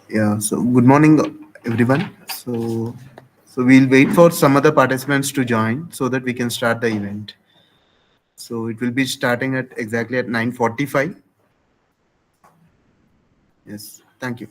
Yeah, so good morning, everyone. So we'll wait for some other participants to join so that we can start the event. So it will be starting at exactly at 9:45. Yes, thank you.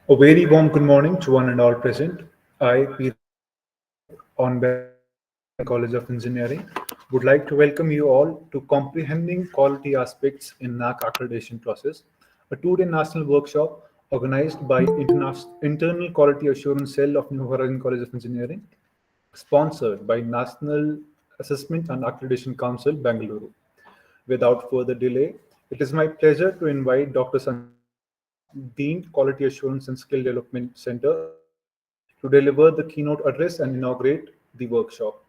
A very warm good morning to one and all present. I, Peter, on behalf of Enrolling College of Engineering, would like to welcome you all to Comprehending Quality Aspects in NAAC Accreditation Process, a two-day national workshop organized by Internal Quality Assurance Cell of New Horizon College of Engineering, sponsored by National Assessment and Accreditation Council, Bangalore. Without further delay, it is my pleasure to invite Dr. Sanjay Kumar, Dean Quality Assurance and Skill Development Center, NAAC, to deliver the keynote address and inaugurate the workshop.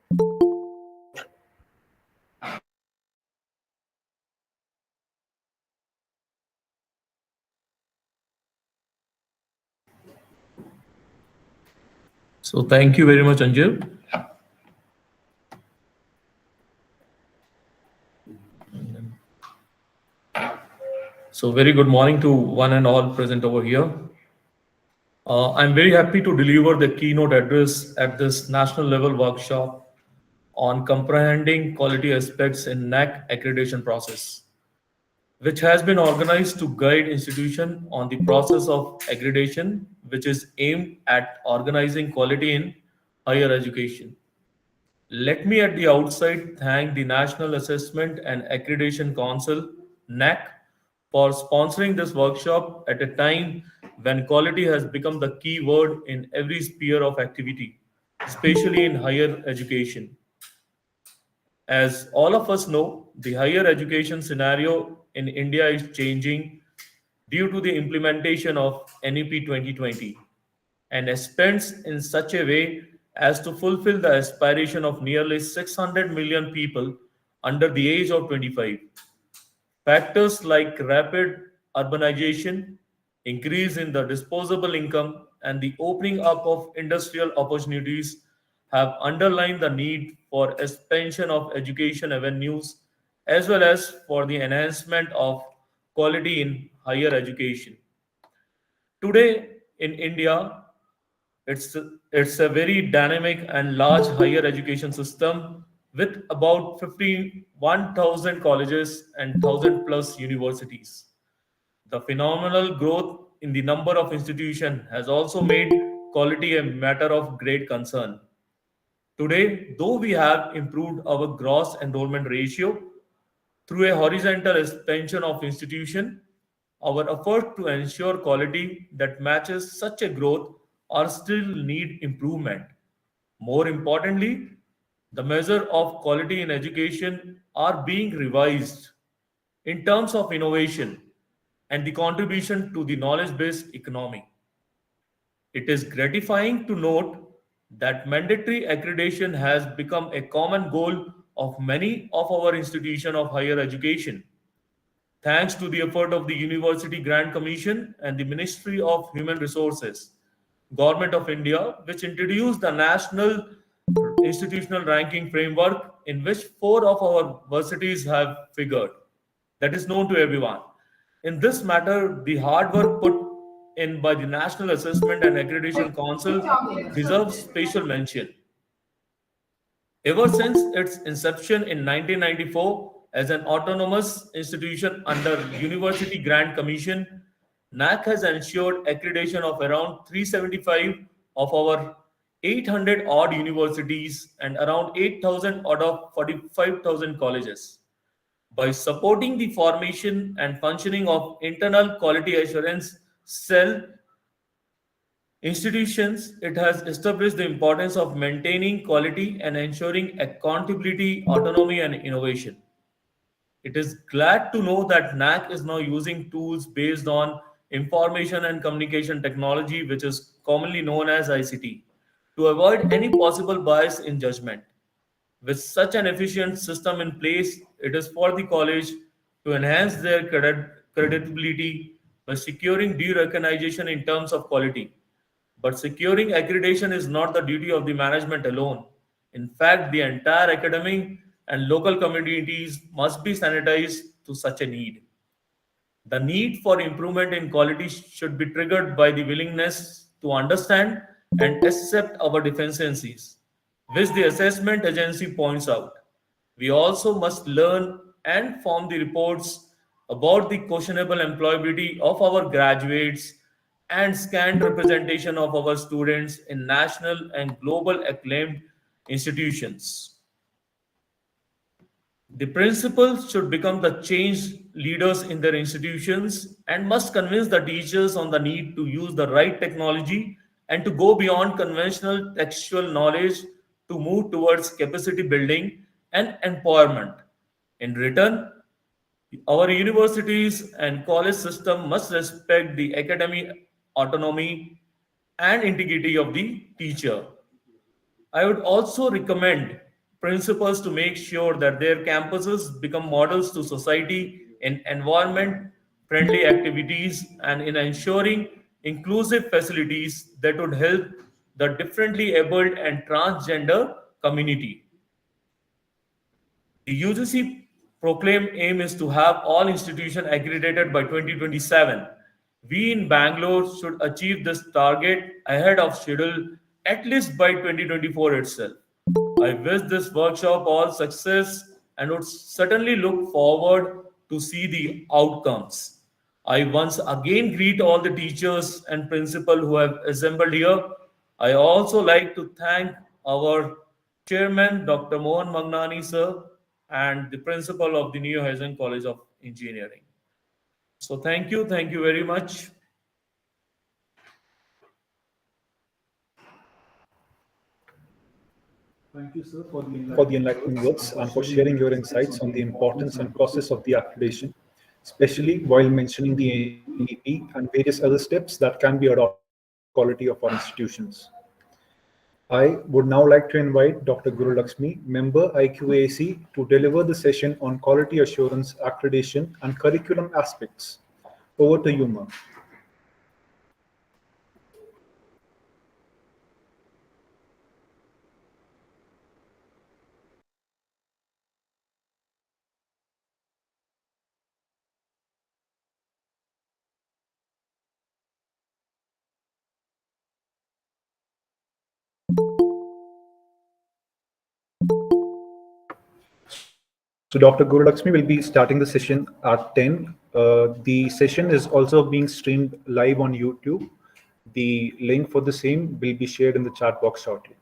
So thank you very much, Anjil. So very good morning to one and all present over here. I'm very happy to deliver the keynote address at this national level workshop on comprehending quality aspects in NAAC accreditation process, which has been organized to guide institution on the process of accreditation, which is aimed at organizing quality in higher education. Let me at the outset thank the National Assessment and Accreditation Council, NAAC, for sponsoring this workshop at a time when quality has become the key word in every sphere of activity, especially in higher education. As all of us know, the higher education scenario in India is changing due to the implementation of NEP 2020 and expands in such a way as to fulfill the aspiration of nearly 600 million people under the age of 25. Factors like rapid urbanization, increase in the disposable income, and the opening up of industrial opportunities have underlined the need for expansion of education avenues as well as for the enhancement of quality in higher education. Today in India, it's a very dynamic and large higher education system with about 51,000 colleges and 1,000 plus universities. The phenomenal growth in the number of institutions has also made quality a matter of great concern. Today, though we have improved our gross enrollment ratio through a horizontal expansion of institution, our effort to ensure quality that matches such a growth are still need improvement. More importantly, the measure of quality in education are being revised in terms of innovation and the contribution to the knowledge-based economy. It is gratifying to note that mandatory accreditation has become a common goal of many of our institutions of higher education. Thanks to the effort of the University Grant Commission and the Ministry of Human Resources, Government of India, which introduced the National Institutional Ranking Framework in which four of our universities have figured. That is known to everyone. In this matter, the hard work put in by the National Assessment and Accreditation Council deserves special mention. Ever since its inception in 1994 as an autonomous institution under University Grant Commission, NAAC has ensured accreditation of around 375 of our 800 odd universities and around 8,000 out of 45,000 colleges. By supporting the formation and functioning of internal quality assurance cell institutions, it has established the importance of maintaining quality and ensuring accountability, autonomy, and innovation. It is glad to know that NAC is now using tools based on information and communication technology, which is commonly known as ICT, to avoid any possible bias in judgment. With such an efficient system in place, it is for the college to enhance their creditability by securing due recognition in terms of quality. But securing accreditation is not the duty of the management alone. In fact, the entire academic and local communities must be sanitized to such a need. The need for improvement in quality should be triggered by the willingness to understand and accept our deficiencies, which the assessment agency points out. We also must learn and form the reports about the questionable employability of our graduates and scant representation of our students in national and global acclaimed institutions. The principals should become the change leaders in their institutions and must convince the teachers on the need to use the right technology and to go beyond conventional textual knowledge to move towards capacity building and empowerment. In return, our universities and college system must respect the academic autonomy and integrity of the teacher. I would also recommend principals to make sure that their campuses become models to society in environment friendly activities and in ensuring inclusive facilities that would help the differently abled and transgender community. The UGC proclaimed aim is to have all institutions accredited by 2027. We in Bangalore should achieve this target ahead of schedule at least by 2024 itself. I wish this workshop all success and would certainly look forward to see the outcomes. I once again greet all the teachers and principal who have assembled here. I also like to thank our chairman, Dr. Mohan Magnani, sir, and the principal of the New Horizon College of Engineering. So thank you very much. Thank you, sir, for the enlightening words and for sharing your insights on the importance and process of the accreditation, especially while mentioning the NEP and various other steps that can be adopted to improve the quality of our institutions. I would now like to invite Dr. Guru Lakshmi, member IQAC, to deliver the session on quality assurance, accreditation, and curriculum aspects. Over to you, ma'am. So Dr. Guru Lakshmi will be starting the session at 10. The session is also being streamed live on YouTube. The link for the same will be shared in the chat box shortly.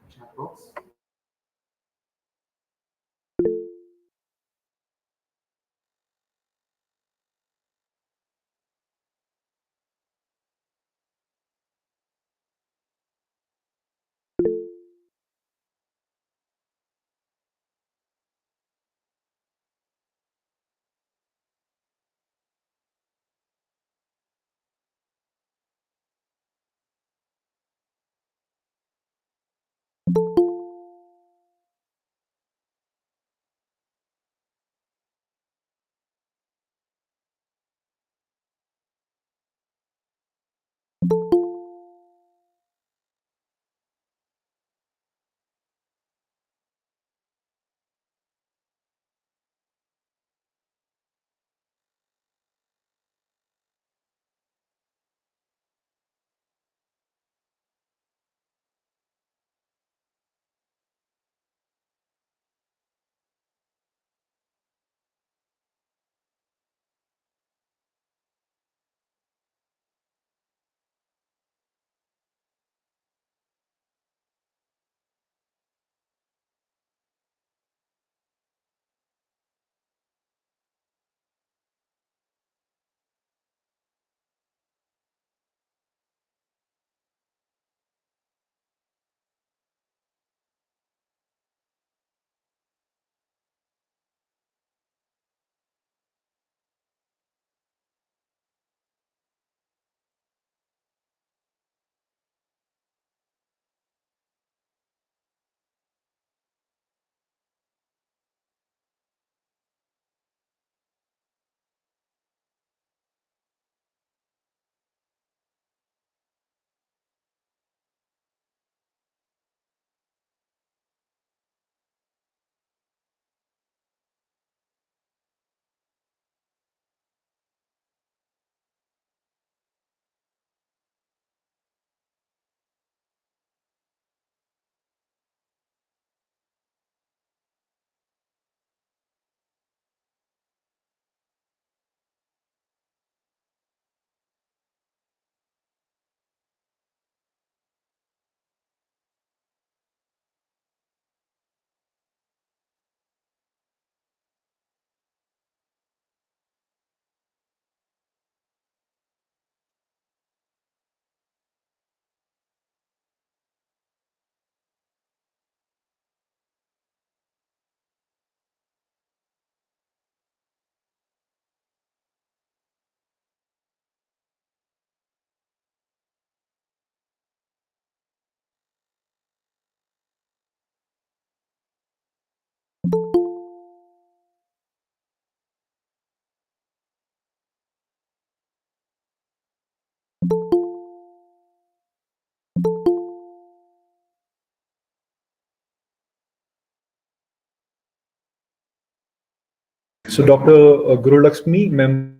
So Dr. Guru Lakshmi, member of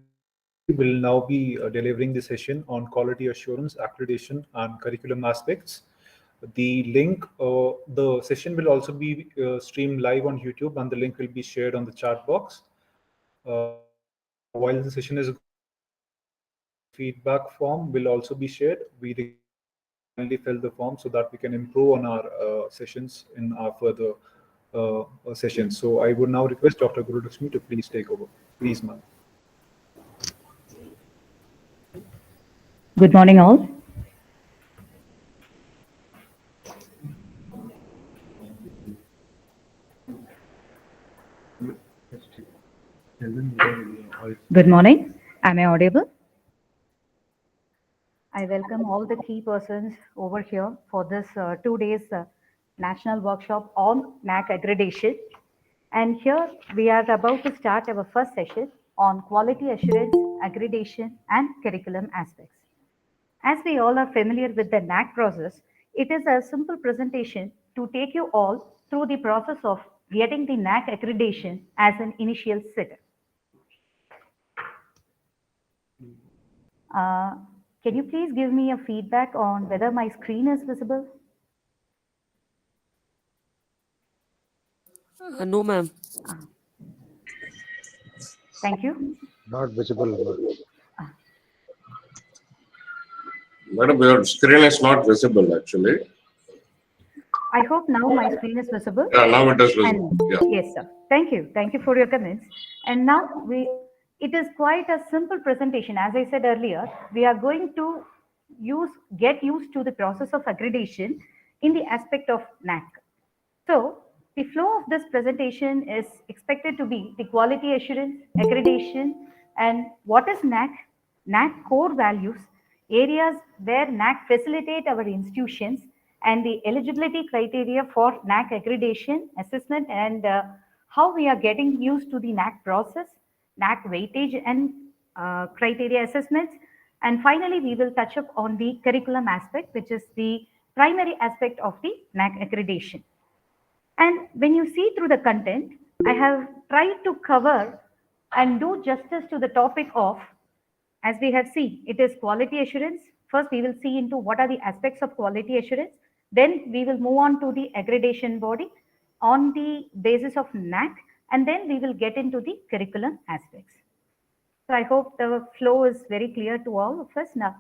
the faculty, will now be delivering the session on quality assurance, accreditation, and curriculum aspects. The link, the session will also be streamed live on YouTube, and the link will be shared on the chat box. While the session is going on, the feedback form will also be shared. We request you to kindly fill the form so that we can improve on our sessions in our further sessions. So I would now request Dr. Guru Lakshmi to please take over. Please, ma'am. Good morning, all. Good morning. Am I audible? I welcome all the key persons over here for this 2 days national workshop on NAAC accreditation. And here we are about to start our first session on quality assurance, accreditation, and curriculum aspects. As we all are familiar with the NAAC process, it is a simple presentation to take you all through the process of getting the NAAC accreditation as an initial setup. Can you please give me a feedback on whether my screen is visible? No, ma'am. Thank you. Not visible. Madam, your screen is not visible actually. I hope now my screen is visible. Yeah, now it is visible. And Yeah. yes, sir. Thank you. Thank you for your comments. And now it is quite a simple presentation. As I said earlier, we are going to get used to the process of accreditation in the aspect of NAAC. So the flow of this presentation is expected to be the quality assurance, accreditation, and what is NAAC, NAAC core values, areas where NAAC facilitate our institutions, and the eligibility criteria for NAAC accreditation assessment, and how we are getting used to the NAAC process, NAAC weightage and criteria assessments. And finally, we will touch up on the curriculum aspect, which is the primary aspect of the NAAC accreditation. And when you see through the content, I have tried to cover and do justice to the topic of, as we have seen, it is quality assurance. First, we will see into what are the aspects of quality assurance. Then we will move on to the accreditation body on the basis of NAAC, and then we will get into the curriculum aspects. So I hope the flow is very clear to all of us now.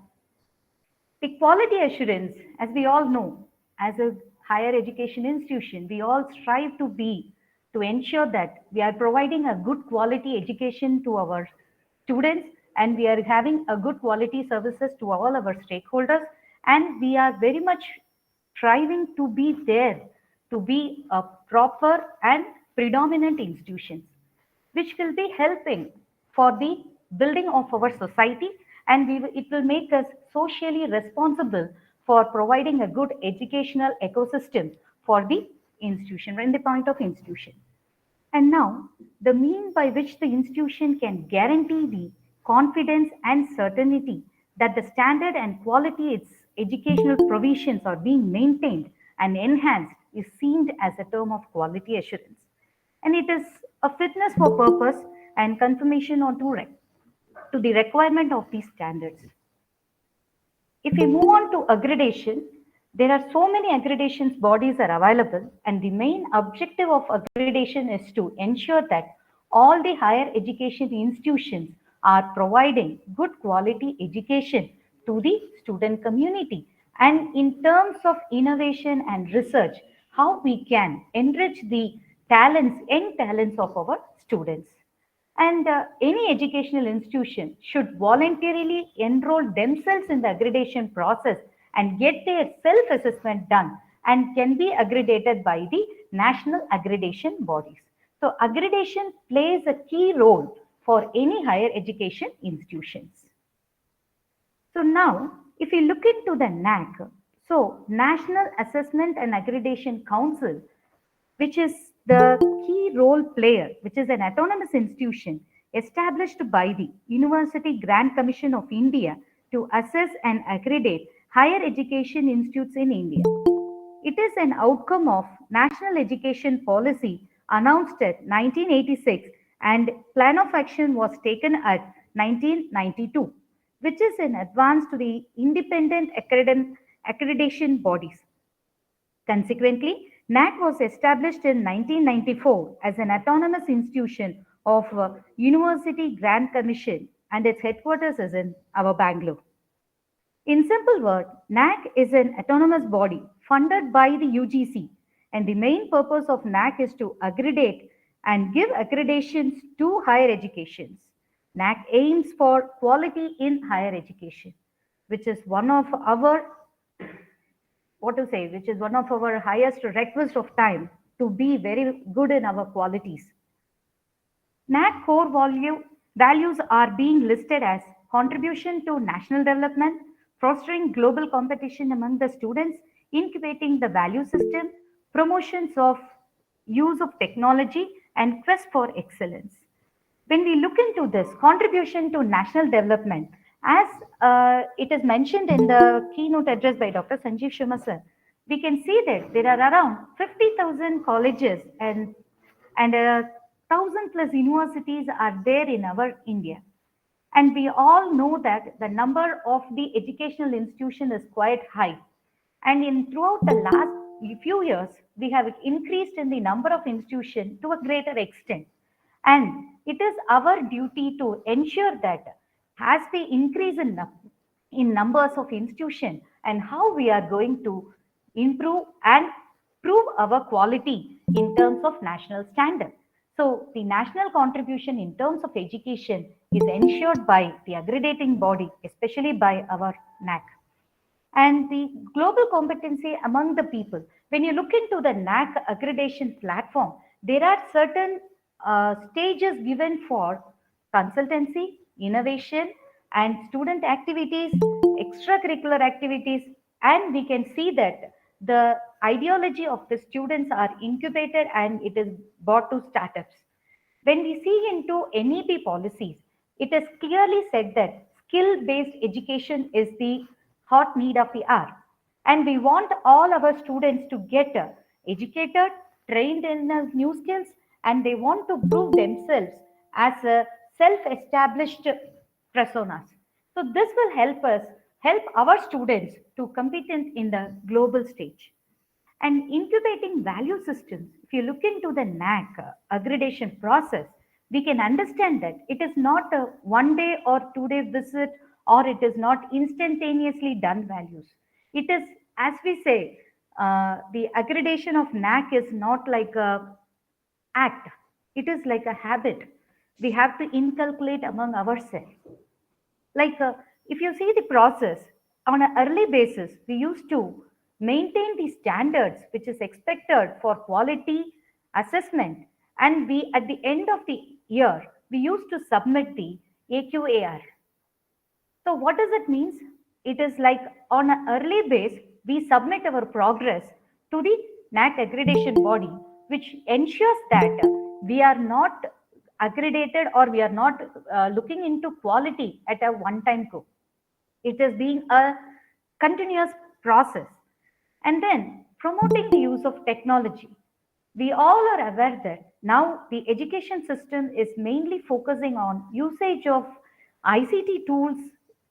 The quality assurance, as we all know, as a higher education institution, we all strive to ensure that we are providing a good quality education to our students, and we are having a good quality services to all our stakeholders, and we are very much striving to be there to be a proper and predominant institution, which will be helping for the building of our society, and it will make us socially responsible for providing a good educational ecosystem for the institution, in the point of institution. And now, the mean by which the institution can guarantee the confidence and certainty that the standard and quality its educational provisions are being maintained and enhanced is seen as a term of quality assurance. And it is a fitness for purpose and confirmation to the requirement of these standards. If we move on to accreditation, there are so many accreditation bodies are available, and the main objective of accreditation is to ensure that all the higher education institutions are providing good quality education to the student community. And in terms of innovation and research, how we can enrich the young talents of our students. And any educational institution should voluntarily enroll themselves in the accreditation process and get their self-assessment done and can be accredited by the national accreditation bodies. So accreditation plays a key role for any higher education institutions. So now, if you look into the NAAC, so National Assessment and Accreditation Council, which is the key role player, which is an autonomous institution established by the University Grant Commission of India to assess and accredit higher education institutes in India. It is an outcome of National Education Policy announced at 1986 and plan of action was taken at 1992, which is in advance to the independent accreditation bodies. Consequently, NAAC was established in 1994 as an autonomous institution of University Grant Commission, and its headquarters is in our Bangalore. In simple word, NAAC is an autonomous body funded by the UGC, and the main purpose of NAAC is to accredit and give accreditations to higher educations. NAAC aims for quality in higher education, which is one of our which is one of our highest request of time to be very good in our qualities. NAAC core values are being listed as contribution to national development, fostering global competition among the students, incubating the value system, promotions of use of technology, and quest for excellence. When we look into this contribution to national development, as it is mentioned in the keynote address by Dr. Sanjeev Sharma sir, we can see that there are around 50,000 colleges and 1,000 plus universities are there in our India. And we all know that the number of the educational institution is quite high. And in throughout the last few years, we have increased in the number of institutions to a greater extent. And it is our duty to ensure that as we increase in numbers of institutions and how we are going to improve and prove our quality in terms of national standard. So the national contribution in terms of education is ensured by the accrediting body, especially by our NAAC. And the global competency among the people. When you look into the NAAC accreditation platform, there are certain stages given for consultancy, innovation, and student activities, extracurricular activities, and we can see that the ideology of the students are incubated and it is brought to startups. When we see into NEP policies, it is clearly said that skill-based education is the hot need of the hour. And we want all our students to get educated, trained in new skills, and they want to prove themselves as a self-established personas. So this will help our students to compete in the global stage. And incubating value systems, if you look into the NAAC accreditation process, we can understand that it is not a 1 day or 2 day visit, or it is not instantaneously done values. It is, as we say, the accreditation of NAAC is not like a act. It is like a habit. We have to inculcate among ourselves. Like if you see the process on an early basis, we used to maintain the standards which is expected for quality assessment, and we at the end of the year we used to submit the AQAR. So what does it mean? It is like on an early base we submit our progress to the NAAC accreditation body, which ensures that we are not accredited or we are not looking into quality at a one-time go. It is being a continuous process. And then promoting the use of technology. We all are aware that now the education system is mainly focusing on usage of ICT tools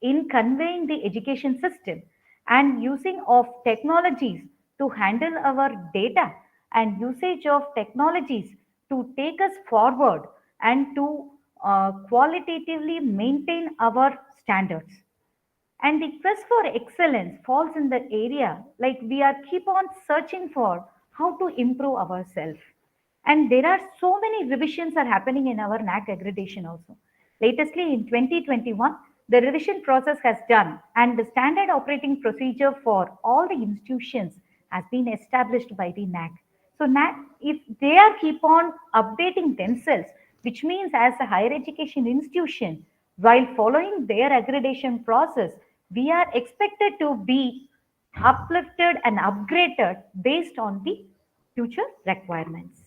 in conveying the education system and using of technologies to handle our data and usage of technologies to take us forward and to qualitatively maintain our standards. And the quest for excellence falls in the area like we are keep on searching for how to improve ourselves. And there are so many revisions are happening in our NAAC accreditation also. Latestly in 2021, the revision process has done and the standard operating procedure for all the institutions has been established by the NAAC. So NAAC, if they are keep on updating themselves, which means as a higher education institution, while following their accreditation process, we are expected to be uplifted and upgraded based on the future requirements.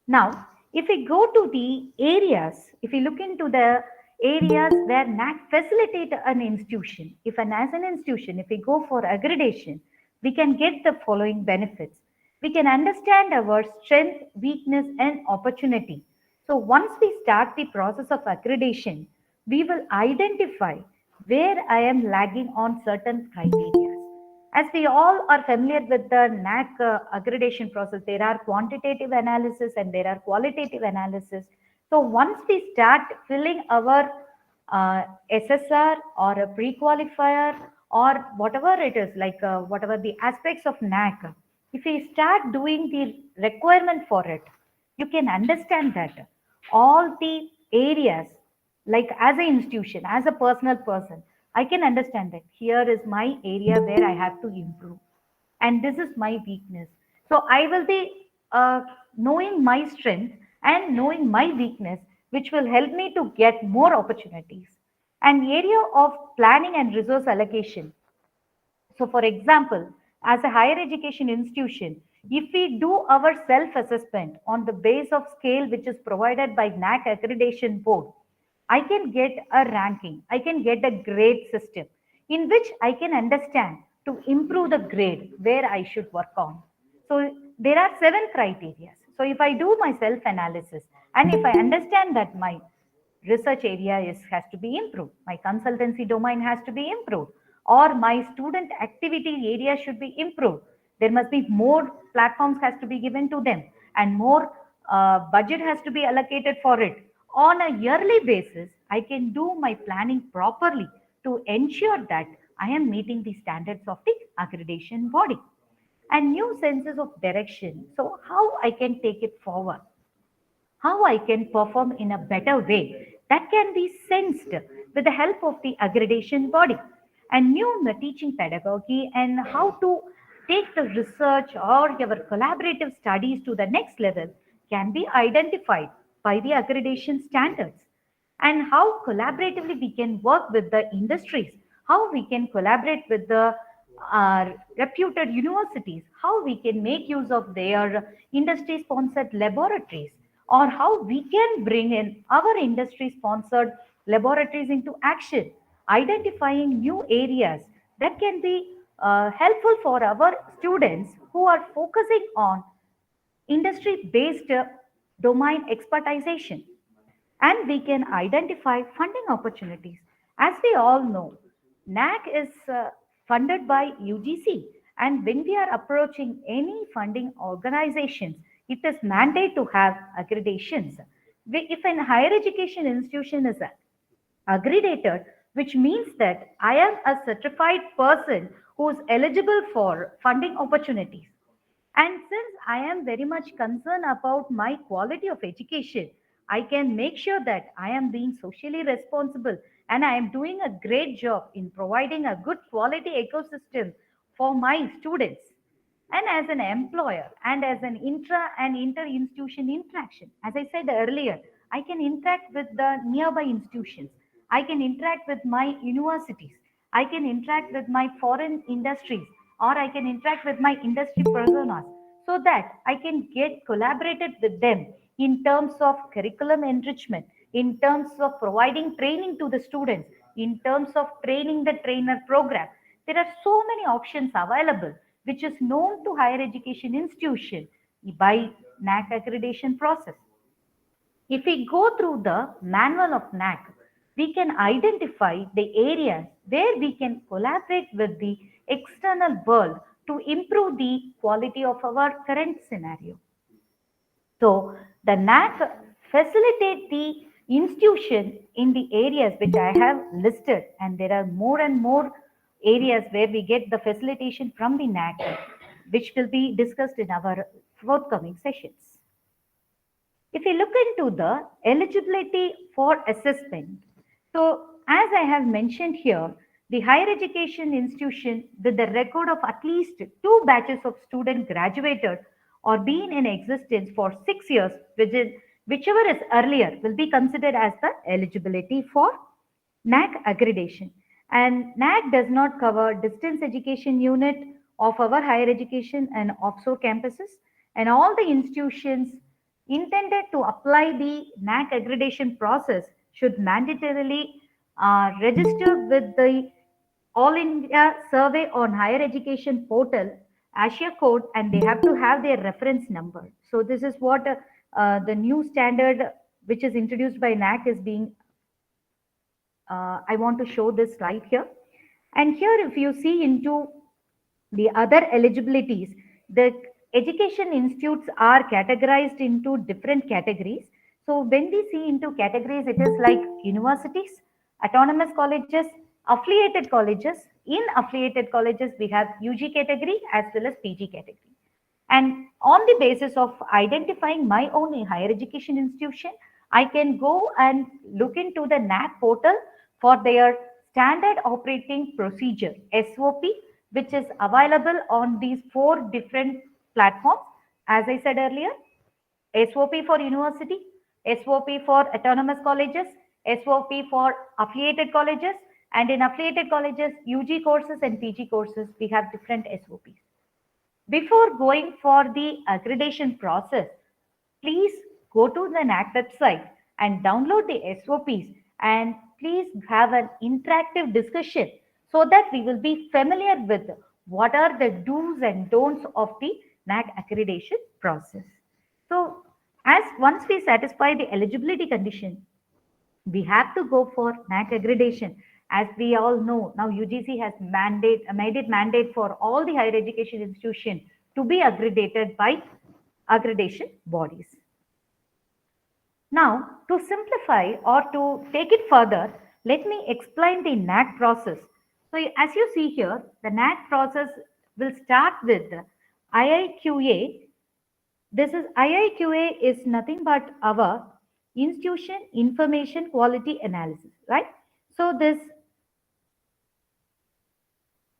Now, if we go to the areas, if we look into the areas where NAAC facilitate an institution, as an institution, if we go for accreditation, we can get the following benefits. We can understand our strength, weakness, and opportunity. So once we start the process of accreditation, we will identify where I am lagging on certain criteria. As we all are familiar with the NAAC accreditation process, there are quantitative analysis and there are qualitative analysis. So once we start filling our SSR or a pre-qualifier or whatever it is, like whatever the aspects of NAAC, if we start doing the requirement for it, you can understand that all the areas, like as an institution, as a personal person, I can understand that here is my area where I have to improve, and this is my weakness. So I will be knowing my strength and knowing my weakness, which will help me to get more opportunities. And area of planning and resource allocation, so, for example, as a higher education institution, if we do our self assessment on the base of scale which is provided by NAAC accreditation board, I can get a ranking, I can get a grade system in which I can understand to improve the grade where I should work on. So, there are 7 criteria. So, if I do my self analysis and if I understand that my research area has to be improved, my consultancy domain has to be improved, or my student activity area should be improved, there must be more platforms has to be given to them, and more budget has to be allocated for it. On a yearly basis, I can do my planning properly to ensure that I am meeting the standards of the accreditation body. And new senses of direction, so how I can take it forward, how I can perform in a better way, that can be sensed with the help of the accreditation body. And new teaching pedagogy and how to take the research or your collaborative studies to the next level can be identified by the accreditation standards. And how collaboratively we can work with the industries, how we can collaborate with the reputed universities, how we can make use of their industry sponsored laboratories, or how we can bring in our industry sponsored laboratories into action, identifying new areas that can be helpful for our students who are focusing on industry based domain expertization. And we can identify funding opportunities. As we all know, NAAC is funded by UGC, and when we are approaching any funding organizations, it is mandate to have accreditations. If an higher education institution is accredited, which means that I am a certified person who is eligible for funding opportunities. And since I am very much concerned about my quality of education, I can make sure that I am being socially responsible and I am doing a great job in providing a good quality ecosystem for my students. And as an employer and as an intra and inter institution interaction, as I said earlier, I can interact with the nearby institutions, I can interact with my universities, I can interact with my foreign industries, or I can interact with my industry personas, so that I can get collaborated with them in terms of curriculum enrichment, in terms of providing training to the students, in terms of training the trainer program. There are so many options available, which is known to higher education institution by NAAC accreditation process. If we go through the manual of NAAC, we can identify the areas where we can collaborate with the external world to improve the quality of our current scenario. So the NAAC facilitate the institution in the areas which I have listed, and there are more and more areas where we get the facilitation from the NAAC, which will be discussed in our forthcoming sessions. If we look into the eligibility for assessment, so as I have mentioned here, the higher education institution with the record of at least 2 batches of students graduated or been in existence for 6 years, whichever is earlier, will be considered as the eligibility for NAAC accreditation. And NAAC does not cover distance education unit of our higher education and offshore campuses, and all the institutions intended to apply the NAAC accreditation process should mandatorily register with the All India Survey on Higher Education portal, Asia code, and they have to have their reference number. So this is what the new standard which is introduced by NAAC is being, I want to show this slide here. And here, if you see into the other eligibilities, the education institutes are categorized into different categories. So when we see into categories, it is like universities, autonomous colleges, affiliated colleges. In affiliated colleges, we have UG category as well as PG category. And on the basis of identifying my own higher education institution, I can go and look into the NAAC portal for their standard operating procedure, SOP, which is available on these 4 different platforms. As I said earlier, SOP for university, SOP for autonomous colleges, SOP for affiliated colleges, and in affiliated colleges, UG courses and PG courses, we have different SOPs. Before going for the accreditation process, please go to the NAAC website and download the SOPs, and please have an interactive discussion so that we will be familiar with what are the do's and don'ts of the NAAC accreditation process. So as once we satisfy the eligibility condition, we have to go for NAAC accreditation. As we all know, now UGC has made it mandate for all the higher education institutions to be accredited by accreditation bodies. Now, to simplify or to take it further, let me explain the NAAC process. So, as you see here, the NAAC process will start with IIQA. This is IIQA is nothing but our institution information quality analysis, right? So, this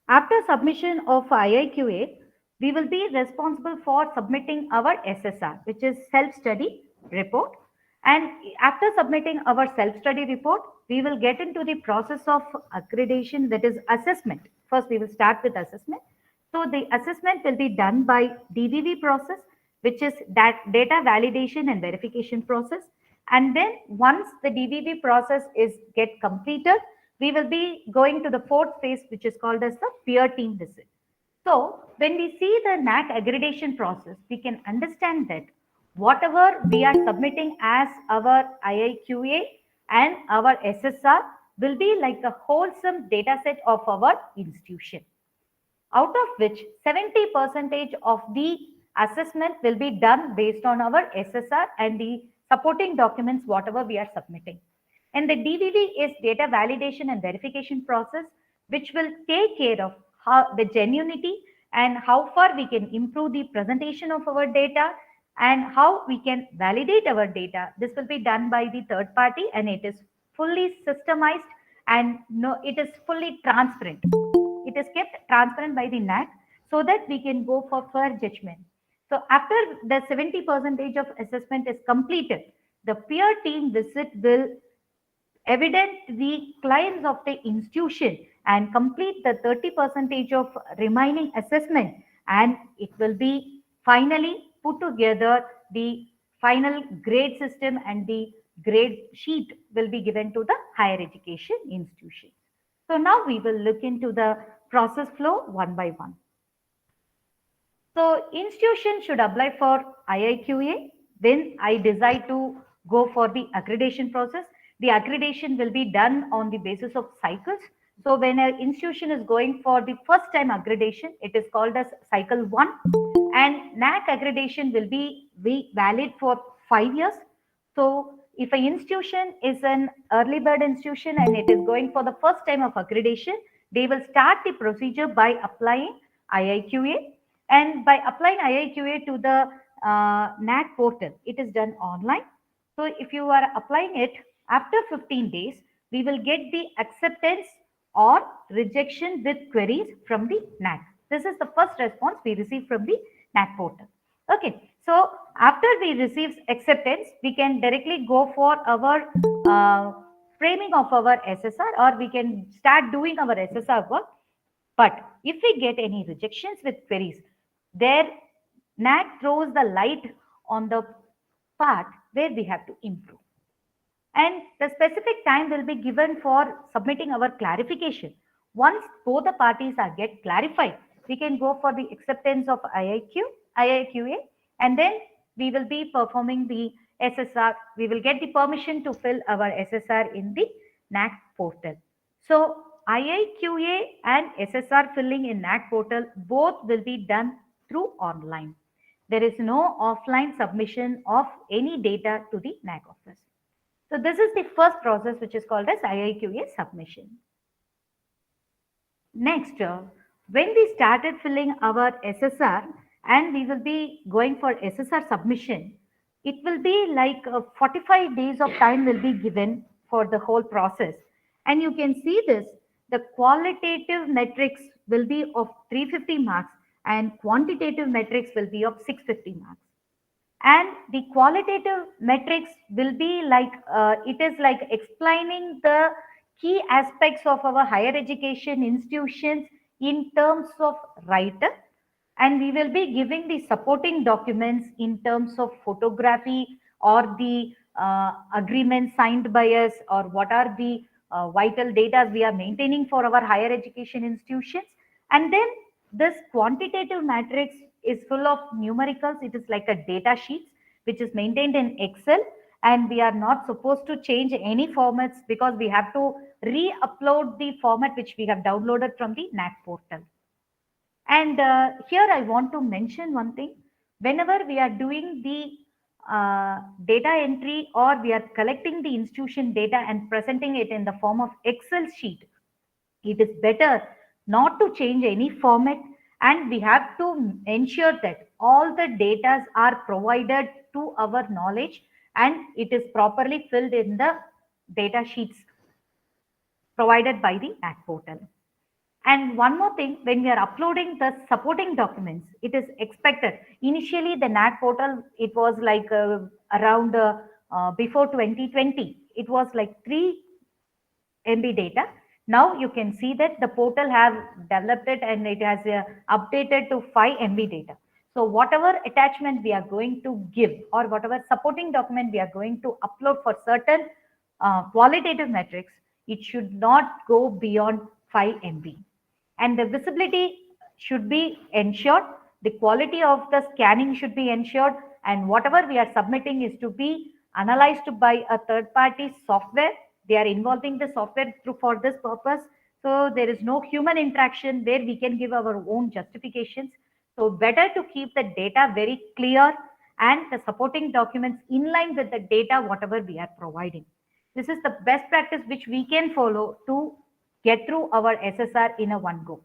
after submission of IIQA, we will be responsible for submitting our SSR, which is self-study report. And after submitting our self-study report, we will get into the process of accreditation, that is assessment. First, we will start with assessment. So the assessment will be done by DVV process, which is that data validation and verification process. And then once the DVV process is get completed, we will be going to the 4th phase, which is called as the peer team visit. So when we see the NAAC accreditation process, we can understand that whatever we are submitting as our IIQA and our SSR will be like a wholesome data set of our institution, out of which 70% of the assessment will be done based on our SSR and the supporting documents, whatever we are submitting. And the DVV is data validation and verification process, which will take care of how the genuinity and how far we can improve the presentation of our data and how we can validate our data. This will be done by the third party, and it is fully systemized and it is fully transparent. It is kept transparent by the NAAC so that we can go for fair judgment. So after the 70% of assessment is completed, the peer team visit will evident the clients of the institution and complete the 30% of remaining assessment, and it will be finally put together the final grade system, and the grade sheet will be given to the higher education institution. So now we will look into the process flow one by one. So institution should apply for IIQA. When I decide to go for the accreditation process, the accreditation will be done on the basis of cycles. So when an institution is going for the first time accreditation, it is called as cycle 1, and NAAC accreditation will be valid for 5 years. So if an institution is an early bird institution and it is going for the first time of accreditation, they will start the procedure by applying IIQA. And by applying IIQA to the NAAC portal, it is done online. So if you are applying it, after 15 days, we will get the acceptance or rejection with queries from the NAAC. This is the first response we receive from the NAAC portal. Okay, so after we receive acceptance, we can directly go for our framing of our SSR, or we can start doing our SSR work. But if we get any rejections with queries, there NAAC throws the light on the part where we have to improve. And the specific time will be given for submitting our clarification. Once both the parties are get clarified, we can go for the acceptance of IIQA, and then we will be performing the SSR. We will get the permission to fill our SSR in the NAAC portal. So IIQA and SSR filling in NAAC portal both will be done through online. There is no offline submission of any data to the NAAC office. So this is the first process which is called as IIQA submission. Next, when we started filling our SSR and we will be going for SSR submission, it will be like 45 days of time will be given for the whole process. And you can see this, the qualitative metrics will be of 350 marks and quantitative metrics will be of 650 marks. And the qualitative metrics will be like it is like explaining the key aspects of our higher education institutions in terms of write-up, and we will be giving the supporting documents in terms of photography or the agreement signed by us, or what are the vital data we are maintaining for our higher education institutions. And then this quantitative matrix is full of numericals. It is like a data sheet which is maintained in Excel, and we are not supposed to change any formats because we have to re-upload the format which we have downloaded from the NAAC portal. And here I want to mention one thing. Whenever we are doing the data entry or we are collecting the institution data and presenting it in the form of Excel sheet, it is better not to change any format, and we have to ensure that all the data are provided to our knowledge and it is properly filled in the data sheets provided by the NAAC portal. And one more thing, when we are uploading the supporting documents, it is expected. Initially, the NAAC portal, it was like around before 2020, it was like 3 MB data. Now you can see that the portal have developed it and it has updated to 5 MB data. So whatever attachment we are going to give or whatever supporting document we are going to upload for certain qualitative metrics, it should not go beyond 5 MB. And the visibility should be ensured, the quality of the scanning should be ensured, and whatever we are submitting is to be analyzed by a third party software. They are involving the software for this purpose. So there is no human interaction where we can give our own justifications. So better to keep the data very clear and the supporting documents in line with the data whatever we are providing. This is the best practice which we can follow to get through our SSR in a one go.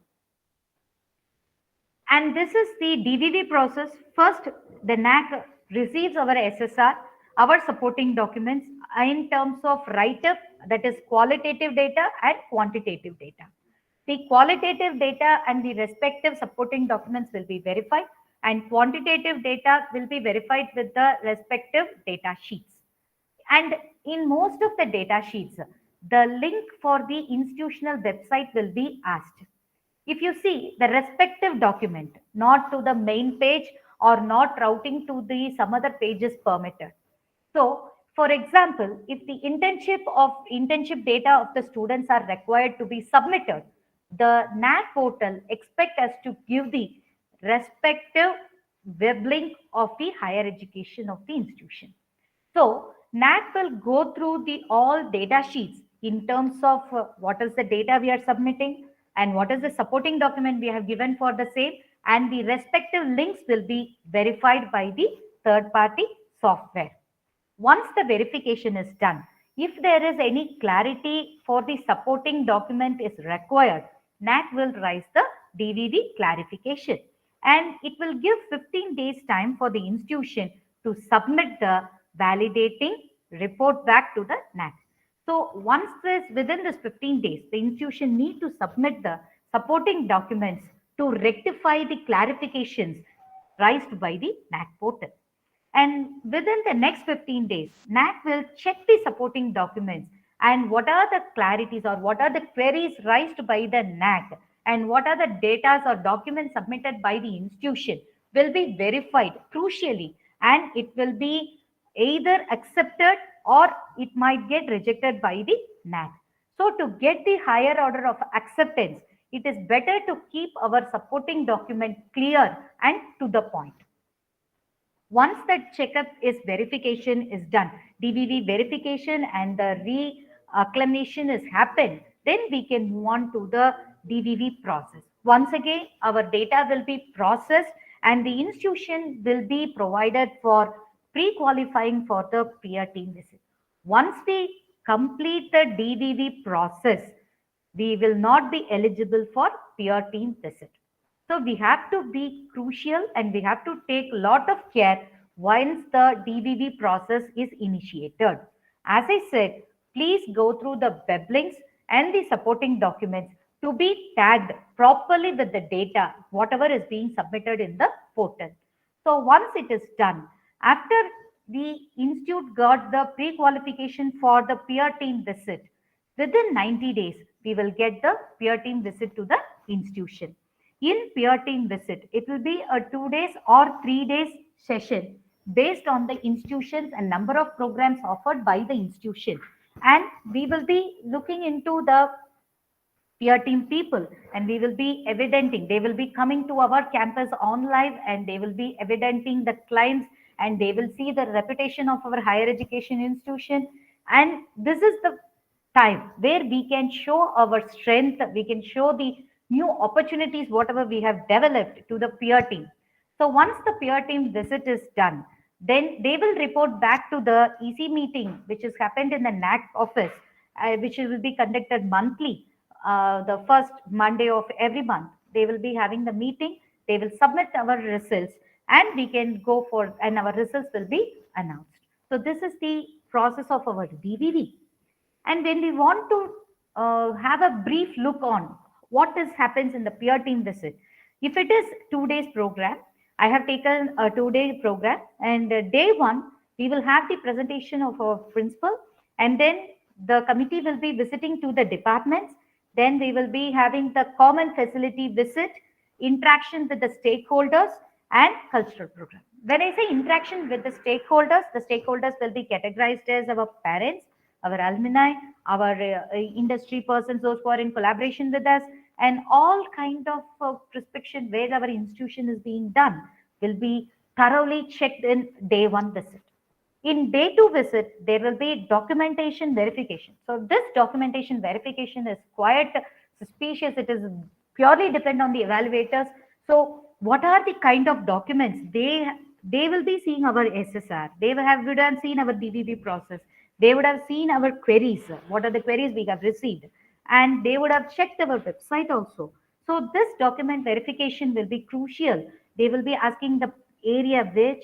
And this is the DVV process. First, the NAAC receives our SSR, our supporting documents in terms of write-up, that is qualitative data and quantitative data. The qualitative data and the respective supporting documents will be verified, and quantitative data will be verified with the respective data sheets. And in most of the data sheets, the link for the institutional website will be asked. If you see the respective document, not to the main page or not routing to the some other pages permitted. So, for example, if the internship data of the students are required to be submitted, the NAAC portal expect us to give the respective web link of the higher education of the institution. So NAAC will go through the all data sheets in terms of what is the data we are submitting and what is the supporting document we have given for the same, and the respective links will be verified by the third party software. Once the verification is done, if there is any clarity for the supporting document is required, NAAC will raise the DVD clarification, and it will give 15 days time for the institution to submit the validating report back to the NAAC. So once within this 15 days, the institution need to submit the supporting documents to rectify the clarifications raised by the NAAC portal. And within the next 15 days, NAAC will check the supporting documents and what are the clarities or what are the queries raised by the NAAC and what are the data or documents submitted by the institution will be verified crucially, and it will be either accepted or it might get rejected by the NAAC. So to get the higher order of acceptance, it is better to keep our supporting document clear and to the point. Once that checkup is verification is done, DVV verification and the re-acclamation is happened, then we can move on to the DVV process. Once again, our data will be processed and the institution will be provided for pre-qualifying for the peer team visit. Once we complete the DVV process, we will not be eligible for peer team visit. So we have to be crucial and we have to take a lot of care once the DVV process is initiated. As I said, please go through the web links and the supporting documents to be tagged properly with the data, whatever is being submitted in the portal. So once it is done, after the institute got the pre-qualification for the peer team visit, within 90 days, we will get the peer team visit to the institution. In peer team visit, it will be a 2 days or 3 days session based on the institutions and number of programs offered by the institution. And we will be looking into the peer team people and we will be evidenting, they will be coming to our campus on live and they will be evidenting the clients and they will see the reputation of our higher education institution. And this is the time where we can show our strength, we can show the new opportunities whatever we have developed to the peer team. So once the peer team visit is done, then they will report back to the EC meeting which has happened in the NAAC office, which will be conducted monthly, the first Monday of every month. They will be having the meeting, they will submit our results, and we can go for, and our results will be announced. So this is the process of our DVV. And when we want to have a brief look on what is happens in the peer team visit, if it is 2 days program, I have taken a 2 day program, and day one we will have the presentation of our principal, and then the committee will be visiting to the departments. Then we will be having the common facility visit, interaction with the stakeholders, and cultural program. When I say interaction with the stakeholders will be categorized as our parents, our alumni, our industry persons, those who are in collaboration with us, and all kind of prescription where our institution is being done will be thoroughly checked in day one visit. In day two visit, there will be documentation verification. So this documentation verification is quite suspicious. It is purely depend on the evaluators. So what are the kind of documents they will be seeing our SSR. Would have seen our DVB process. They would have seen our queries. What are the queries we have received? And they would have checked our website also. So this document verification will be crucial. They will be asking the area which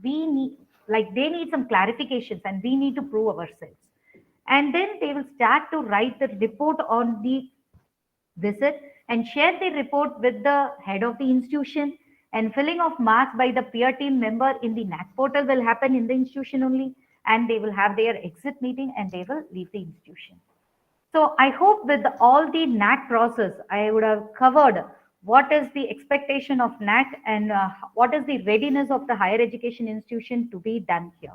we need, like they need some clarifications and we need to prove ourselves. And then they will start to write the report on the visit and share the report with the head of the institution, and filling of marks by the peer team member in the NAAC portal will happen in the institution only, and they will have their exit meeting and they will leave the institution. So I hope with all the NAAC process, I would have covered what is the expectation of NAAC and what is the readiness of the higher education institution to be done here.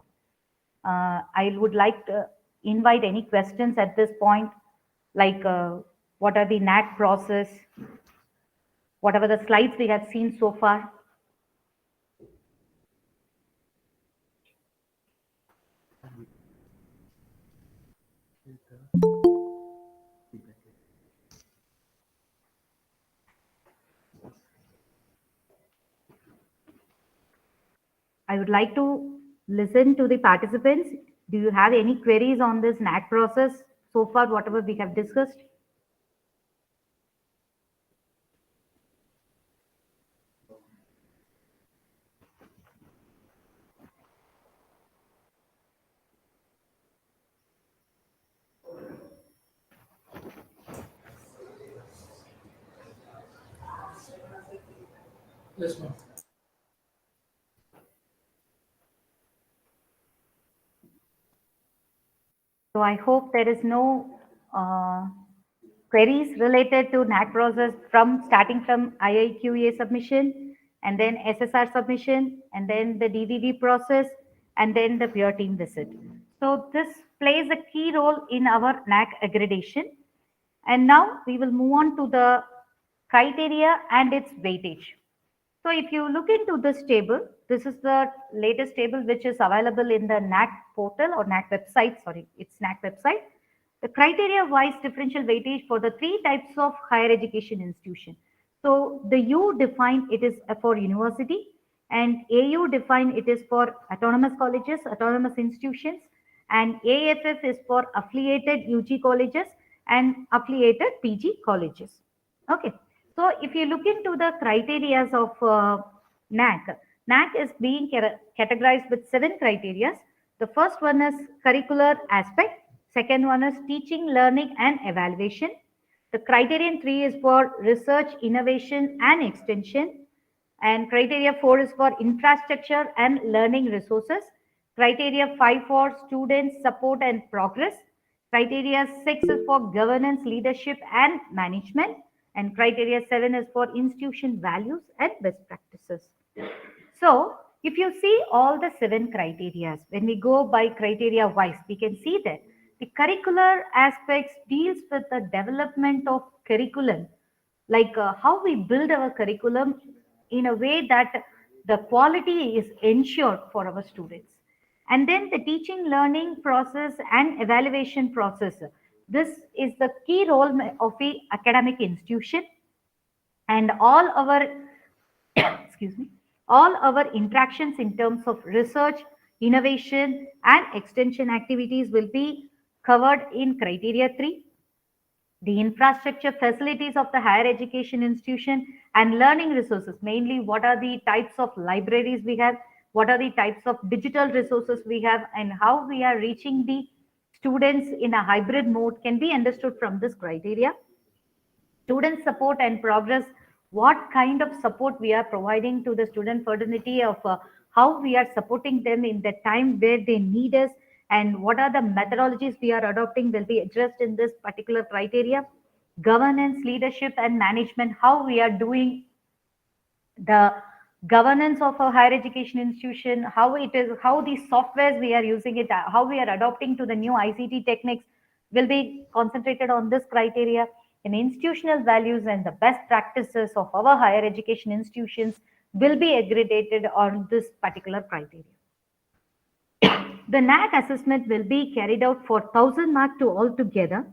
I would like to invite any questions at this point, like what are the NAAC process, whatever the slides we have seen so far. I would like to listen to the participants. Do you have any queries on this NAAC process so far, whatever we have discussed? Yes, ma'am. So I hope there is no queries related to NAAC process from starting from IIQA submission and then SSR submission and then the DVV process and then the peer team visit. So this plays a key role in our NAAC accreditation. And now we will move on to the criteria and its weightage. So if you look into this table, This is the latest table which is available in the NAAC portal or NAAC website. Sorry, it's NAAC website. The criteria wise differential weightage for the three types of higher education institution. So the U define it is for university, and AU define it is for autonomous colleges, autonomous institutions, and AFF is for affiliated UG colleges and affiliated PG colleges. Okay. So if you look into the criteria of NAAC, NAAC is being categorized with 7 criteria. The first one is curricular aspect. Second one is teaching, learning, and evaluation. The criterion 3 is for research, innovation, and extension. And criteria 4 is for infrastructure and learning resources. Criteria 5 for student support and progress. Criteria 6 is for governance, leadership, and management. And criteria 7 is for institution values and best practices. So, if you see all the 7 criteria, when we go by criteria wise, we can see that the curricular aspects deals with the development of curriculum, like how we build our curriculum in a way that the quality is ensured for our students. And then the teaching learning process and evaluation process. This is the key role of the academic institution, and all our excuse me, all our interactions in terms of research, innovation, and extension activities will be covered in criteria 3. The infrastructure facilities of the higher education institution and learning resources, mainly what are the types of libraries we have, what are the types of digital resources we have, and how we are reaching the students in a hybrid mode can be understood from this criteria. Student support and progress, what kind of support we are providing to the student fraternity, of how we are supporting them in the time where they need us, and what are the methodologies we are adopting will be addressed in this particular criteria. Governance, leadership, and management, how we are doing the governance of a higher education institution, how it is, how the softwares we are using it, how we are adopting to the new ICT techniques will be concentrated on this criteria. And institutional values and the best practices of our higher education institutions will be aggregated on this particular criteria. The NAAC assessment will be carried out for 1000 marks to all together,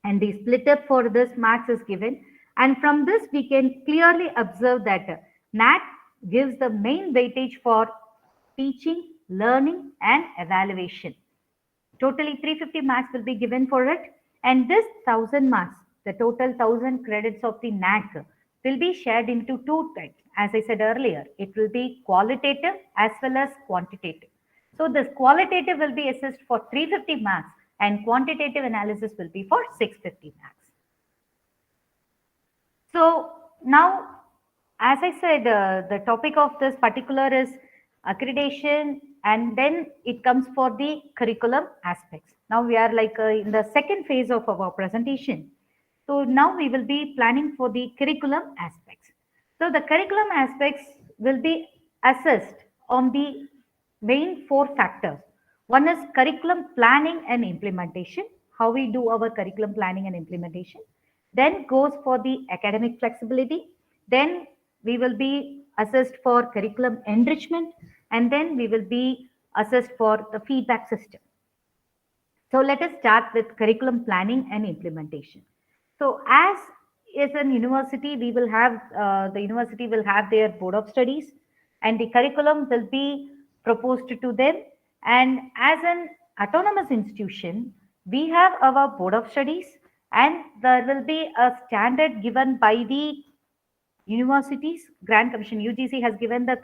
and the split up for this marks is given. And from this, we can clearly observe that NAAC gives the main weightage for teaching, learning, and evaluation. Totally 350 marks will be given for it. And this 1000 marks, the total 1000 credits of the NAAC, will be shared into 2 types. As I said earlier, it will be qualitative as well as quantitative. So this qualitative will be assessed for 350 marks, and quantitative analysis will be for 650 marks. So now, as I said, the topic of this particular is accreditation, and then it comes for the curriculum aspects. Now we are like in the second phase of our presentation. So now we will be planning for the curriculum aspects. So the curriculum aspects will be assessed on the main 4 factors. One is curriculum planning and implementation, how we do our curriculum planning and implementation. Then goes for the academic flexibility. Then we will be assessed for curriculum enrichment, and then we will be assessed for the feedback system. So let us start with curriculum planning and implementation. So as is an university, we will have the university will have their board of studies, and the curriculum will be proposed to them. And as an autonomous institution, we have our board of studies, and there will be a standard given by the universities. Grand Commission UGC has given the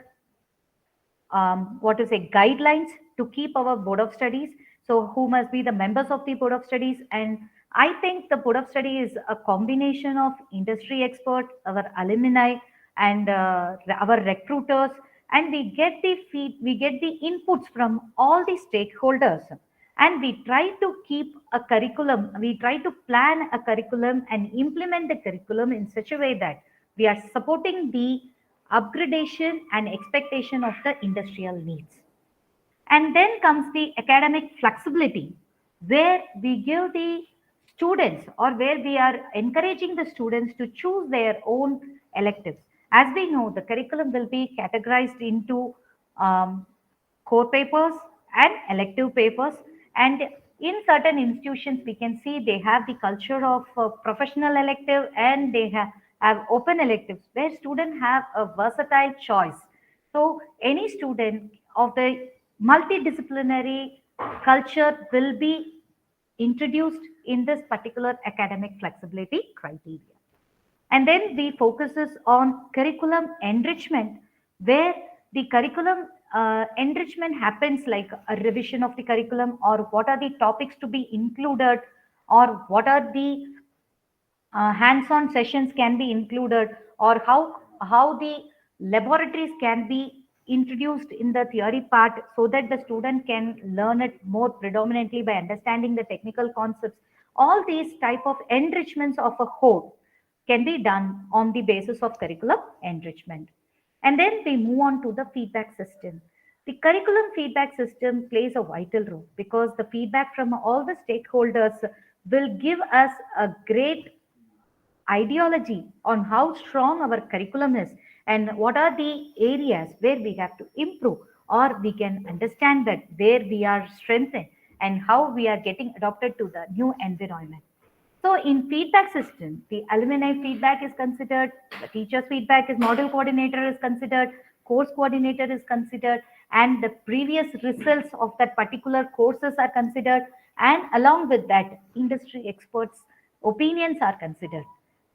what to say guidelines to keep our board of studies. So who must be the members of the board of studies? And I think the board of study is a combination of industry expert, our alumni, and our recruiters, and we get the inputs from all the stakeholders, and we try to keep a curriculum. We try to plan a curriculum and implement the curriculum in such a way that we are supporting the upgradation and expectation of the industrial needs. And then comes the academic flexibility, where we give the students, or where we are encouraging the students to choose their own electives. As we know, the curriculum will be categorized into um, core papers and elective papers. And in certain institutions, we can see they have the culture of professional elective, and they have open electives where students have a versatile choice. So any student of the multidisciplinary culture will be introduced in this particular academic flexibility criteria. And then we focuses on curriculum enrichment, where the curriculum enrichment happens like a revision of the curriculum, or what are the topics to be included, or what are the hands-on sessions can be included, or how the laboratories can be introduced in the theory part, so that the student can learn it more predominantly by understanding the technical concepts. All these type of enrichments of a whole can be done on the basis of curriculum enrichment. And then we move on to the feedback system. The curriculum feedback system plays a vital role, because the feedback from all the stakeholders will give us a great ideology on how strong our curriculum is, and what are the areas where we have to improve, or we can understand that where we are strengthened and how we are getting adopted to the new environment. So in feedback system, the alumni feedback is considered, the teacher's feedback is model coordinator is considered, course coordinator is considered, and the previous results of that particular courses are considered, and along with that, industry experts' opinions are considered.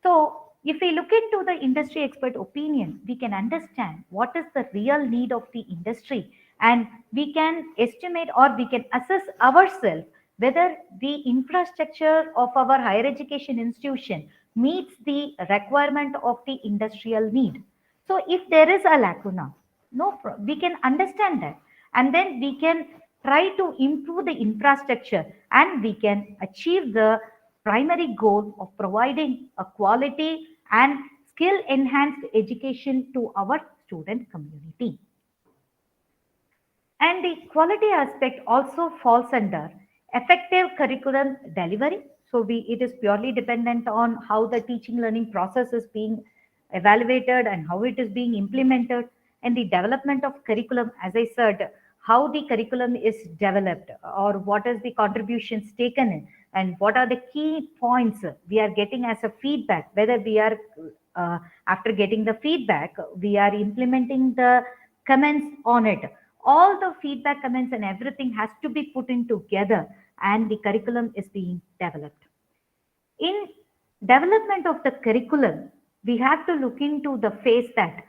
So if we look into the industry expert opinion, we can understand what is the real need of the industry, and we can estimate or we can assess ourselves whether the infrastructure of our higher education institution meets the requirement of the industrial need. So if there is a lacuna, we can understand that, and then we can try to improve the infrastructure, and we can achieve the primary goal of providing a quality and skill enhanced education to our student community. And the quality aspect also falls under effective curriculum delivery. So it is purely dependent on how the teaching learning process is being evaluated and how it is being implemented. And the development of curriculum, as I said, how the curriculum is developed, or what is the contributions taken in, and what are the key points we are getting as a feedback, whether we are after getting the feedback, we are implementing the comments on it. All the feedback, comments, and everything has to be put in together, and the curriculum is being developed. In development of the curriculum, we have to look into the phase that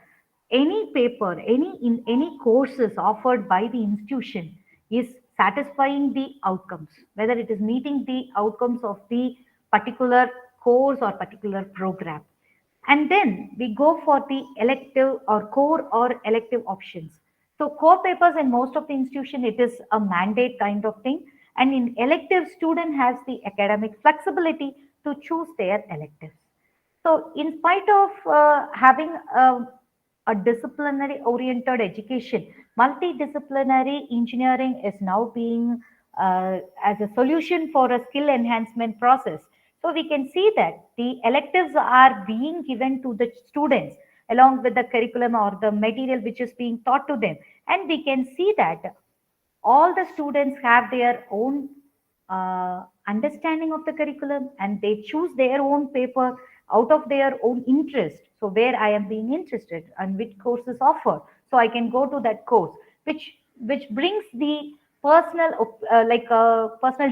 any paper, any courses offered by the institution is satisfying the outcomes, whether it is meeting the outcomes of the particular course or particular program. And then we go for the elective or core or elective options. So core papers in most of the institution, it is a mandate kind of thing. And in elective, student has the academic flexibility to choose their electives. So in spite of having a disciplinary oriented education, multidisciplinary engineering is now being as a solution for a skill enhancement process. So we can see that the electives are being given to the students along with the curriculum or the material which is being taught to them. And we can see that all the students have their own understanding of the curriculum, and they choose their own paper out of their own interest. So where I am being interested and which course is offered, so I can go to that course, which brings the personal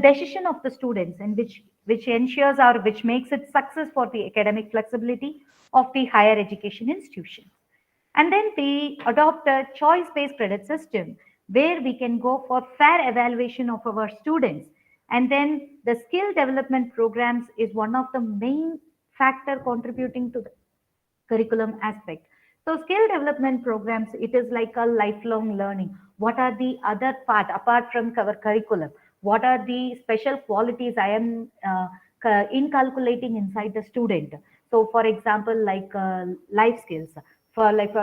decision of the students, and which ensures or which makes it success for the academic flexibility of the higher education institution. And then we adopt a choice-based credit system where we can go for fair evaluation of our students. And then the skill development programs is one of the main factor contributing to the curriculum aspect. So skill development programs, it is like a lifelong learning. What are the other part apart from our curriculum? What are the special qualities I am inculcating inside the student? So for example, like life skills, for like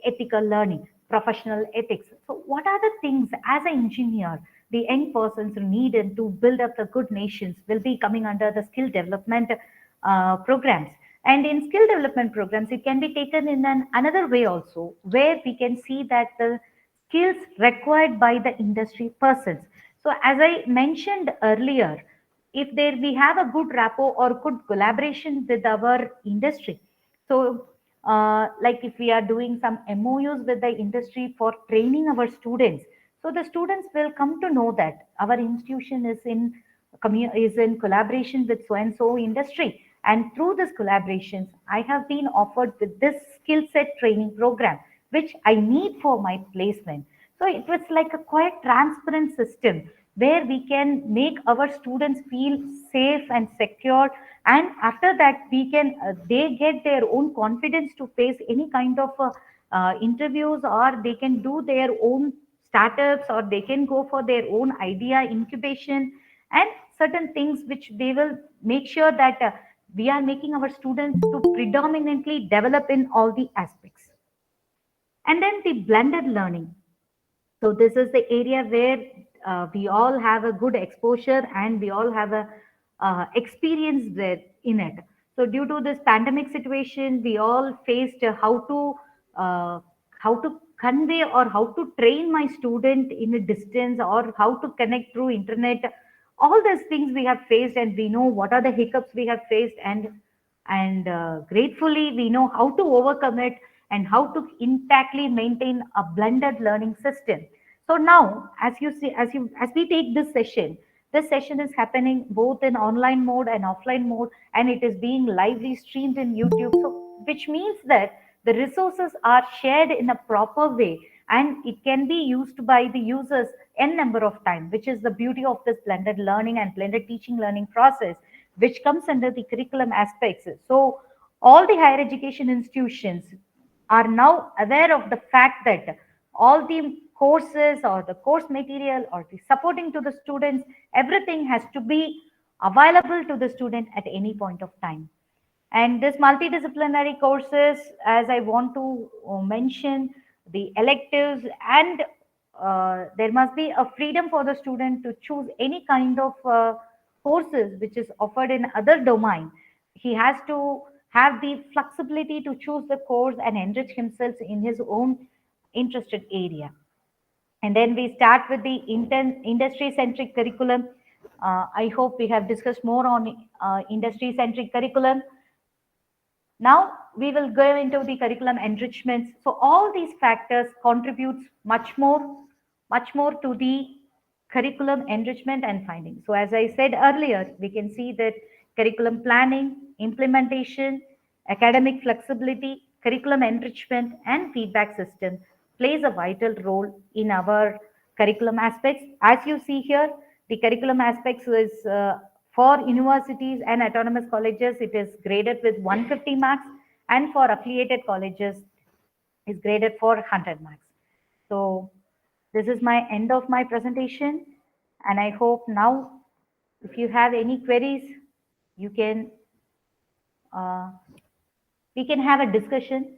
ethical learning, professional ethics. So what are the things as an engineer, the young persons needed to build up the good nations will be coming under the skill development programs. And in skill development programs, it can be taken in another way also, where we can see that the skills required by the industry persons. So as I mentioned earlier, if there we have a good rapport or good collaboration with our industry, so like if we are doing some MOUs with the industry for training our students, so the students will come to know that our institution is in is in collaboration with so and so industry, and through this collaborations I have been offered with this skill set training program which I need for my placement. So it was like a quite transparent system where we can make our students feel safe and secure, and after that we can they get their own confidence to face any kind of interviews, or they can do their own startups, or they can go for their own idea incubation and certain things which they will make sure that we are making our students to predominantly develop in all the aspects. And then the blended learning, so this is the area where we all have a good exposure and we all have a experience there in it. So due to this pandemic situation, we all faced uh, how to convey or how to train my student in a distance, or how to connect through internet. All these things we have faced, and we know what are the hiccups we have faced, and gratefully we know how to overcome it and how to intactly maintain a blended learning system. So now, as you see, as we take this session is happening both in online mode and offline mode, and it is being lively streamed in YouTube. So, which means that the resources are shared in a proper way, and it can be used by the users n number of time, which is the beauty of this blended learning and blended teaching learning process, which comes under the curriculum aspects. So, all the higher education institutions are now aware of the fact that all the courses or the course material or the supporting to the students, everything has to be available to the student at any point of time. And this multidisciplinary courses, as I want to mention, the electives, and there must be a freedom for the student to choose any kind of courses which is offered in other domain. He has to have the flexibility to choose the course and enrich himself in his own interested area. And then we start with the industry centric curriculum. I hope we have discussed more on industry centric curriculum. Now we will go into the curriculum enrichments. So all these factors contributes much more to the curriculum enrichment and finding. So as I said earlier, we can see that curriculum planning, implementation, academic flexibility, curriculum enrichment, and feedback system plays a vital role in our curriculum aspects. As you see here, the curriculum aspects is for universities and autonomous colleges, it is graded with 150 marks, and for affiliated colleges, is graded for 100 marks. So this is my end of my presentation, and I hope now, if you have any queries, you can uh, we can have a discussion.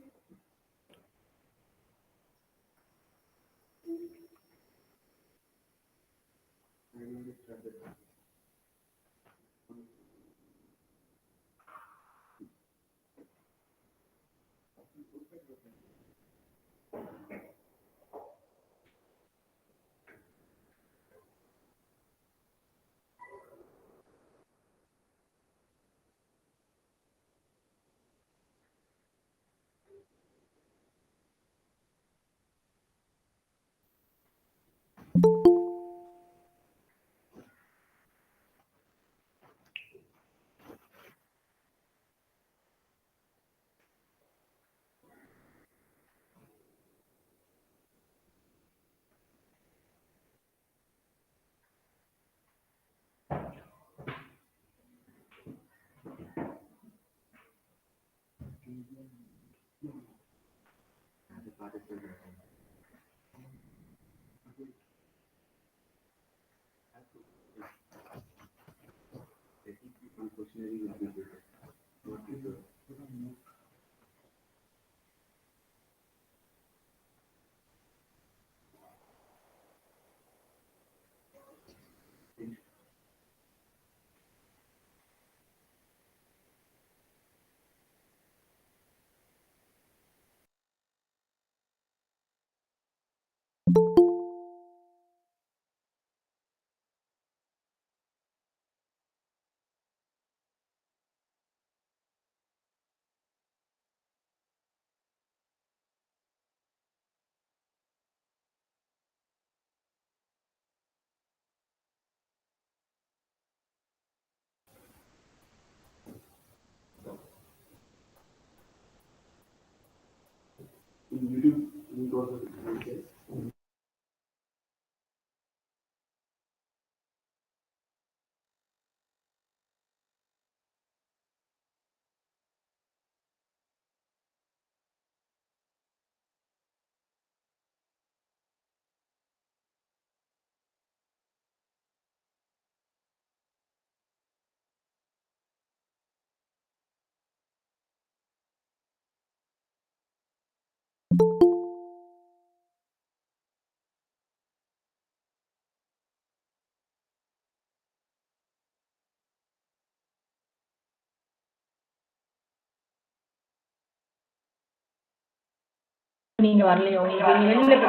நீங்க வரலையோ உங்களுக்கு வெளியில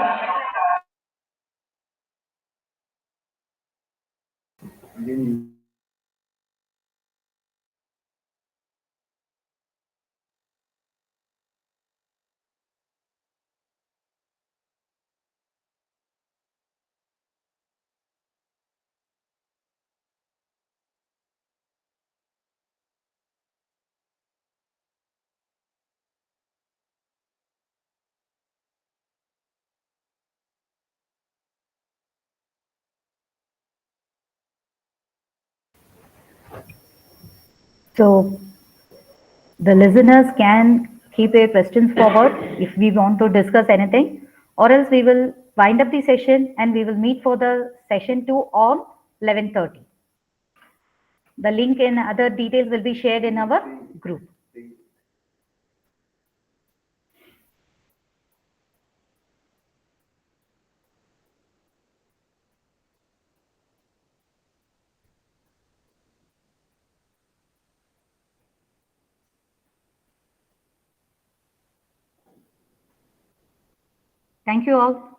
So the listeners can keep their questions forward if we want to discuss anything, or else we will wind up the session and we will meet for the session 2 on 11:30. The link and other details will be shared in our group. Thank you all.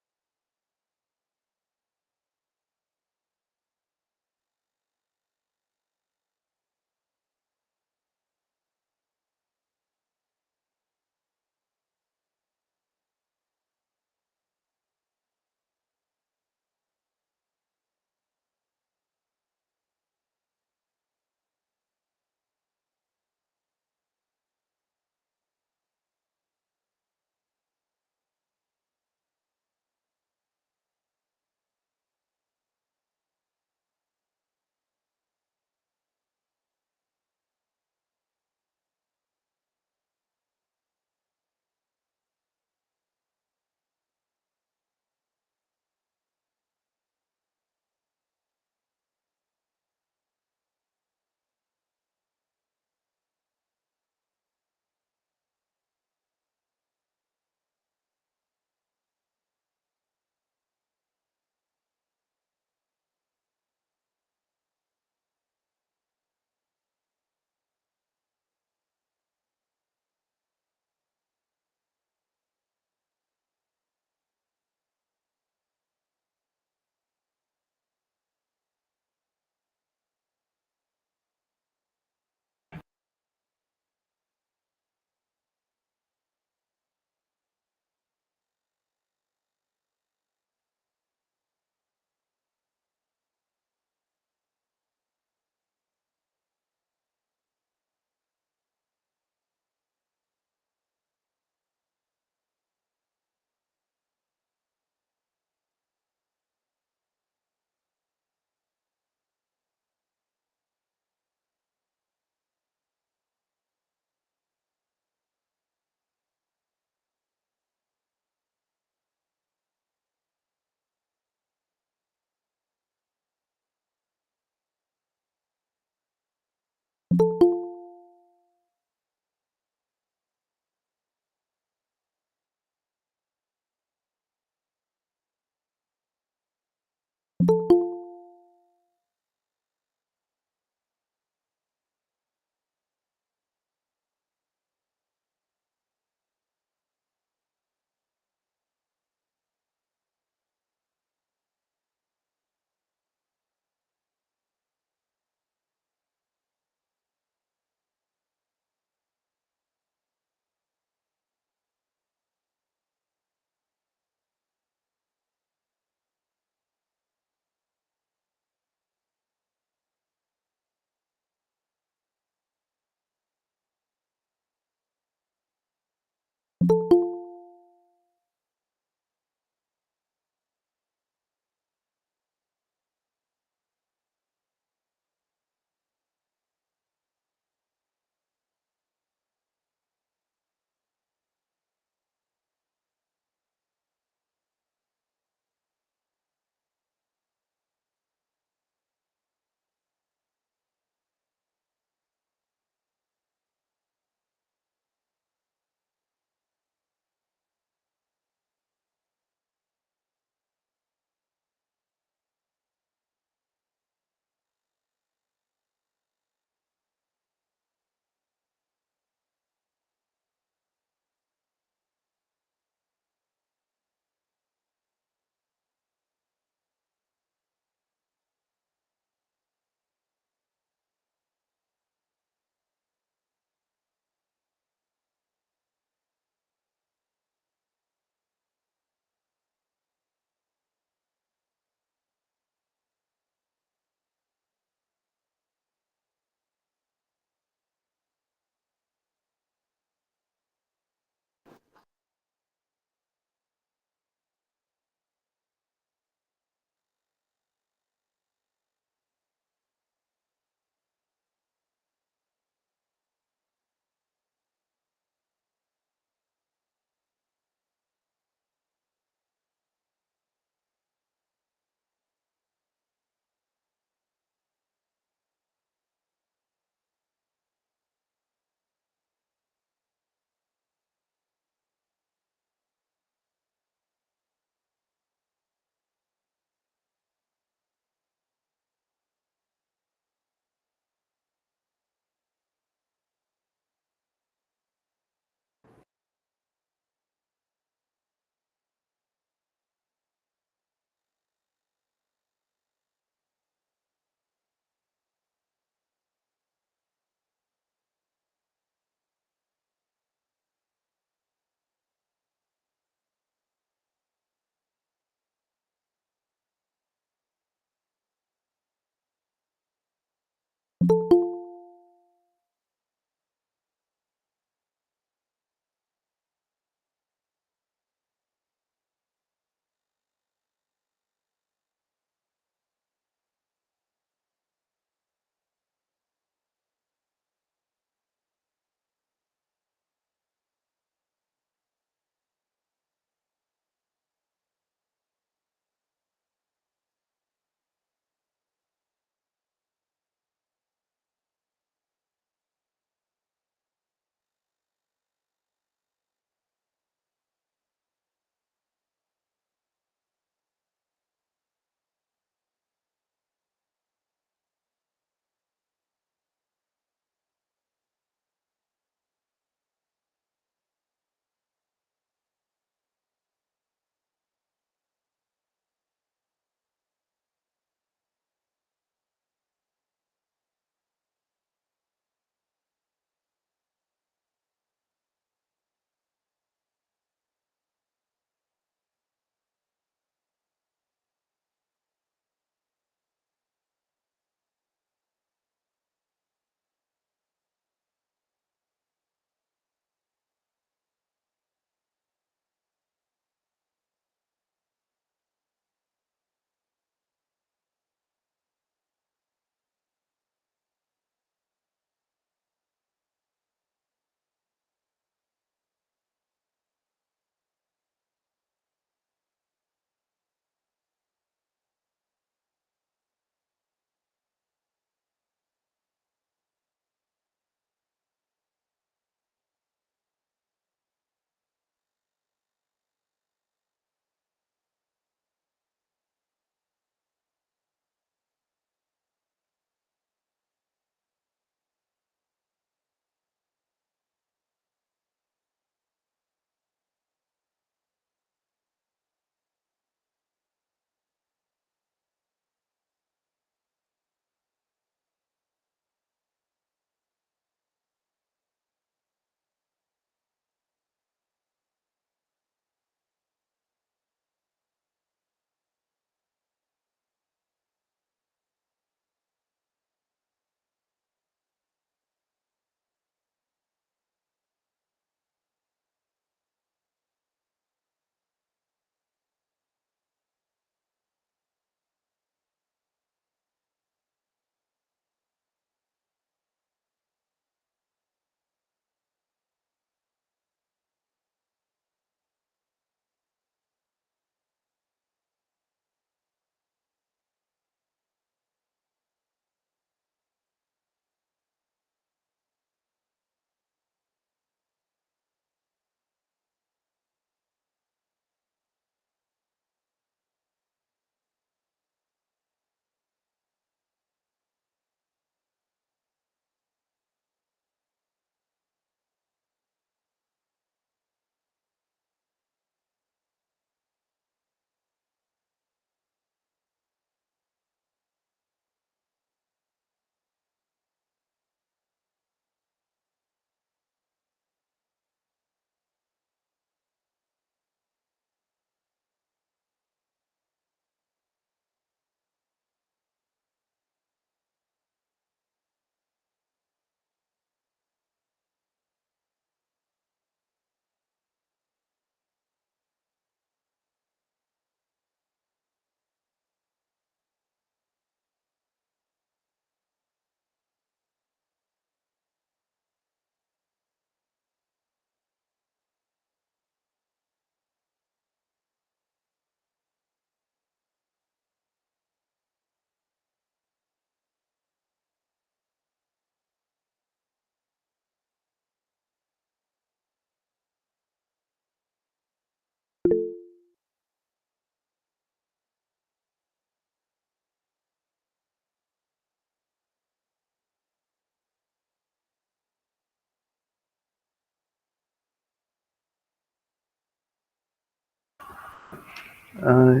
Uh,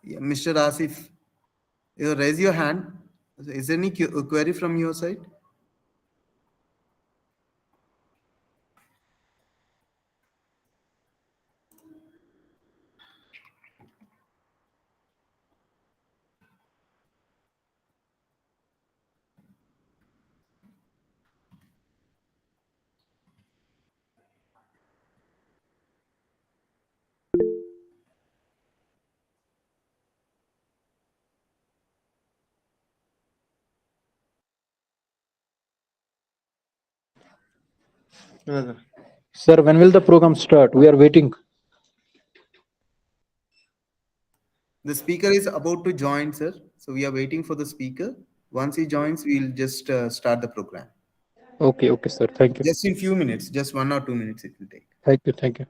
yeah, Mr. Asif, you raise your hand. Is there any query from your side? Sir, when will the program start? We are waiting. The speaker is about to join, sir. So we are waiting for the speaker. Once he joins, we'll just start the program. Okay, okay, sir. Thank you. Just in few minutes, just 1 or 2 minutes it will take. Thank you. Thank you.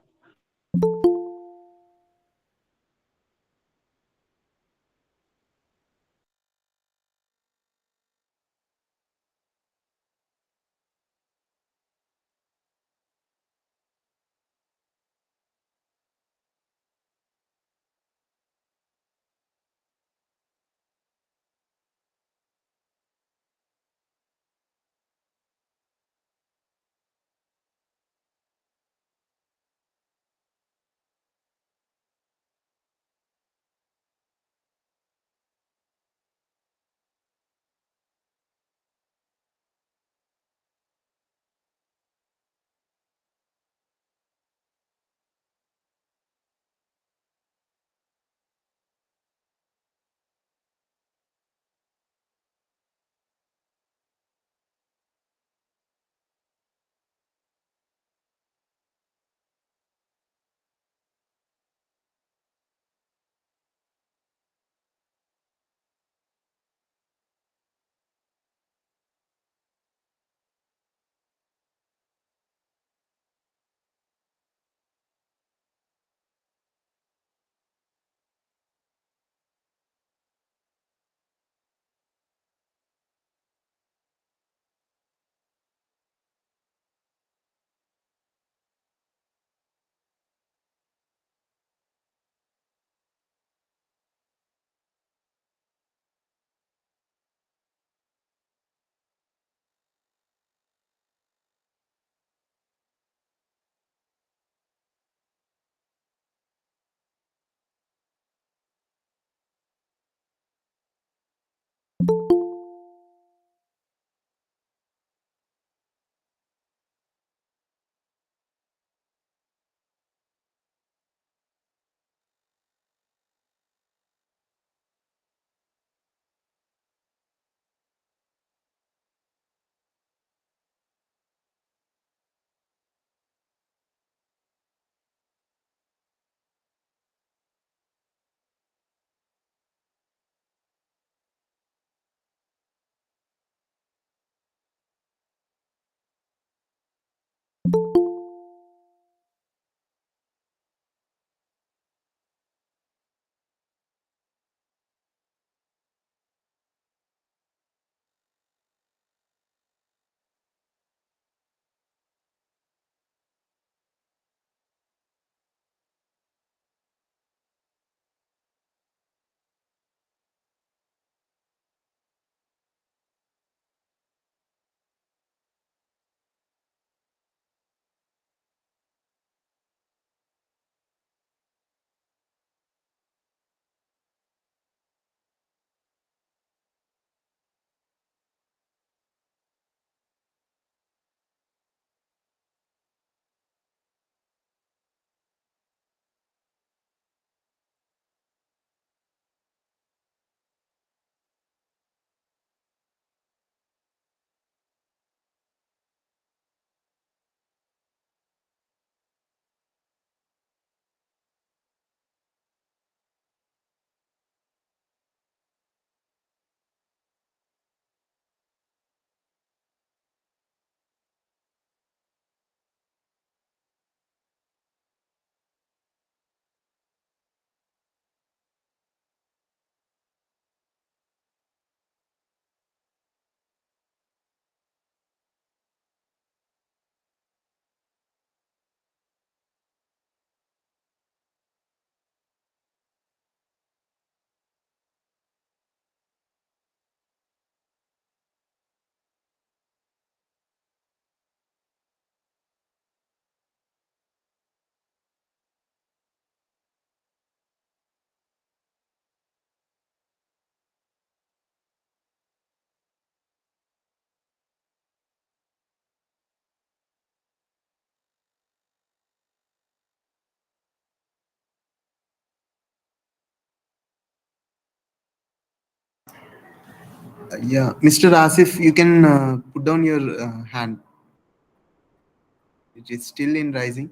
Yeah, Mr. Asif, you can put down your hand. It is still in rising.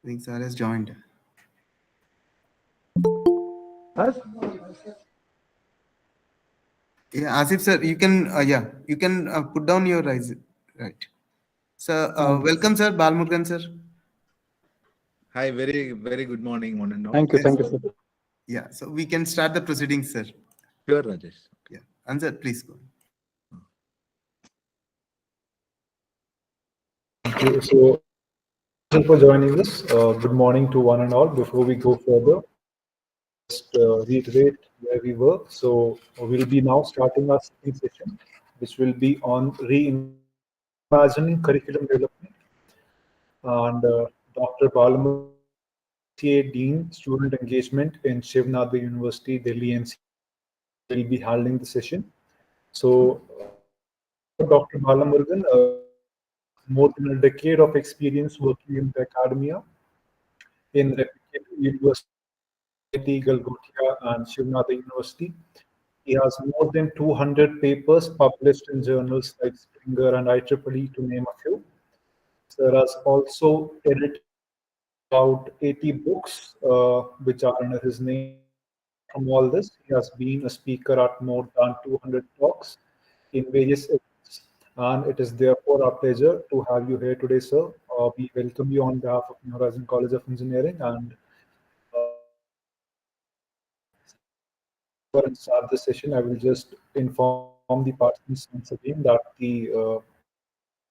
I think Sir has joined. Yeah, Asif sir, you can you can put down your rise. Right. So welcome, sir. Balmurugan sir. Hi, very good morning, one and all. Thank you, sir. Yeah, so we can start the proceedings, sir. Sure, Rajesh. Yeah, answer, please go. Thank you. So, thank you for joining us. Good morning to one and all. Before we go further, just reiterate where we were. So, we'll be now starting our second session, which will be on reimagining curriculum development. And Dr. Balamur, CA Dean, Student Engagement in Shiv Nadi University, Delhi NC, will be handling the session. So, Dr. Balamurgan, more than a decade of experience working in the academia in reputable university, Galgotia and Shivnata University. He has more than 200 papers published in journals like Springer and IEEE, to name a few. Sir has also edited about 80 books, which are under his name. From all this, he has been a speaker at more than 200 talks in various events. And it is therefore our pleasure to have you here today, sir. We welcome you on behalf of New Horizon College of Engineering. And before I start the session, I will just inform the participants once again that the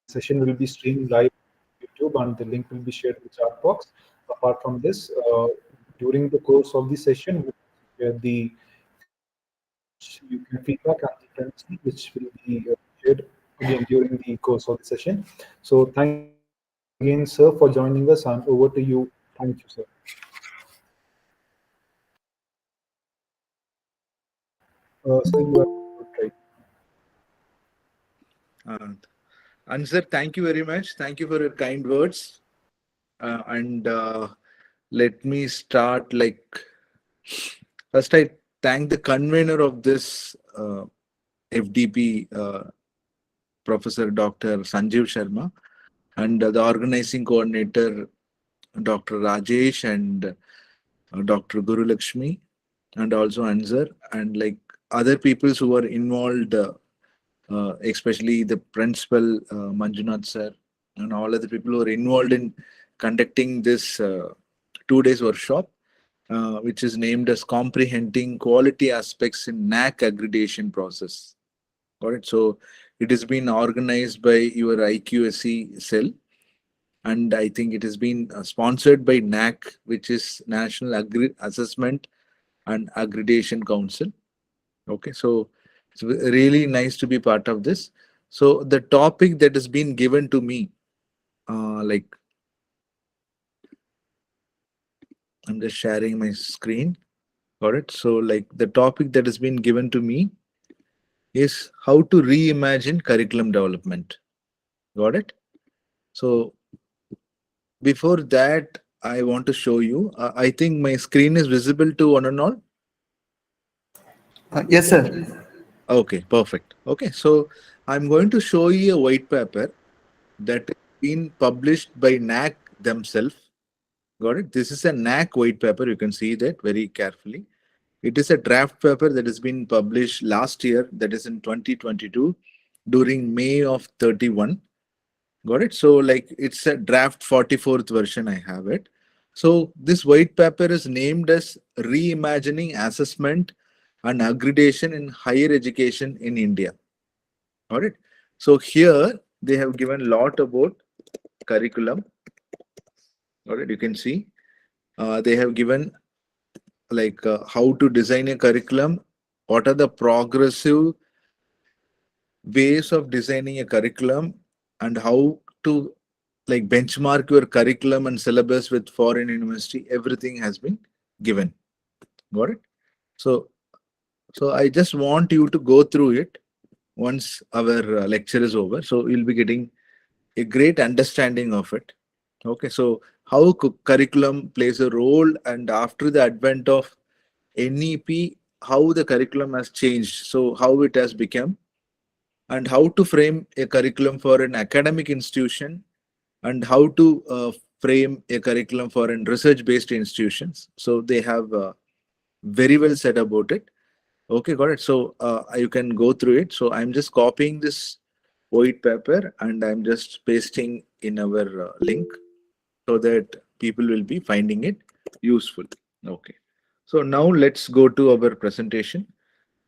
session will be streamed live on YouTube and the link will be shared in the chat box. Apart from this, during the course of the session, we will share the you can feedback and the tendency, which will be shared again during the course of the session. So thank you again, sir, for joining us, and over to you. Thank you, sir. So you are right. And sir, thank you very much. Thank you for your kind words. And let me start first I thank the convener of this FDP, Professor Dr. Sanjeev Sharma, and the organizing coordinator, Dr. Rajesh, and Dr. Guru Lakshmi, and also Ansar, and other people who were involved, especially the principal, Manjunath sir, and all other people who were involved in conducting this 2 days workshop, which is named as Comprehending Quality Aspects in NAAC Accreditation Process. Got it? So it has been organized by your IQSC cell, and I think it has been sponsored by NAAC, which is National Assessment and Accreditation Council. Okay, so it's really nice to be part of this. So the topic that has been given to me, I'm just sharing my screen. Got it? So the topic that has been given to me is how to reimagine curriculum development. Got it? So before that, I want to show you. I think my screen is visible to one and all. Yes, sir. Okay, perfect. Okay, so I'm going to show you a white paper that has been published by NAAC themselves. Got it? This is a NAAC white paper. You can see that very carefully. It is a draft paper that has been published last year, that is in 2022, during May of 31. Got it? So it's a draft 44th version. I have it. So this white paper is named as Reimagining Assessment and Accreditation in Higher Education in India. Got it? So here they have given a lot about curriculum. Got it? You can see they have given how to design a curriculum, what are the progressive ways of designing a curriculum, and how to benchmark your curriculum and syllabus with foreign university. Everything has been given. Got it? So I just want you to go through it. once our lecture is over. So you'll be getting a great understanding of it. Okay, so how curriculum plays a role, and after the advent of NEP, how the curriculum has changed. So how it has become, and how to frame a curriculum for an academic institution, and how to frame a curriculum for an research-based institutions. So they have very well said about it. Okay, got it. So you can go through it. So I'm just copying this white paper and I'm just pasting in our link so that people will be finding it useful. Okay. So now let's go to our presentation.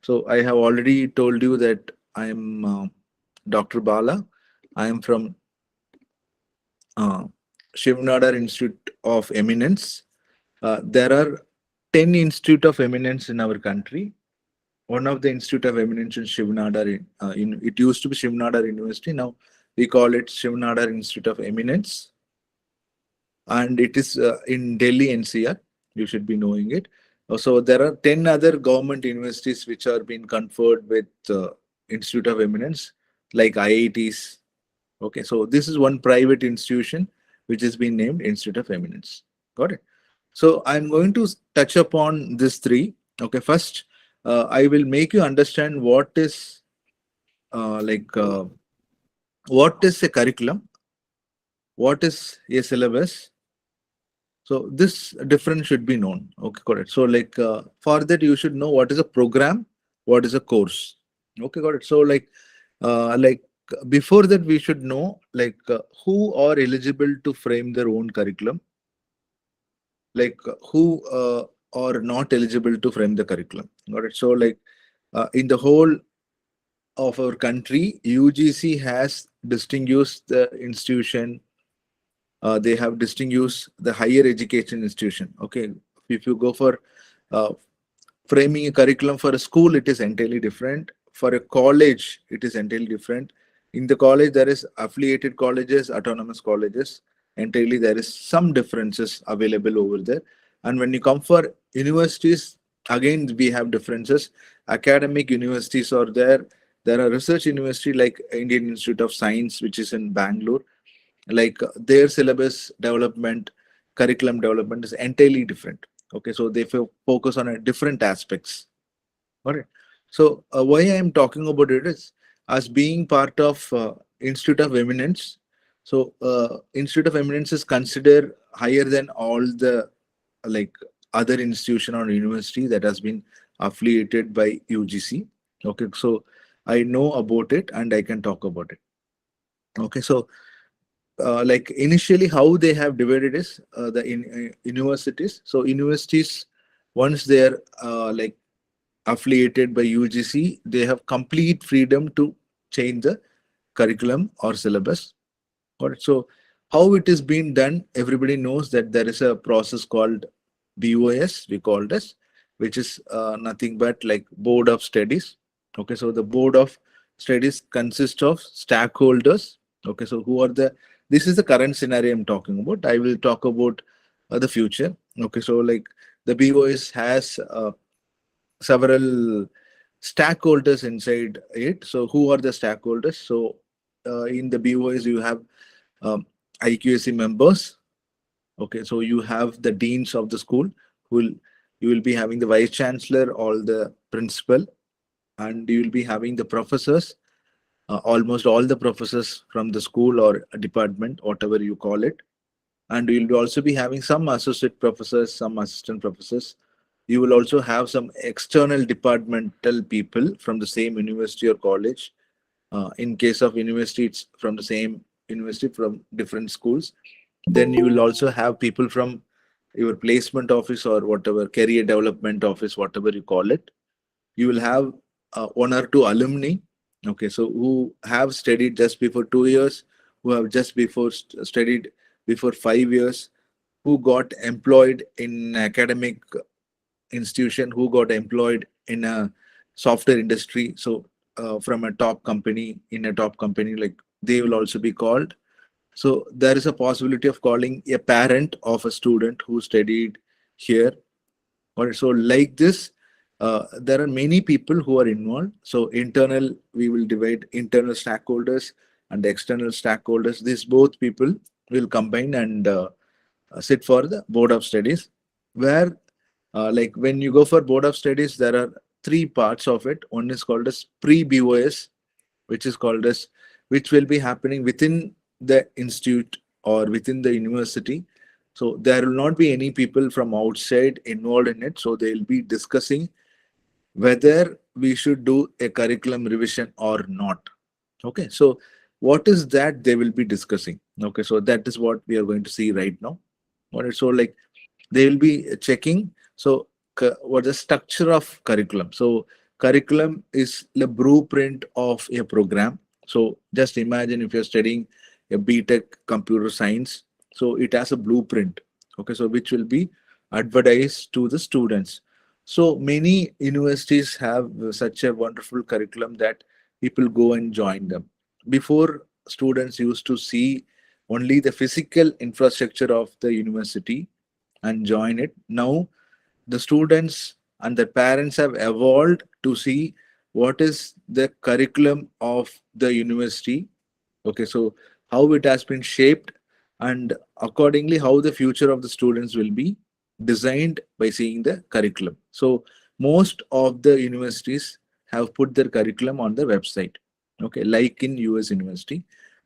So I have already told you that I am Dr. Bala. I am from Shivnadar Institute of Eminence. There are 10 Institute of Eminence in our country. One of the Institute of Eminence in Shivnadar, it used to be Shivnadar University. Now we call it Shivnadar Institute of Eminence. And it is in Delhi NCR. You should be knowing it. So there are 10 other government universities which are being conferred with Institute of Eminence, like IITs. Okay, so this is one private institution which has been named Institute of Eminence. Got it? So I'm going to touch upon these three. Okay, first, I will make you understand what is what is a curriculum, what is a syllabus. So this difference should be known. Okay, correct. So for that you should know what is a program, what is a course. Okay, got it. So before that we should know who are eligible to frame their own curriculum, who are not eligible to frame the curriculum. Got it. So in the whole of our country, UGC has distinguished the institution. They have distinguished the higher education institution. Okay, if you go for framing a curriculum for a school, it is entirely different. For a college, it is entirely different. In the college, there is affiliated colleges, autonomous colleges. Entirely, there is some differences available over there. And when you come for universities, again, we have differences. Academic universities are there. There are research universities like Indian Institute of Science, which is in Bangalore. Their syllabus development, curriculum development is entirely different. Okay, so they focus on different aspects. All right. So why I am talking about it is as being part of Institute of Eminence. So Institute of Eminence is considered higher than all the other institution or university that has been affiliated by UGC. Okay, so I know about it and I can talk about it. Okay, so initially how they have divided is universities. So universities, once they are affiliated by UGC, they have complete freedom to change the curriculum or syllabus. Alright, so how it is being done, everybody knows that there is a process called BOS, we call this, which is nothing but like Board of Studies. Okay, so the Board of Studies consists of stakeholders. Okay, so who are this is the current scenario I'm talking about. I will talk about the future. Okay, so the BOS has several stakeholders inside it. So who are the stakeholders? So in the BOS you have IQAC members. Okay, so you have the deans of the school you will be having the vice chancellor, all the principal, and you will be having the professors, almost all the professors from the school or department, whatever you call it. And you will also be having some associate professors, some assistant professors. You will also have some external departmental people from the same university or college. In case of university, it's from the same university, from different schools. Then you will also have people from your placement office or whatever, career development office, whatever you call it. You will have one or two alumni. Okay, so who have studied just before 2 years, who have just before studied before 5 years, who got employed in academic institution, who got employed in a software industry. So from a top company, in a top company, they will also be called. So there is a possibility of calling a parent of a student who studied here. Or so like this, there are many people who are involved. So internal, we will divide internal stakeholders and external stakeholders. These both people will combine and sit for the board of studies, where like when you go for board of studies, there are three parts of it. One is called as pre-BOS, which is called as, which will be happening within the institute or within the university. So there will not be any people from outside involved in it. So they'll be discussing whether we should do a curriculum revision or not. Okay, so what is that they will be discussing? Okay, so that is what we are going to see right now. All right, so like they will be checking. So what the structure of curriculum? So curriculum is the blueprint of a program. So just imagine if you're studying a BTech computer science, so it has a blueprint. Okay, so which will be advertised to the students. So many universities have such a wonderful curriculum that people go and join them. Before, students used to see only the physical infrastructure of the university and join it. Now, the students and the parents have evolved to see what is the curriculum of the university. Okay, so how it has been shaped, and accordingly how the future of the students will be designed by seeing the curriculum. So most of the universities have put their curriculum on the website. Okay, like in US university.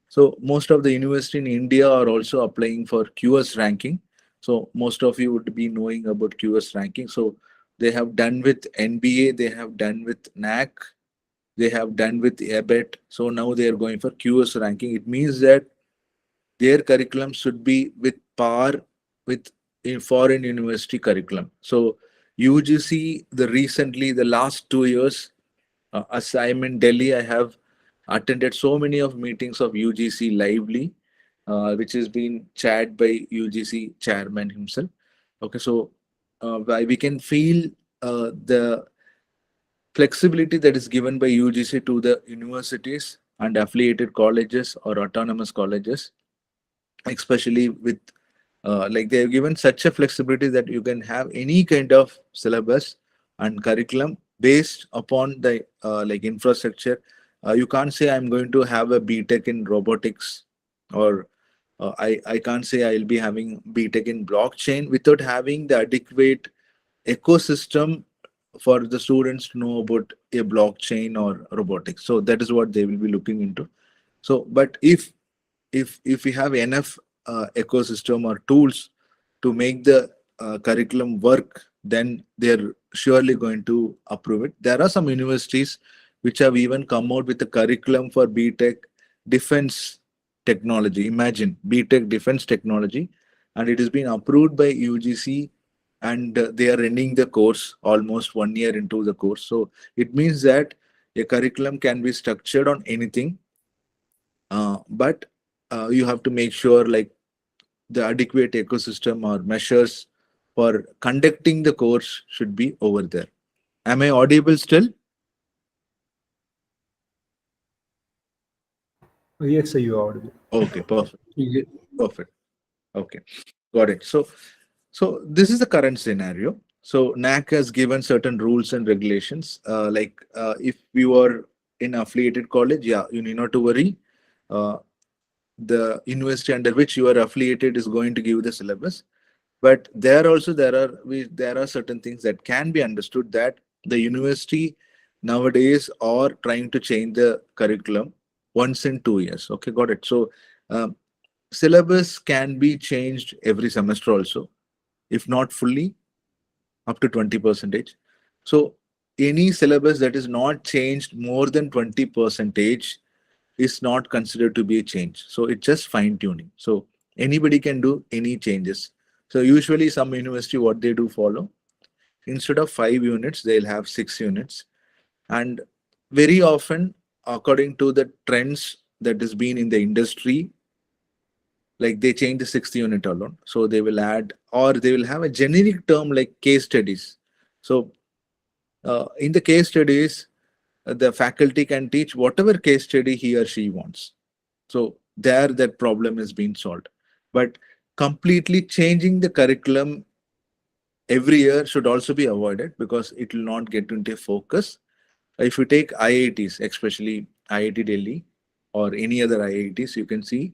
So most of the university in India are also applying for QS ranking. So most of you would be knowing about QS ranking. So they have done with NBA, they have done with NAAC, they have done with EBET. So now they are going for QS ranking. It means that their curriculum should be with par with a foreign university curriculum. So UGC, the last 2 years, as I'm in Delhi, I have attended so many of meetings of UGC lively, which is being chaired by UGC chairman himself. Okay, so we can feel the flexibility that is given by UGC to the universities and affiliated colleges or autonomous colleges, especially with like they have given such a flexibility that you can have any kind of syllabus and curriculum based upon the like infrastructure. You can't say I'm going to have a BTech in robotics, or I can't say I'll be having BTech in blockchain without having the adequate ecosystem for the students to know about a blockchain or robotics. So that is what they will be looking into. So, but if we have enough ecosystem or tools to make the curriculum work, then they're surely going to approve it. There are some universities which have even come out with a curriculum for BTech defense technology. Imagine BTech defense technology, and it has been approved by UGC, and they are running the course almost 1 year into the course. So it means that a curriculum can be structured on anything, but you have to make sure like the adequate ecosystem or measures for conducting the course should be over there. Am I audible still? Yes, sir, you are audible. Okay, perfect. Perfect. Okay, got it. So this is the current scenario. So NAAC has given certain rules and regulations. If you are in affiliated college, yeah, you need not to worry. The university under which you are affiliated is going to give the syllabus. But there are certain things that can be understood, that the university nowadays are trying to change the curriculum once in 2 years. Okay, got it. So syllabus can be changed every semester also, if not fully, up to 20%. So any syllabus that is not changed more than 20% is not considered to be a change. So it's just fine tuning. So anybody can do any changes. So usually some university, what they do follow, instead of 5 units, they'll have 6 units. And very often, according to the trends that has been in the industry, like they change the 6th unit alone. So they will add, or they will have a generic term like case studies. So in the case studies, the faculty can teach whatever case study he or she wants. So there that problem is being solved. But completely changing the curriculum every year should also be avoided because it will not get into focus. If you take IITs, especially IIT Delhi or any other IITs, you can see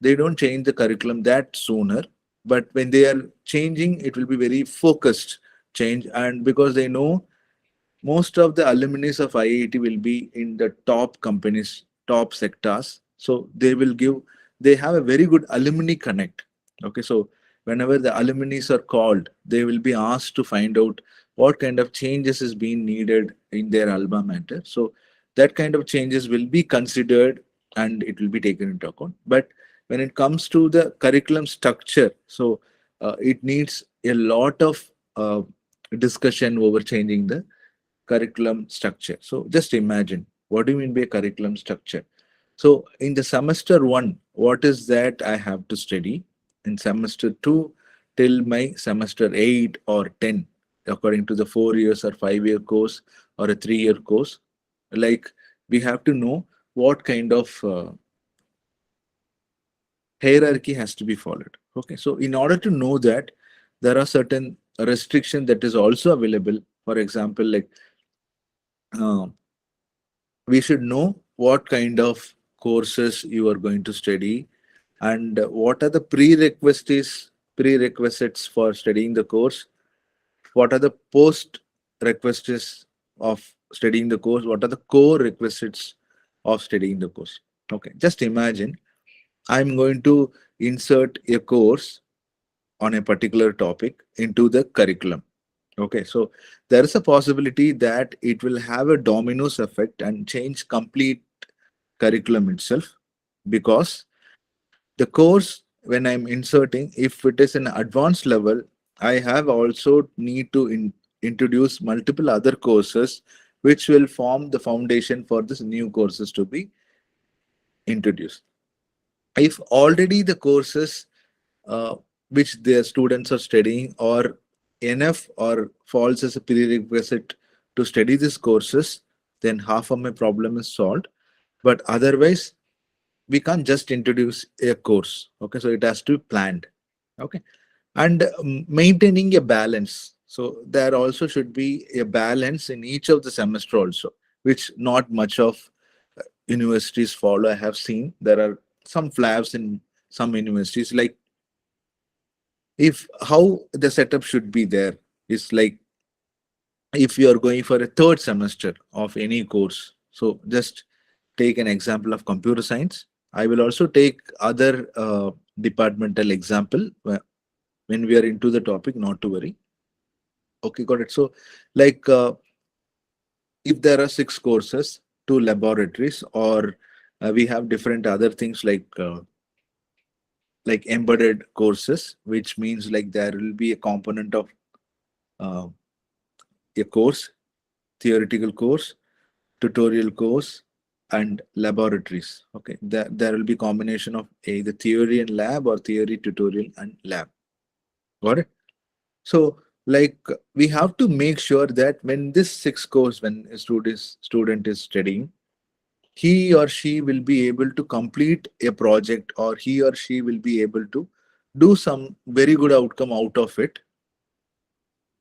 they don't change the curriculum that sooner. But when they are changing, it will be very focused change. And because they know most of the alumni of IIT will be in the top companies, top sectors. So they have a very good alumni connect. Okay, so whenever the alumni are called, they will be asked to find out what kind of changes is being needed in their alma mater. So that kind of changes will be considered and it will be taken into account. But when it comes to the curriculum structure, so it needs a lot of discussion over changing the curriculum structure. So just imagine, what do you mean by curriculum structure? So in the semester 1, what is that I have to study? In semester 2 till my semester 8 or 10, according to the 4 years or 5-year course or a 3-year course, like we have to know what kind of hierarchy has to be followed. Okay, so in order to know that, there are certain restrictions that is also available. For example, like we should know what kind of courses you are going to study and what are the prerequisites for studying the course, what are the post requisites of studying the course, what are the core requisites of studying the course. Okay, just imagine I'm going to insert a course on a particular topic into the curriculum. Okay, so there is a possibility that it will have a dominoes effect and change complete curriculum itself, because the course when I'm inserting, if it is an advanced level, I have also need to introduce multiple other courses which will form the foundation for this new courses to be introduced. If already the courses which the students are studying or enough or falls as a prerequisite to study these courses, then half of my problem is solved. But otherwise, we can't just introduce a course. Okay, so it has to be planned. Okay, and maintaining a balance. So there also should be a balance in each of the semester also, which not much of universities follow. I have seen there are some flaws in some universities, like if how the setup should be there is like, if you are going for a third semester of any course, so just take an example of computer science. I will also take other departmental example when we are into the topic, not to worry. Okay, got it. So like if there are 6 courses, 2 laboratories, or we have different other things like embedded courses, which means like there will be a component of uh, a course, theoretical course, tutorial course, and laboratories. Okay, there will be combination of either theory and lab or theory, tutorial, and lab. Got it? So like we have to make sure that when this 6 course, when a student is studying, he or she will be able to complete a project, or he or she will be able to do some very good outcome out of it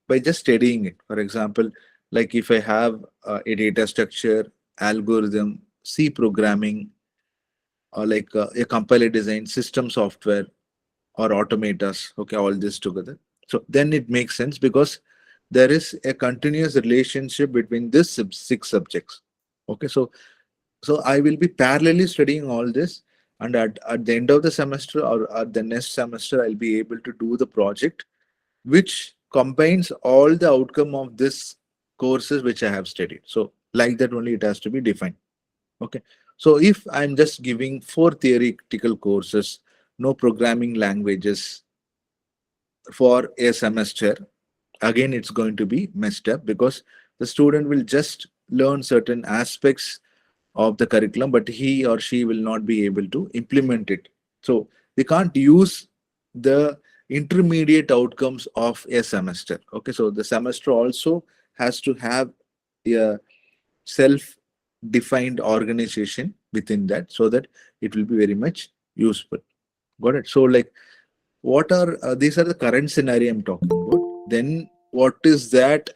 by just studying it. For example, like if I have a data structure, algorithm, C programming, or like a compiler design, system software, or automatas, okay, all this together. So then it makes sense because there is a continuous relationship between these 6 subjects. Okay, so I will be parallelly studying all this, and at the end of the semester or at the next semester, I'll be able to do the project which combines all the outcome of this courses which I have studied. So like that only it has to be defined. Okay. So if I'm just giving 4 theoretical courses, no programming languages for a semester, again it's going to be messed up because the student will just learn certain aspects of the curriculum, but he or she will not be able to implement it. So we can't use the intermediate outcomes of a semester. Okay, so the semester also has to have a self-defined organization within that, so that it will be very much useful. Got it? So like, what are these are the current scenario I'm talking about. Then what is that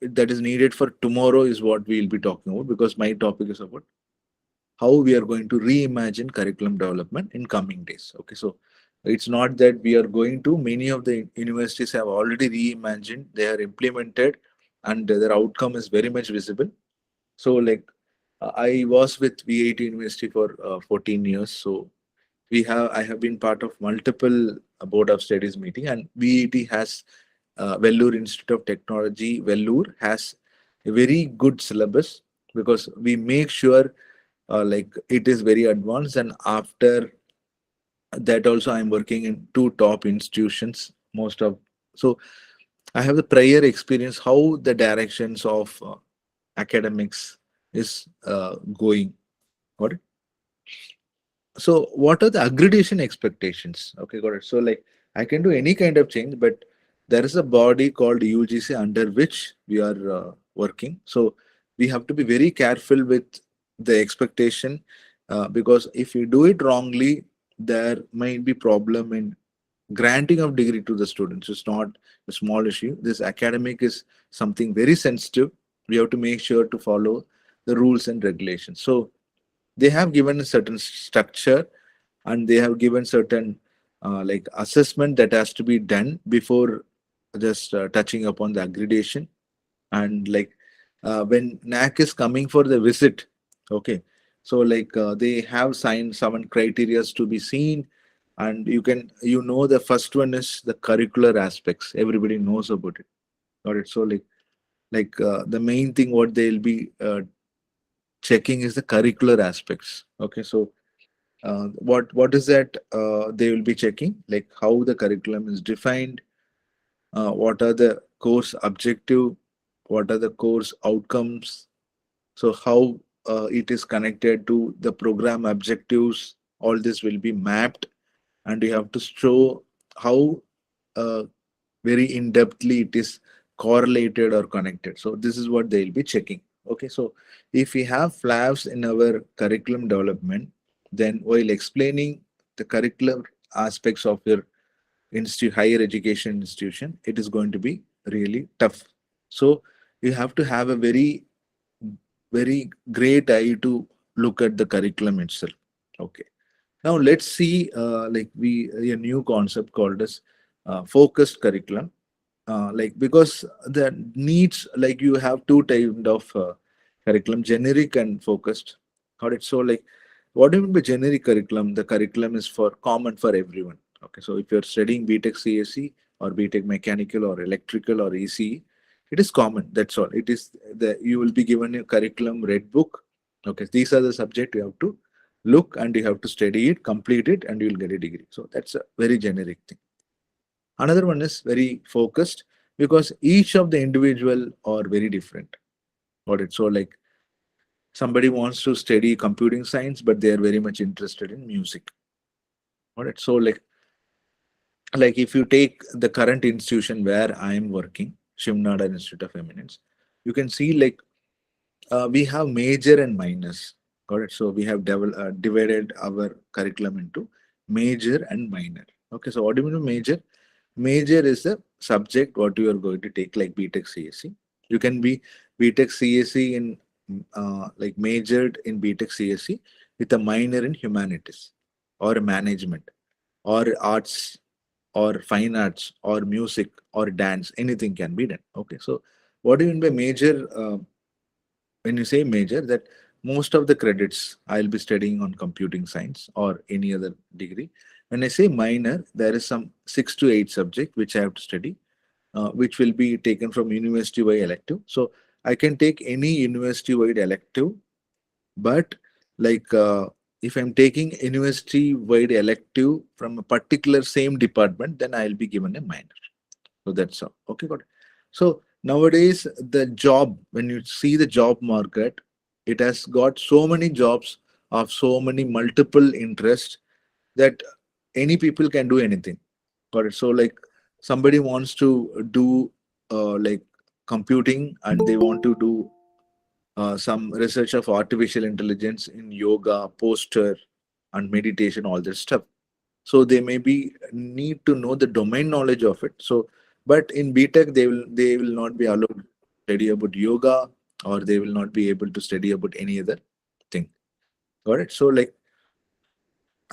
is needed for tomorrow is what we'll be talking about, because my topic is about how we are going to reimagine curriculum development in coming days. Okay, so it's not that we are going to, many of the universities have already reimagined, they are implemented, and their outcome is very much visible. So like I was with V8 University for 14 years. So I have been part of multiple board of studies meeting, and VET has Vellore Institute of Technology. Vellore has a very good syllabus, because we make sure like it is very advanced. And after that also, I'm working in two top institutions. So I have the prior experience how the directions of academics is going. Got it? So what are the accreditation expectations? Okay, got it. So like I can do any kind of change, but there is a body called UGC under which we are working. So we have to be very careful with the expectation, because if you do it wrongly, there might be problem in granting of degree to the students. It's not a small issue. This academic is something very sensitive. We have to make sure to follow the rules and regulations. So they have given a certain structure, and they have given certain like assessment that has to be done before just touching upon the accreditation. And like when NAAC is coming for the visit, okay, so like they have signed 7 criteria to be seen. And the first one is the curricular aspects. Everybody knows about it. Got it? So like the main thing what they'll be checking is the curricular aspects. Okay, so what is that they will be checking, like how the curriculum is defined, what are the course objective, what are the course outcomes, so how it is connected to the program objectives. All this will be mapped, and you have to show how uh, very in-depthly it is correlated or connected. So this is what they'll be checking. Okay, so if we have flaws in our curriculum development, then while explaining the curriculum aspects of your higher education institution, it is going to be really tough. So you have to have a very great eye to look at the curriculum itself. Okay, now let's see a new concept called as focused curriculum. Like because the needs, like you have two types of curriculum, generic and focused. Got it? So like what do you mean by generic curriculum? The curriculum is for common for everyone. Okay, so if you're studying BTech CSE or BTech mechanical or electrical or ECE, it is common. That's all. It is you will be given a curriculum red book. Okay, these are the subject you have to look, and you have to study it, complete it, and you will get a degree. So that's a very generic thing. Another one is very focused, because each of the individual are very different. Got it? So like somebody wants to study computing science, but they are very much interested in music. Got it? So like if you take the current institution where I am working, Shivnada Institute of Eminence, you can see like we have major and minors. Got it? So we have divided our curriculum into major and minor. Okay, so what do you mean by major? Major is the subject what you are going to take, like BTech CSE. You can be BTech CSE in like majored in BTech CSE with a minor in humanities or management or arts or fine arts or music or dance. Anything can be done. Okay, so what do you mean by major? When you say major, that most of the credits I'll be studying on computing science or any other degree. When I say minor, there is some 6 to 8 subject which I have to study, which will be taken from university-wide elective. So I can take any university-wide elective, but like if I'm taking university-wide elective from a particular same department, then I'll be given a minor. So that's all. Okay, got it. So nowadays, the job, when you see the job market, it has got so many jobs of so many multiple interests that any people can do anything. Got it? So like somebody wants to do like computing, and they want to do some research of artificial intelligence in yoga, posture, and meditation, all this stuff. So they maybe need to know the domain knowledge of it. So But in BTech, they will not be allowed to study about yoga, or they will not be able to study about any other thing. Got it? So like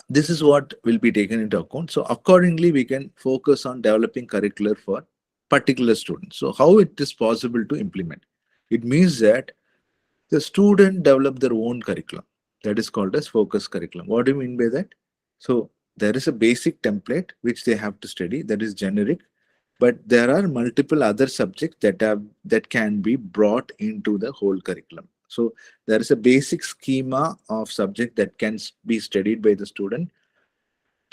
this is what will be taken into account. So accordingly, we can focus on developing curricular for particular students. So how it is possible to implement? It means that the student develop their own curriculum. That is called as focus curriculum. What do you mean by that? So there is a basic template which they have to study, that is generic, but there are multiple other subjects that can be brought into the whole curriculum. So there is a basic schema of subject that can be studied by the student,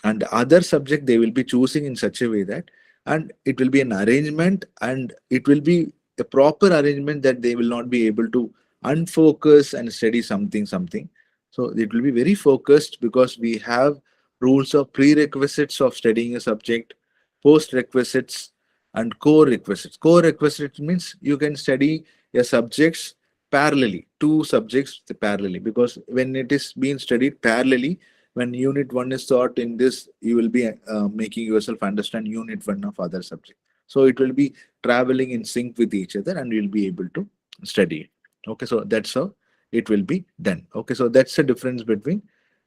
and the other subject they will be choosing in such a way that, and it will be an arrangement, and it will be a proper arrangement that they will not be able to unfocus and study something. So it will be very focused, because we have rules of prerequisites of studying a subject, post requisites, and core requisites. Core requisites means you can study a subjects parallelly, two subjects parallelly, because when it is being studied parallelly, when unit 1 is taught in this, you will be making yourself understand unit 1 of other subject. So it will be traveling in sync with each other, and you'll be able to study it. Okay, so that's how it will be done. Okay, so that's the difference between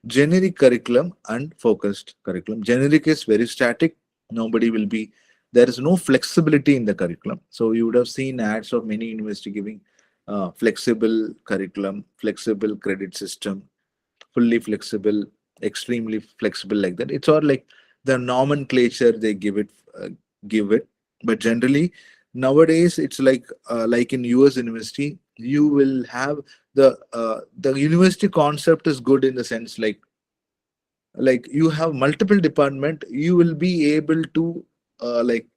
generic curriculum and focused curriculum. Generic is very static. Nobody will be, there is no flexibility in the curriculum. So you would have seen ads of many university giving flexible curriculum, flexible credit system, fully flexible, extremely flexible, like that. It's all like the nomenclature they give it. But generally nowadays it's like in US university, you will have the university concept is good in the sense like you have multiple department, you will be able to like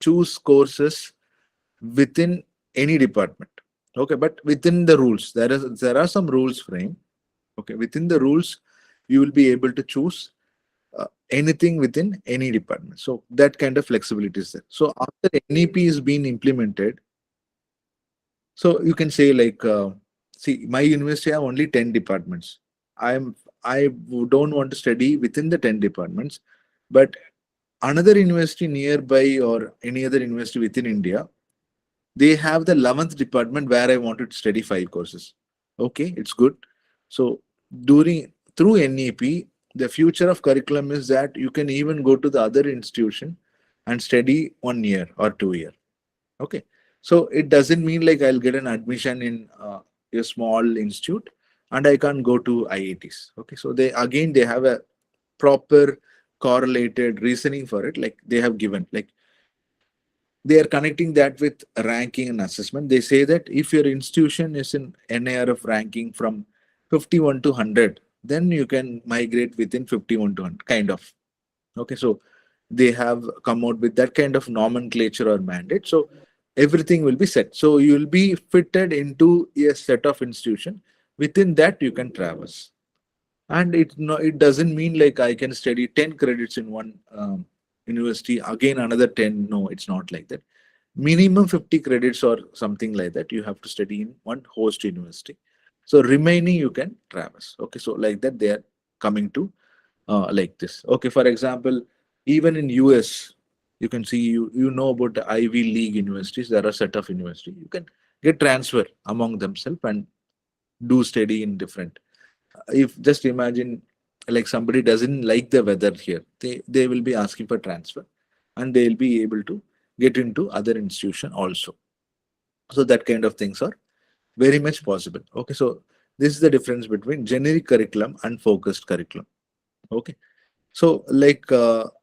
choose courses within any department. Okay, but within the rules, there are some rules frame. Okay, within the rules, you will be able to choose anything within any department. So that kind of flexibility is there. So after NEP is being implemented, so you can say see, my university have only 10 departments. I don't want to study within the 10 departments, but another university nearby or any other university within India, they have the 11th department where I wanted to study 5 courses. Okay, it's good. So through NEP, the future of curriculum is that you can even go to the other institution and study 1 year or 2 year. Okay, so it doesn't mean like I'll get an admission in a small institute and I can't go to IITs. Okay, so they have a proper correlated reasoning for it. Like they have given, like they are connecting that with ranking and assessment. They say that if your institution is in NARF ranking from 51 to 100, then you can migrate within 51 to 100, kind of. Okay, so they have come out with that kind of nomenclature or mandate. So everything will be set. So you will be fitted into a set of institution. Within that, you can traverse. And it doesn't mean like I can study 10 credits in one university, again another 10. No, it's not like that. Minimum 50 credits or something like that you have to study in one host university. So remaining you can traverse. Okay, so like that they are coming to like this. Okay, for example, even in US, you can see, you know about the Ivy League universities. There are a set of universities you can get transfer among themselves and do study in different. If just imagine like somebody doesn't like the weather here, they will be asking for transfer, and they will be able to get into other institution also. So that kind of things are very much possible. Okay, so this is the difference between generic curriculum and focused curriculum. Okay, so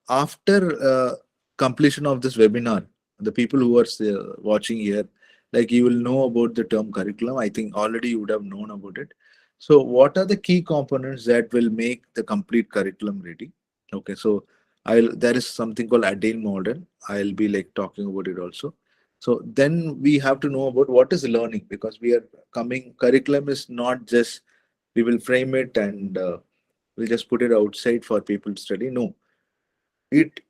after completion of this webinar, the people who are watching here, like you will know about the term curriculum. I think already you would have known about it. So what are the key components that will make the complete curriculum ready? Okay, so there is something called agile model. I'll be like talking about it also. So then we have to know about what is learning, because we are coming, curriculum is not just we will frame it and we'll just put it outside for people to study. No, it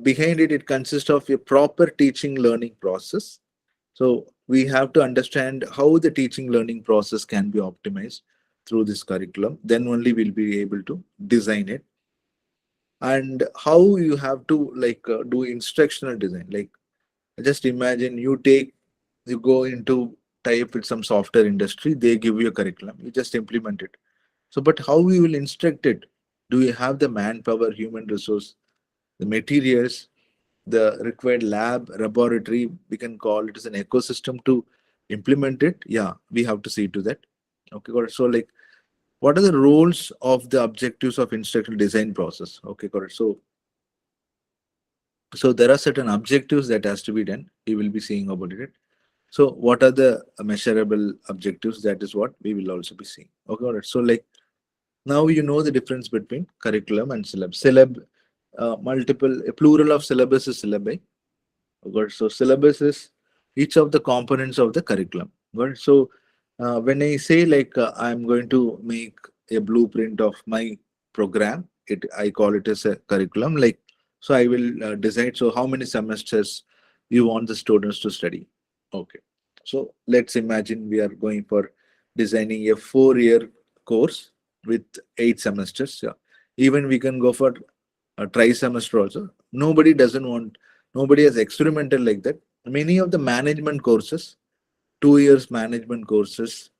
behind it, it consists of a proper teaching learning process. So we have to understand how the teaching learning process can be optimized through this curriculum. Then only we'll be able to design it. And how you have to do instructional design. Like Just imagine you go into tie up with some software industry, they give you a curriculum, you just implement it. So, but how we will instruct it? Do we have the manpower, human resource, the materials, the required lab, laboratory, we can call it as an ecosystem to implement it? Yeah, we have to see to that. Okay, got it. So like, what are the roles of the objectives of instructional design process? Okay, got it. So there are certain objectives that has to be done. We will be seeing about it. So what are the measurable objectives? That is what we will also be seeing. Okay, got it. So like, now you know the difference between curriculum and syllabus. Multiple, a plural of syllabus is syllabi. Good. So syllabus is each of the components of the curriculum. Good. So when I say like I'm going to make a blueprint of my program, I call it as a curriculum. Like, so I will decide. So how many semesters you want the students to study? Okay. So let's imagine we are going for designing a 4-year course with 8 semesters. Yeah. Even we can go for a tri-semester also. Nobody has experimented like that. Many of the management courses, 2 years management courses,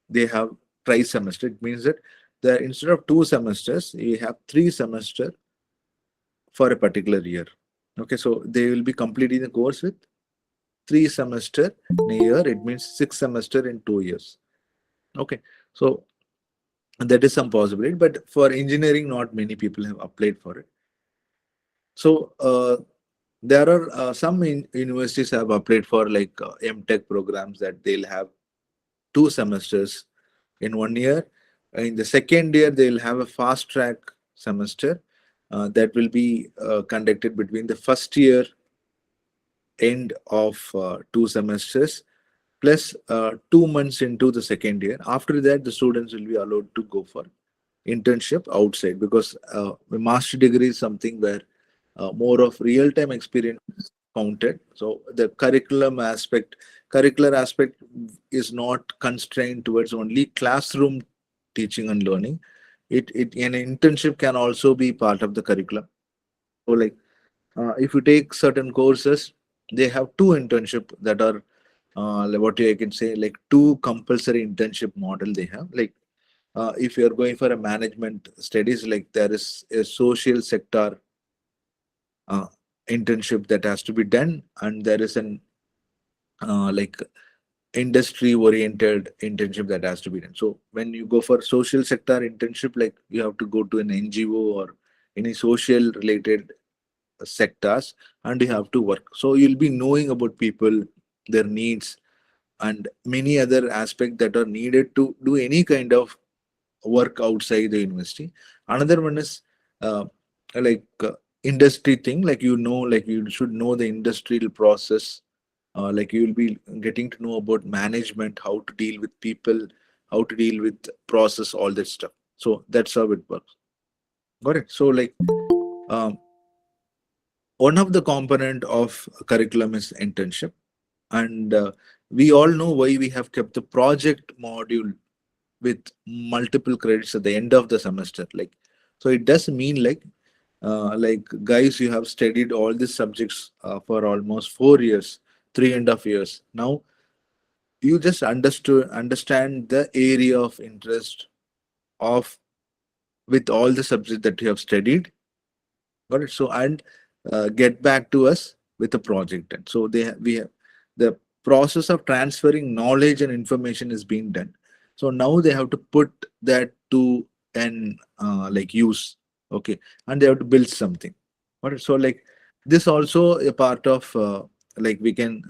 they have tri-semester. It means that instead of 2 semesters, you have 3 semesters for a particular year. Okay, so they will be completing the course with 3 semesters in a year. It means 6 semesters in 2 years. Okay, so that is some possibility, but for engineering, not many people have applied for it. So there are some universities have applied for like MTech programs that they'll have 2 semesters in 1 year. In the second year, they'll have a fast track semester that will be conducted between the first year end of 2 semesters plus 2 months into the second year. After that, the students will be allowed to go for internship outside, because a master degree is something where more of real-time experience is counted. So the curricular aspect is not constrained towards only classroom teaching and learning. An internship can also be part of the curriculum. So like if you take certain courses, they have 2 internship that are what I can say, like 2 compulsory internship model they have. Like if you're going for a management studies, like there is a social sector uh, internship that has to be done, and there is an like industry oriented internship that has to be done. So when you go for social sector internship, like you have to go to an NGO or any social related sectors, and you have to work. So you'll be knowing about people, their needs, and many other aspects that are needed to do any kind of work outside the university. Another one is like industry thing, like like you should know the industrial process. Like you will be getting to know about management, how to deal with people, how to deal with process, all that stuff. So that's how it works. Got it? So like um, one of the component of curriculum is internship, and we all know why we have kept the project module with multiple credits at the end of the semester. Like, so it does mean like guys, you have studied all these subjects for almost 4 years, 3.5 years. Now you just understand the area of interest of with all the subjects that you have studied. Got it? So and get back to us with a project. And so we have the process of transferring knowledge and information is being done. So now they have to put that to an like use. Okay, and they have to build something. Got it? So like this also a part of like we can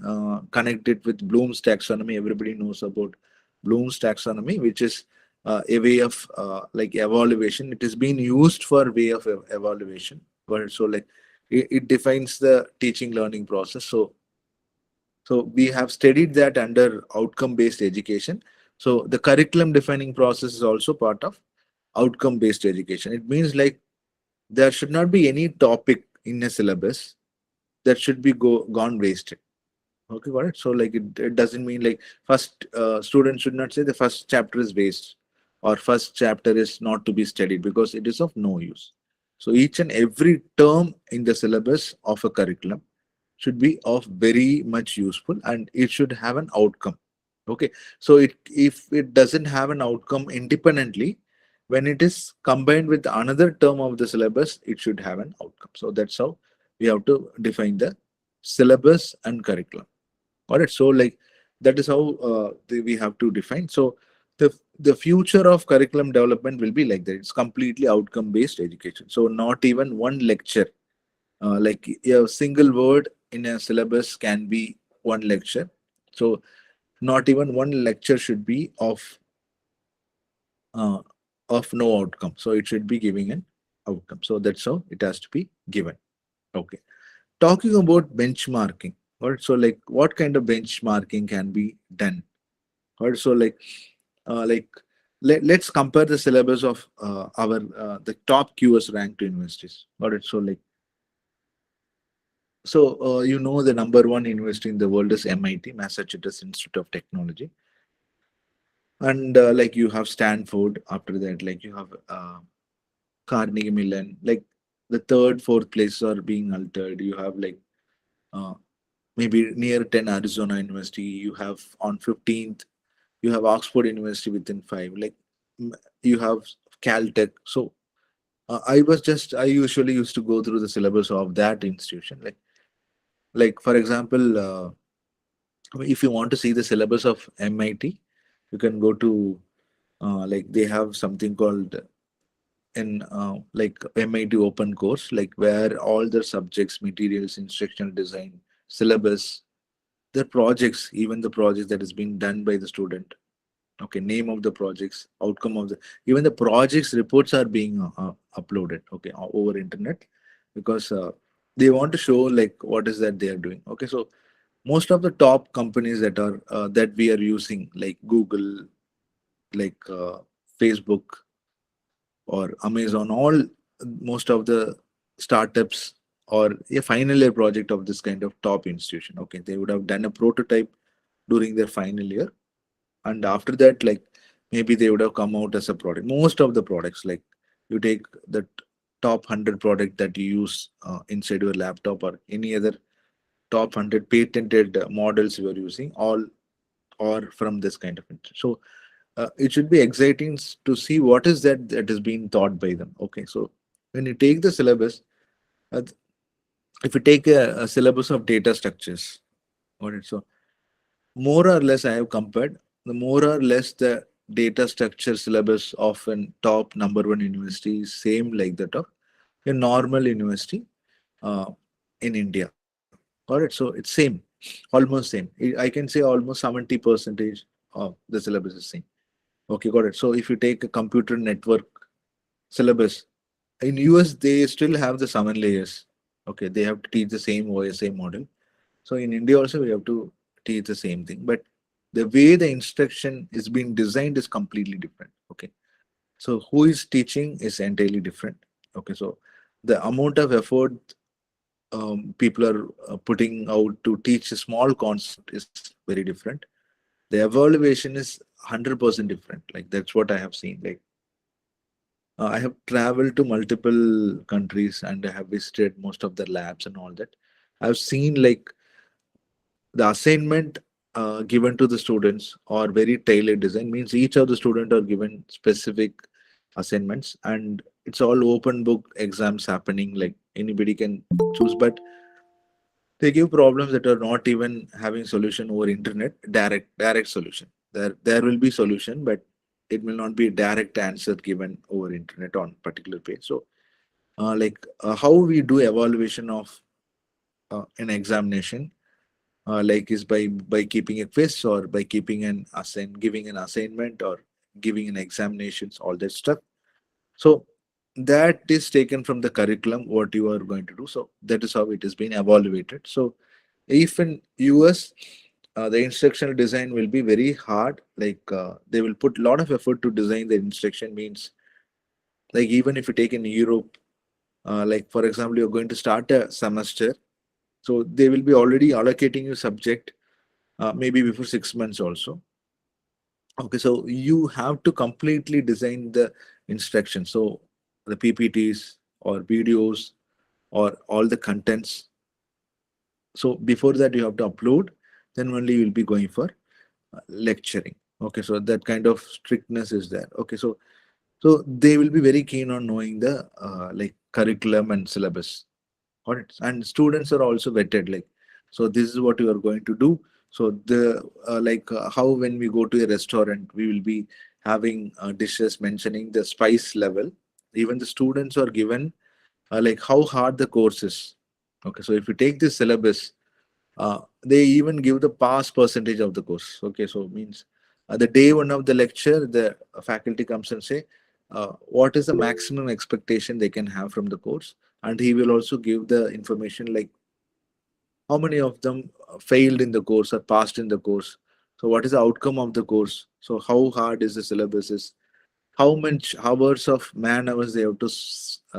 connect it with Bloom's taxonomy. Everybody knows about Bloom's taxonomy, which is a way of like evaluation. It is being used for way of evaluation. But so like it defines the teaching learning process. So we have studied that under outcome based education. So the curriculum defining process is also part of outcome based education. It means like there should not be any topic in a syllabus that should be gone wasted. Okay, got it? So like it doesn't mean like first students should not say the first chapter is waste or first chapter is not to be studied, because it is of no use. So each and every term in the syllabus of a curriculum should be of very much useful, and it should have an outcome. Okay, so if it doesn't have an outcome independently, when it is combined with another term of the syllabus, it should have an outcome. So that's how we have to define the syllabus and curriculum. All right, so like that is how we have to define. So the future of curriculum development will be like that. It's completely outcome based education. So not even one lecture, like a single word in a syllabus can be one lecture. So not even one lecture should be uh, of no outcome. So it should be giving an outcome. So that's how it has to be given. Okay. Talking about benchmarking. All right. So like what kind of benchmarking can be done? All right. So like let's compare the syllabus of our the top QS ranked universities. All right. So like you know the number one university in the world is MIT, Massachusetts Institute of Technology, and like you have Stanford. After that, like you have Carnegie Mellon. Like the third, fourth places are being altered. You have like uh, maybe near 10 Arizona University. You have on 15th, you have Oxford University within five. Like you have Caltech. So I usually used to go through the syllabus of that institution. Like for example, if you want to see the syllabus of MIT, you can go to like they have something called in like MIT open course, like where all the subjects, materials, instructional design, syllabus, the projects, even the projects that is being done by the student. Okay, name of the projects, outcome of the, even the projects reports are being uploaded. Okay, over internet, because they want to show like what is that they are doing. Okay, so most of the top companies that are that we are using, like Google, like Facebook or Amazon, all most of the startups or a final year project of this kind of top institution. Okay, they would have done a prototype during their final year, and after that, like maybe they would have come out as a product. Most of the products, like you take the top 100 product that you use inside your laptop or any other top 100 patented models you are using, all or from this kind of so it should be exciting to see what is that is being taught by them. Okay, so when you take the syllabus, uh, if you take a syllabus of data structures, all right, so more or less I have compared the more or less the data structure syllabus of an top number one university is same like that of a normal university uh, in India. All right, so it's same, almost same. I can say almost 70 percentage of the syllabus is same. Okay, got it. So if you take a computer network syllabus, in US they still have the 7 layers. Okay, they have to teach the same OSA model. So in India also we have to teach the same thing, but the way the instruction is being designed is completely different. Okay, so who is teaching is entirely different. Okay, so the amount of effort people are putting out to teach a small concept is very different. The evaluation is 100% different. Like that's what I have seen. Like I have traveled to multiple countries and I have visited most of the labs and all that. I've seen like the assignment given to the students are very tailored design, means each of the student are given specific assignments, and it's all open book exams happening, like anybody can choose, but they give problems that are not even having solution over internet, direct solution. There will be solution, but it will not be a direct answer given over internet on particular page. So how we do evaluation of an examination, like is by keeping a quiz or by keeping giving an assignment or giving an examinations, all that stuff. So that is taken from the curriculum what you are going to do. So that is how it is being evaluated. So if in US the instructional design will be very hard, like they will put a lot of effort to design the instruction, means like even if you take in Europe, like for example you're going to start a semester, so they will be already allocating you subject maybe before 6 months also. Okay, so you have to completely design the instruction. So the PPTs or videos or all the contents, So before that you have to upload, then only you will be going for lecturing. Okay, so that kind of strictness is there. Okay, so they will be very keen on knowing the like curriculum and syllabus. Got it? And students are also vetted, like, so this is what you are going to do. So the how when we go to a restaurant, we will be having dishes mentioning the spice level. Even the students are given like how hard the course is. Okay, so if you take this syllabus, they even give the pass percentage of the course. Okay, so means the day one of the lecture, the faculty comes and say what is the maximum expectation they can have from the course, and he will also give the information like how many of them failed in the course or passed in the course. So what is the outcome of the course? So how hard is the syllabus is, how much hours of man hours they have to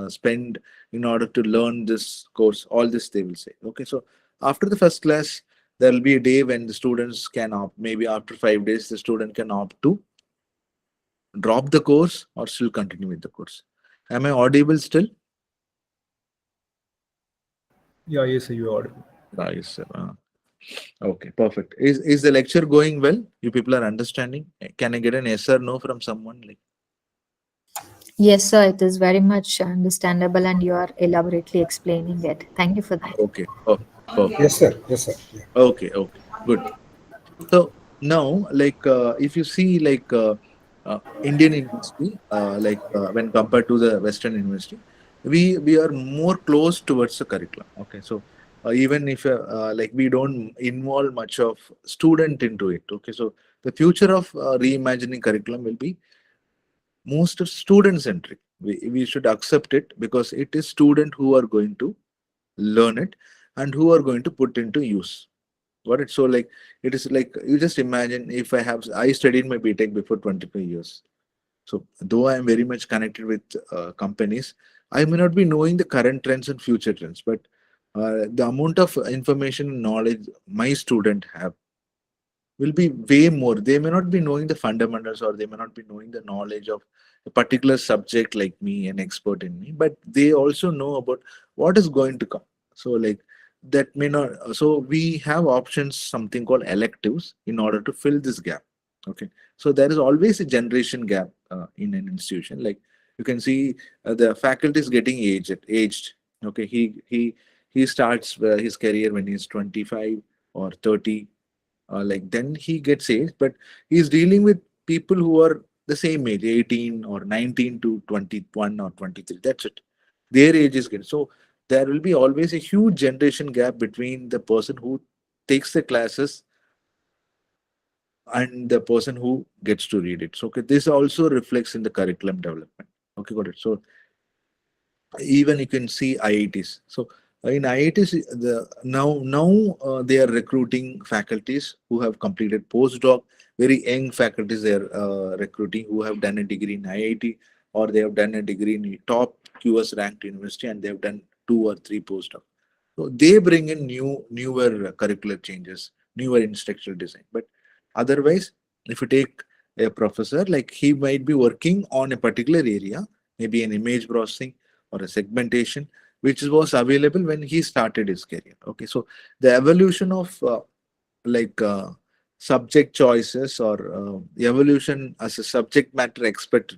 spend in order to learn this course. All this they will say. Okay, so after the first class, there will be a day when the students can opt, maybe after 5 days the student can opt to drop the course or still continue with the course. Am I audible still? Yeah, yes, sir, you are audible. Yes, sir. Okay, perfect. Is the lecture going well? You people are understanding? Can I get an yes or no from someone? Like, Yes, sir, it is very much understandable and you are elaborately explaining it. Thank you for that. okay, oh, perfect. Yes, sir. Yes, sir. Yeah. Okay, okay, good. So now, like, if you see, like, Indian university, when compared to the Western university, we are more close towards the curriculum. Okay, so even if like we don't involve much of student into it. Okay, so the future of reimagining curriculum will be most of student centric. We should accept it because it is student who are going to learn it and who are going to put into use. Got it? So like it is like you just imagine if I studied my BTech before 25 years. So though I am very much connected with companies, I may not be knowing the current trends and future trends, but the amount of information and knowledge my student have will be way more. They may not be knowing the fundamentals or they may not be knowing the knowledge of a particular subject like me, an expert in me, but they also know about what is going to come. So like that may not, so we have options, something called electives in order to fill this gap. Okay. So there is always a generation gap in an institution. Like you can see the faculty is getting aged. Okay. He starts his career when he's 25 or 30, like then he gets aged, but he's dealing with people who are the same age, 18 or 19 to 21 or 23. That's it. Their age is getting. So there will be always a huge generation gap between the person who takes the classes and the person who gets to read it. So okay, this also reflects in the curriculum development. Okay, got it. So even you can see IITs. So in IITs, now they are recruiting faculties who have completed postdoc. Very young faculties they are recruiting who have done a degree in IIT or they have done a degree in top QS ranked university and they have done 2 or 3 postdoc. So they bring in newer curricular changes, newer instructional design. But otherwise, if you take a professor, like he might be working on a particular area, maybe an image processing or a segmentation, which was available when he started his career. Okay, so the evolution of like subject choices or evolution as a subject matter expert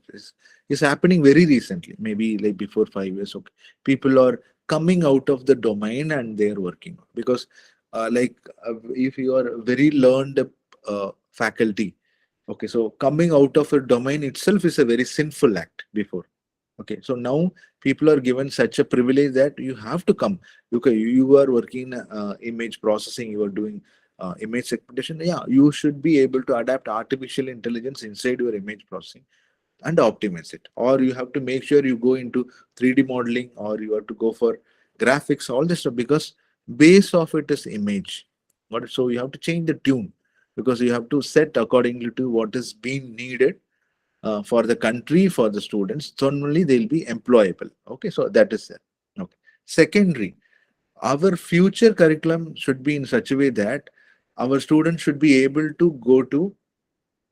is happening very recently, maybe like before 5 years. Okay, people are coming out of the domain and they're working because if you are very learned faculty, okay, so coming out of a domain itself is a very sinful act before. Okay, so now people are given such a privilege that you have to come. Okay, you are working in image processing, you are doing image segmentation. Yeah, you should be able to adapt artificial intelligence inside your image processing and optimize it. Or you have to make sure you go into 3D modeling or you have to go for graphics, all this stuff, because base of it is image. So you have to change the tune because you have to set accordingly to what is being needed for the country, for the students. So only they'll be employable. Okay, so that is it. Okay. Secondary, our future curriculum should be in such a way that our students should be able to go to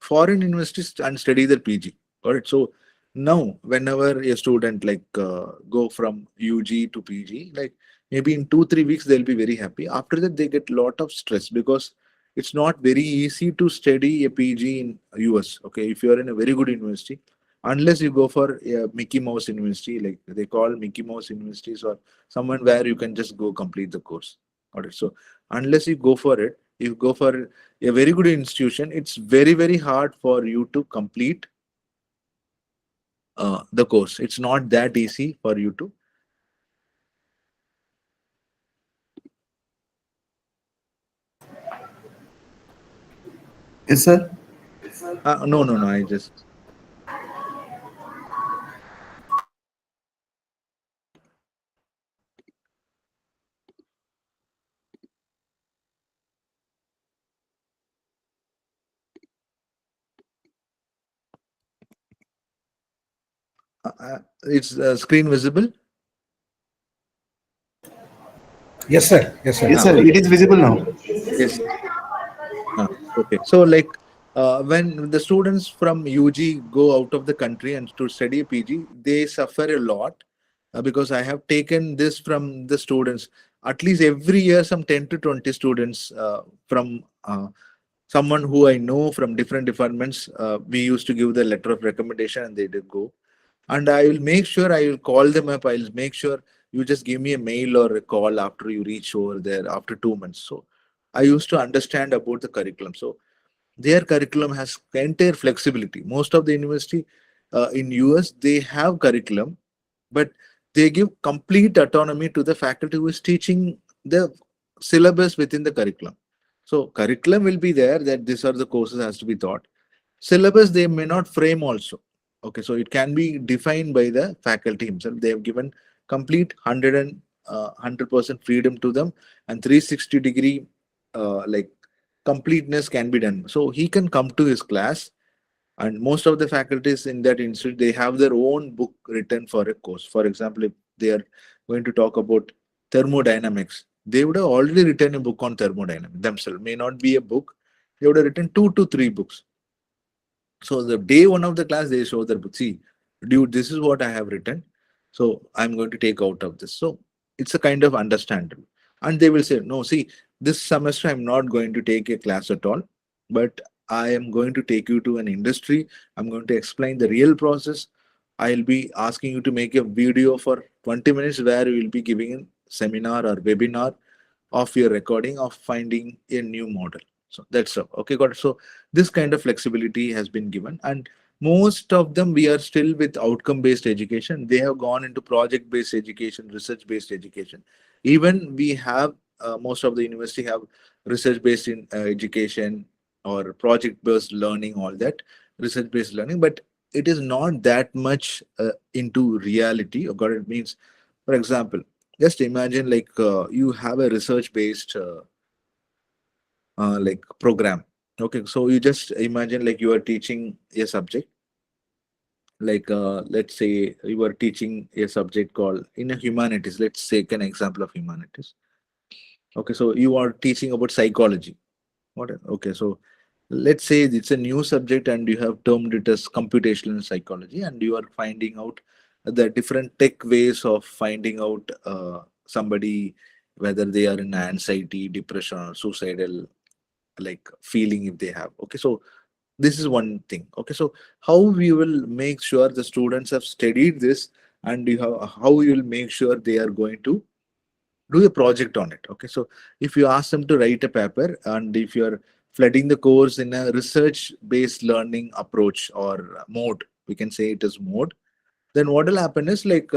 foreign universities and study their PG. All right. So now, whenever a student like go from UG to PG, like maybe in 2-3 weeks they'll be very happy. After that they get a lot of stress because it's not very easy to study a PG in US. Okay, if you are in a very good university, unless you go for a Mickey Mouse university, like they call Mickey Mouse universities, or someone where you can just go complete the course. Got it? So unless you go for it, you go for a very good institution, it's very, very hard for you to complete the course. It's not that easy for you to. Yes, sir. No, no, no. I just. It's screen visible. Yes, sir. Yes, sir. Yes, sir. It is visible now. Yes. Okay. So, like, when the students from UG go out of the country and to study PG, they suffer a lot because I have taken this from the students. At least every year, some 10 to 20 students from someone who I know from different departments. We used to give the letter of recommendation and they did go. And I will make sure I will call them up. I'll make sure you just give me a mail or a call after you reach over there after 2 months. So I used to understand about the curriculum. So their curriculum has entire flexibility. Most of the university in US, they have curriculum, but they give complete autonomy to the faculty who is teaching the syllabus within the curriculum. So curriculum will be there that these are the courses has to be taught. Syllabus they may not frame also. Okay, so it can be defined by the faculty himself. They have given complete 100% freedom to them, and 360-degree like completeness can be done. So he can come to his class, and most of the faculties in that institute, they have their own book written for a course. For example, if they are going to talk about thermodynamics, they would have already written a book on thermodynamics themselves. May not be a book, they would have written 2 to 3 books. So the day one of the class, they show their book. See, dude, this is what I have written. So I'm going to take out of this. So it's a kind of understandable. And they will say, no, see, this semester I'm not going to take a class at all, but I am going to take you to an industry. I'm going to explain the real process. I'll be asking you to make a video for 20 minutes where you will be giving a seminar or webinar of your recording of finding a new model. So that's up. Okay, got it. So this kind of flexibility has been given, and most of them we are still with outcome-based education. They have gone into project-based education, research-based education. Even we have most of the university have research-based in education or project-based learning, all that research-based learning, but it is not that much into reality. Or got it means, for example, just imagine like you have a research-based like program. Okay, so you just imagine like you are teaching a subject, like let's say you are teaching a subject called in a humanities. Let's take an example of humanities. Okay, so you are teaching about psychology. What? Okay, so let's say it's a new subject and you have termed it as computational psychology, and you are finding out the different tech ways of finding out somebody whether they are in anxiety, depression, or suicidal like feeling if they have. Okay, so this is one thing. Okay, so how we will make sure the students have studied this, and you have how you will make sure they are going to do a project on it. Okay, so if you ask them to write a paper, and if you're flooding the course in a research based learning approach or mode, we can say it is mode, then what will happen is like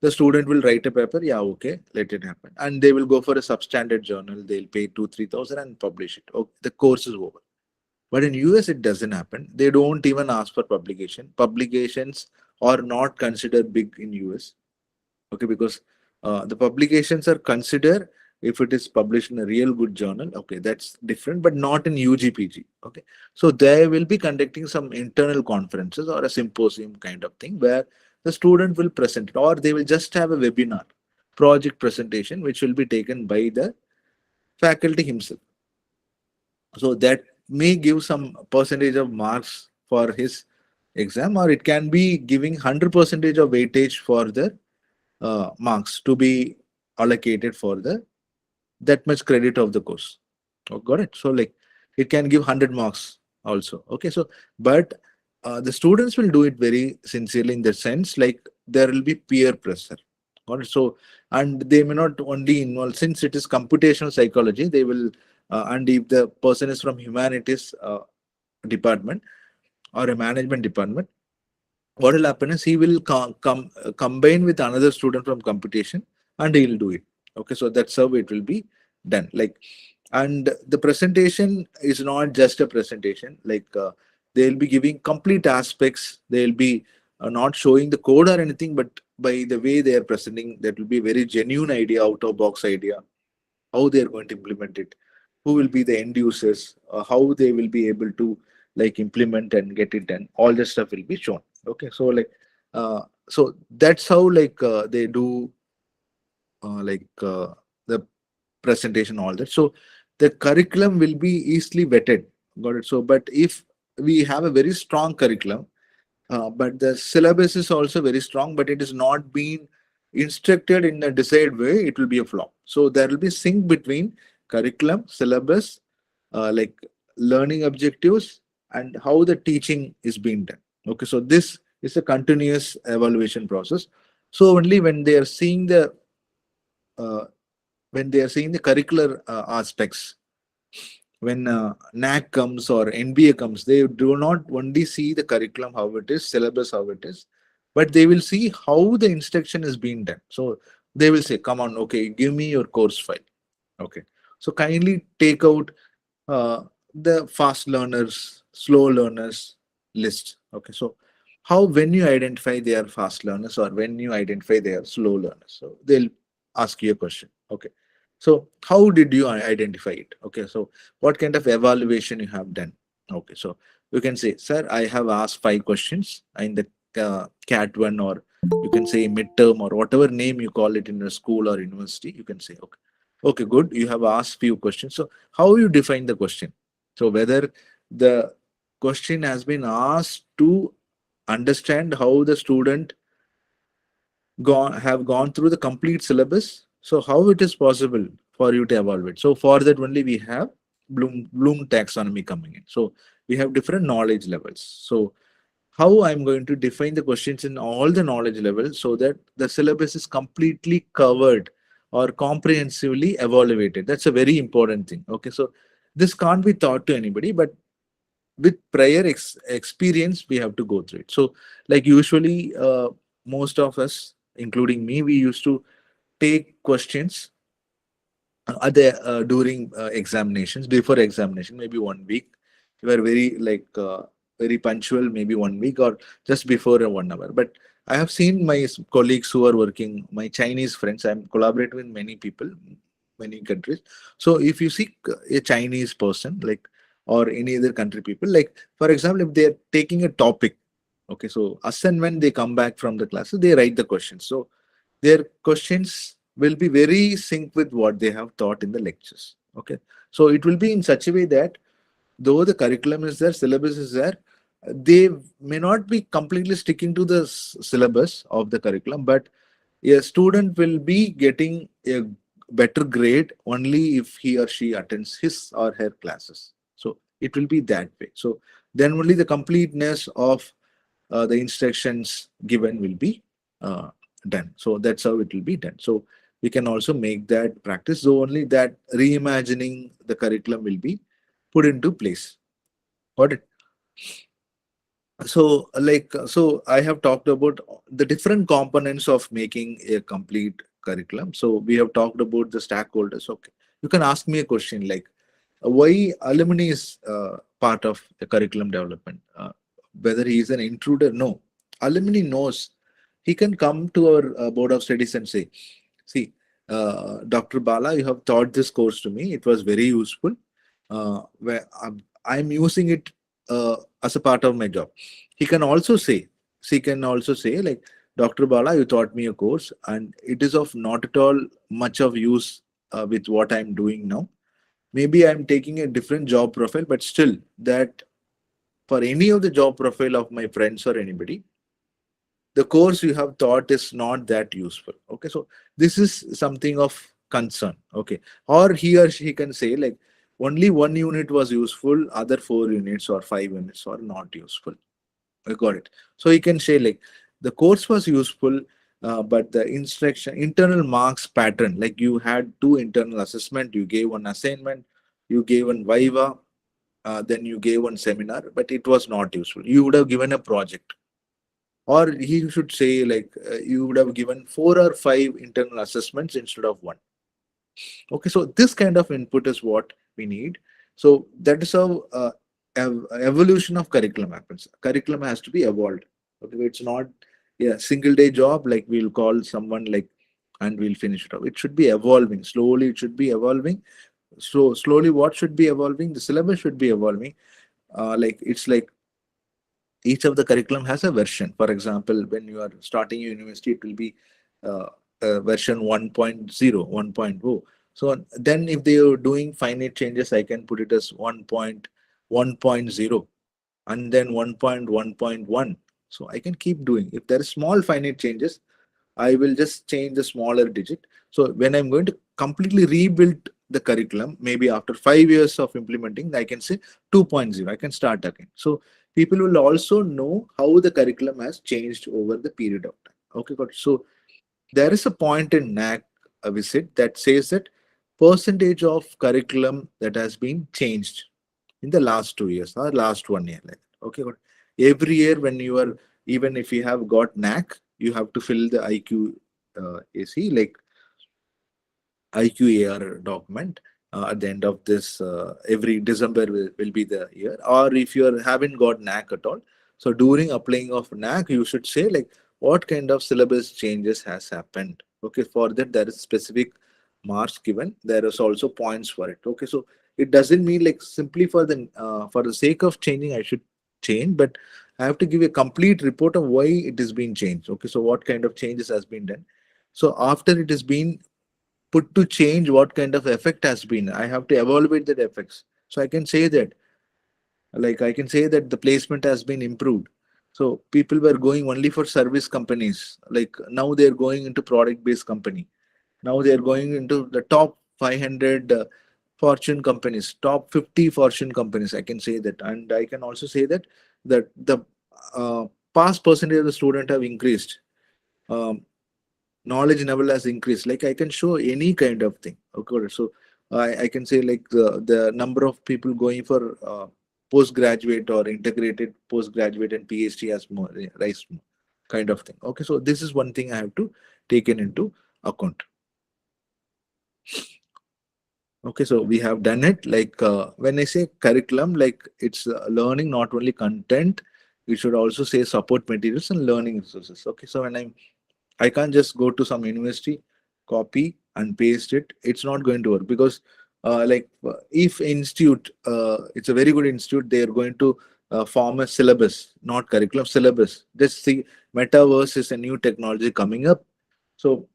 the student will write a paper. Yeah, okay, let it happen, and they will go for a substandard journal. They'll pay 2-3 thousand and publish it. Okay, the course is over. But in US it doesn't happen. They don't even ask for publication. Publications are not considered big in US. Okay, because the publications are considered if it is published in a real good journal. Okay, that's different, but not in UGPG. Okay, so they will be conducting some internal conferences or a symposium kind of thing where the student will present it, or they will just have a webinar project presentation which will be taken by the faculty himself. So that may give some percentage of marks for his exam, or it can be giving 100% of weightage for the marks to be allocated for that much credit of the course. Oh, got it? So like it can give 100 marks also. Okay, so but the students will do it very sincerely in the sense like there will be peer pressure. Got it? So and they may not only involve, since it is computational psychology, they will and if the person is from humanities department or a management department, what will happen is he will combine with another student from computation and he will do it. Okay, so that's how it will be done. Like, and the presentation is not just a presentation. Like they'll be giving complete aspects. They'll be not showing the code or anything, but by the way they are presenting, that will be very genuine idea, out of box idea, how they are going to implement it, who will be the end users, how they will be able to like implement and get it done. All this stuff will be shown. Okay, so like so that's how like they do the presentation, all that. So the curriculum will be easily vetted. Got it? So but if we have a very strong curriculum, but the syllabus is also very strong, but it is not being instructed in a desired way, it will be a flop. So there will be sync between curriculum, syllabus, like learning objectives, and how the teaching is being done. Okay, so this is a continuous evaluation process. So only when they are seeing the curricular aspects, when NAAC comes or NBA comes, they do not only see the curriculum, how it is, syllabus, how it is, but they will see how the instruction is being done. So they will say, come on, okay, give me your course file. Okay, so kindly take out the fast learners, slow learners list. Okay, so how, when you identify they are fast learners or when you identify they are slow learners, so they'll ask you a question. Okay, so how did you identify it? Okay, so what kind of evaluation you have done? Okay, so you can say, sir, I have asked 5 questions in the cat 1, or you can say midterm, or whatever name you call it in a school or university. You can say, okay, good, you have asked few questions. So how you define the question? So whether the question has been asked to understand how the student have gone through the complete syllabus. So how it is possible for you to evaluate? So for that only we have Bloom taxonomy coming in. So we have different knowledge levels. So how I'm going to define the questions in all the knowledge levels so that the syllabus is completely covered or comprehensively evaluated. That's a very important thing. Okay, so this can't be taught to anybody, but with prior experience we have to go through it. So like usually most of us, including me, we used to take questions during examinations, before examination, maybe 1 week. We were very like very punctual, maybe 1 week or just before 1 hour. But I have seen my colleagues who are working, my Chinese friends, I'm collaborating with many people, many countries. So if you see a Chinese person, like, or any other country people, like for example, if they're taking a topic, okay, so as and when they come back from the classes, they write the questions. So their questions will be very sync with what they have taught in the lectures. Okay, so it will be in such a way that though the curriculum is there, syllabus is there, they may not be completely sticking to the syllabus of the curriculum, but a student will be getting a better grade only if he or she attends his or her classes. So it will be that way. So then only the completeness of the instructions given will be done. So that's how it will be done. So we can also make that practice. So only that reimagining the curriculum will be put into place. Got it? So so I have talked about the different components of making a complete curriculum. So we have talked about the stakeholders. Okay, you can ask me a question like why alumni is part of the curriculum development. Whether he is an intruder, no. Alumni knows. He can come to our board of studies and say, see, Dr. Bala, you have taught this course to me. It was very useful. Where I'm using it as a part of my job. He can also say, like, Dr. Bala, you taught me a course and it is of not at all much of use with what I'm doing now. Maybe I'm taking a different job profile, but still that for any of the job profile of my friends or anybody, the course you have taught is not that useful. Okay, so this is something of concern. Okay, or he or she can say like only one unit was useful, other 4 units or 5 units are not useful. I got it. So he can say like the course was useful, but the internal marks pattern, like you had 2 internal assessment, you gave one assignment, you gave one viva, then you gave one seminar, but it was not useful. You would have given a project, or he should say like you would have given 4 or 5 internal assessments instead of one. Okay, so this kind of input is what we need. So that is how evolution of curriculum happens. Curriculum has to be evolved. Okay, it's not a single day job like we'll call someone like and we'll finish it off. It should be evolving slowly. It should be evolving. So slowly, what should be evolving? The syllabus should be evolving. Like it's like each of the curriculum has a version. For example, when you are starting your university, it will be version 1.0, 1.0. So then if they are doing finite changes, I can put it as 1.1.0 and then 1.1.1. So I can keep doing. If there are small finite changes, I will just change the smaller digit. So when I'm going to completely rebuild the curriculum, maybe after 5 years of implementing, I can say 2.0, I can start again. So people will also know how the curriculum has changed over the period of time. Okay, got it. So there is a point in NAAC visit that says that percentage of curriculum that has been changed in the last 2 years or last 1 year. Like that. Okay, got it. Every year when you are, even if you have got NAAC, you have to fill the IQ like IQAR document at the end of this. Every December will be the year. Or if you haven't got NAAC at all, so during applying of NAAC, you should say like what kind of syllabus changes has happened. Okay, for that there is specific marks given. There is also points for it. Okay, so it doesn't mean like simply for the sake of changing I should change, but I have to give a complete report of why it is being changed. Okay, so what kind of changes has been done. So after it has been put to change, what kind of effect has been, I have to evaluate that effects. So I can say that, like I can say that the placement has been improved. So people were going only for service companies, like now they're going into product based company. Now they're going into the top 500 fortune companies, top 50 fortune companies. I can say that. And I can also say that the pass percentage of the student have increased. Knowledge level has increased. Like I can show any kind of thing. Okay, so I can say like the number of people going for postgraduate or integrated postgraduate and PhD has more rise more, kind of thing. Okay, so this is one thing I have to take into account. Okay, so we have done it. Like when I say curriculum, like it's learning, not only content. We should also say support materials and learning resources. Okay, so when I can't just go to some university, copy and paste it. It's not going to work because if institute, it's a very good institute, they are going to form a syllabus, not curriculum, syllabus. Just see, metaverse is a new technology coming up. So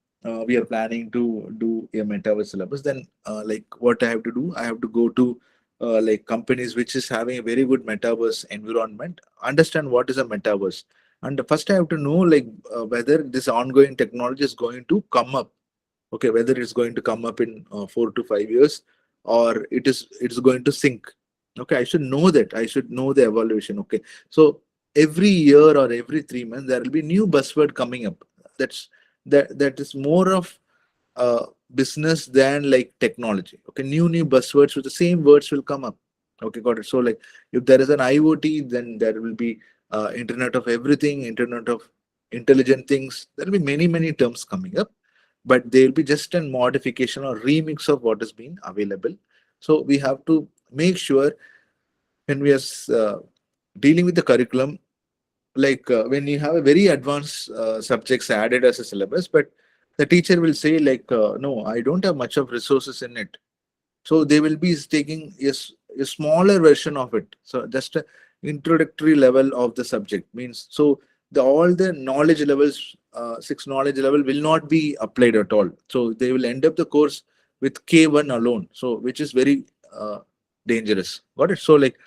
we are planning to do a metaverse syllabus. Then like what I have to do, I have to go to like companies which is having a very good metaverse environment, understand what is a metaverse. And first I have to know like whether this ongoing technology is going to come up. Okay, whether it's going to come up in 4 to 5 years or it's going to sink. Okay, I should know that. I should know the evaluation. Okay, so every year or every 3 months there will be new buzzword coming up. That is more of business than like technology. Okay, new buzzwords with the same words will come up. Okay, got it. So like if there is an IoT, then there will be Internet of Everything, Internet of Intelligent Things. There will be many terms coming up, but they will be just a modification or remix of what has been available. So we have to make sure when we are dealing with the curriculum, like when you have a very advanced subjects added as a syllabus, but the teacher will say like no, I don't have much of resources in it, so they will be taking a smaller version of it. So just a introductory level of the subject means, so all the knowledge levels, 6 knowledge level will not be applied at all. So they will end up the course with K1 alone, so which is very dangerous. Got it? So like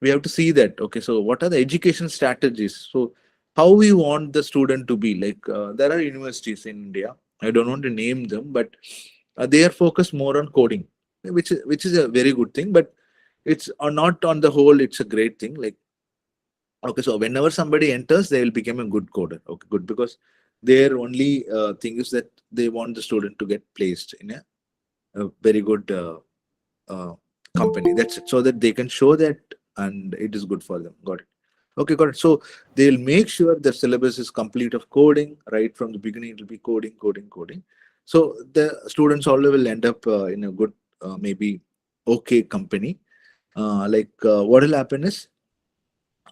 we have to see that. Okay, so what are the education strategies? So how we want the student to be. Like there are universities in India, I don't want to name them, but they are focused more on coding, which is a very good thing, but it's not on the whole, it's a great thing. Like, okay, so whenever somebody enters, they will become a good coder. Okay, good, because their only thing is that they want the student to get placed in a very good uh, company. That's it. So that they can show that and it is good for them. Got it. Okay, got it. So they'll make sure the syllabus is complete of coding. Right from the beginning, it will be coding, coding, coding. So the students all will end up in a good, maybe okay company. What will happen is,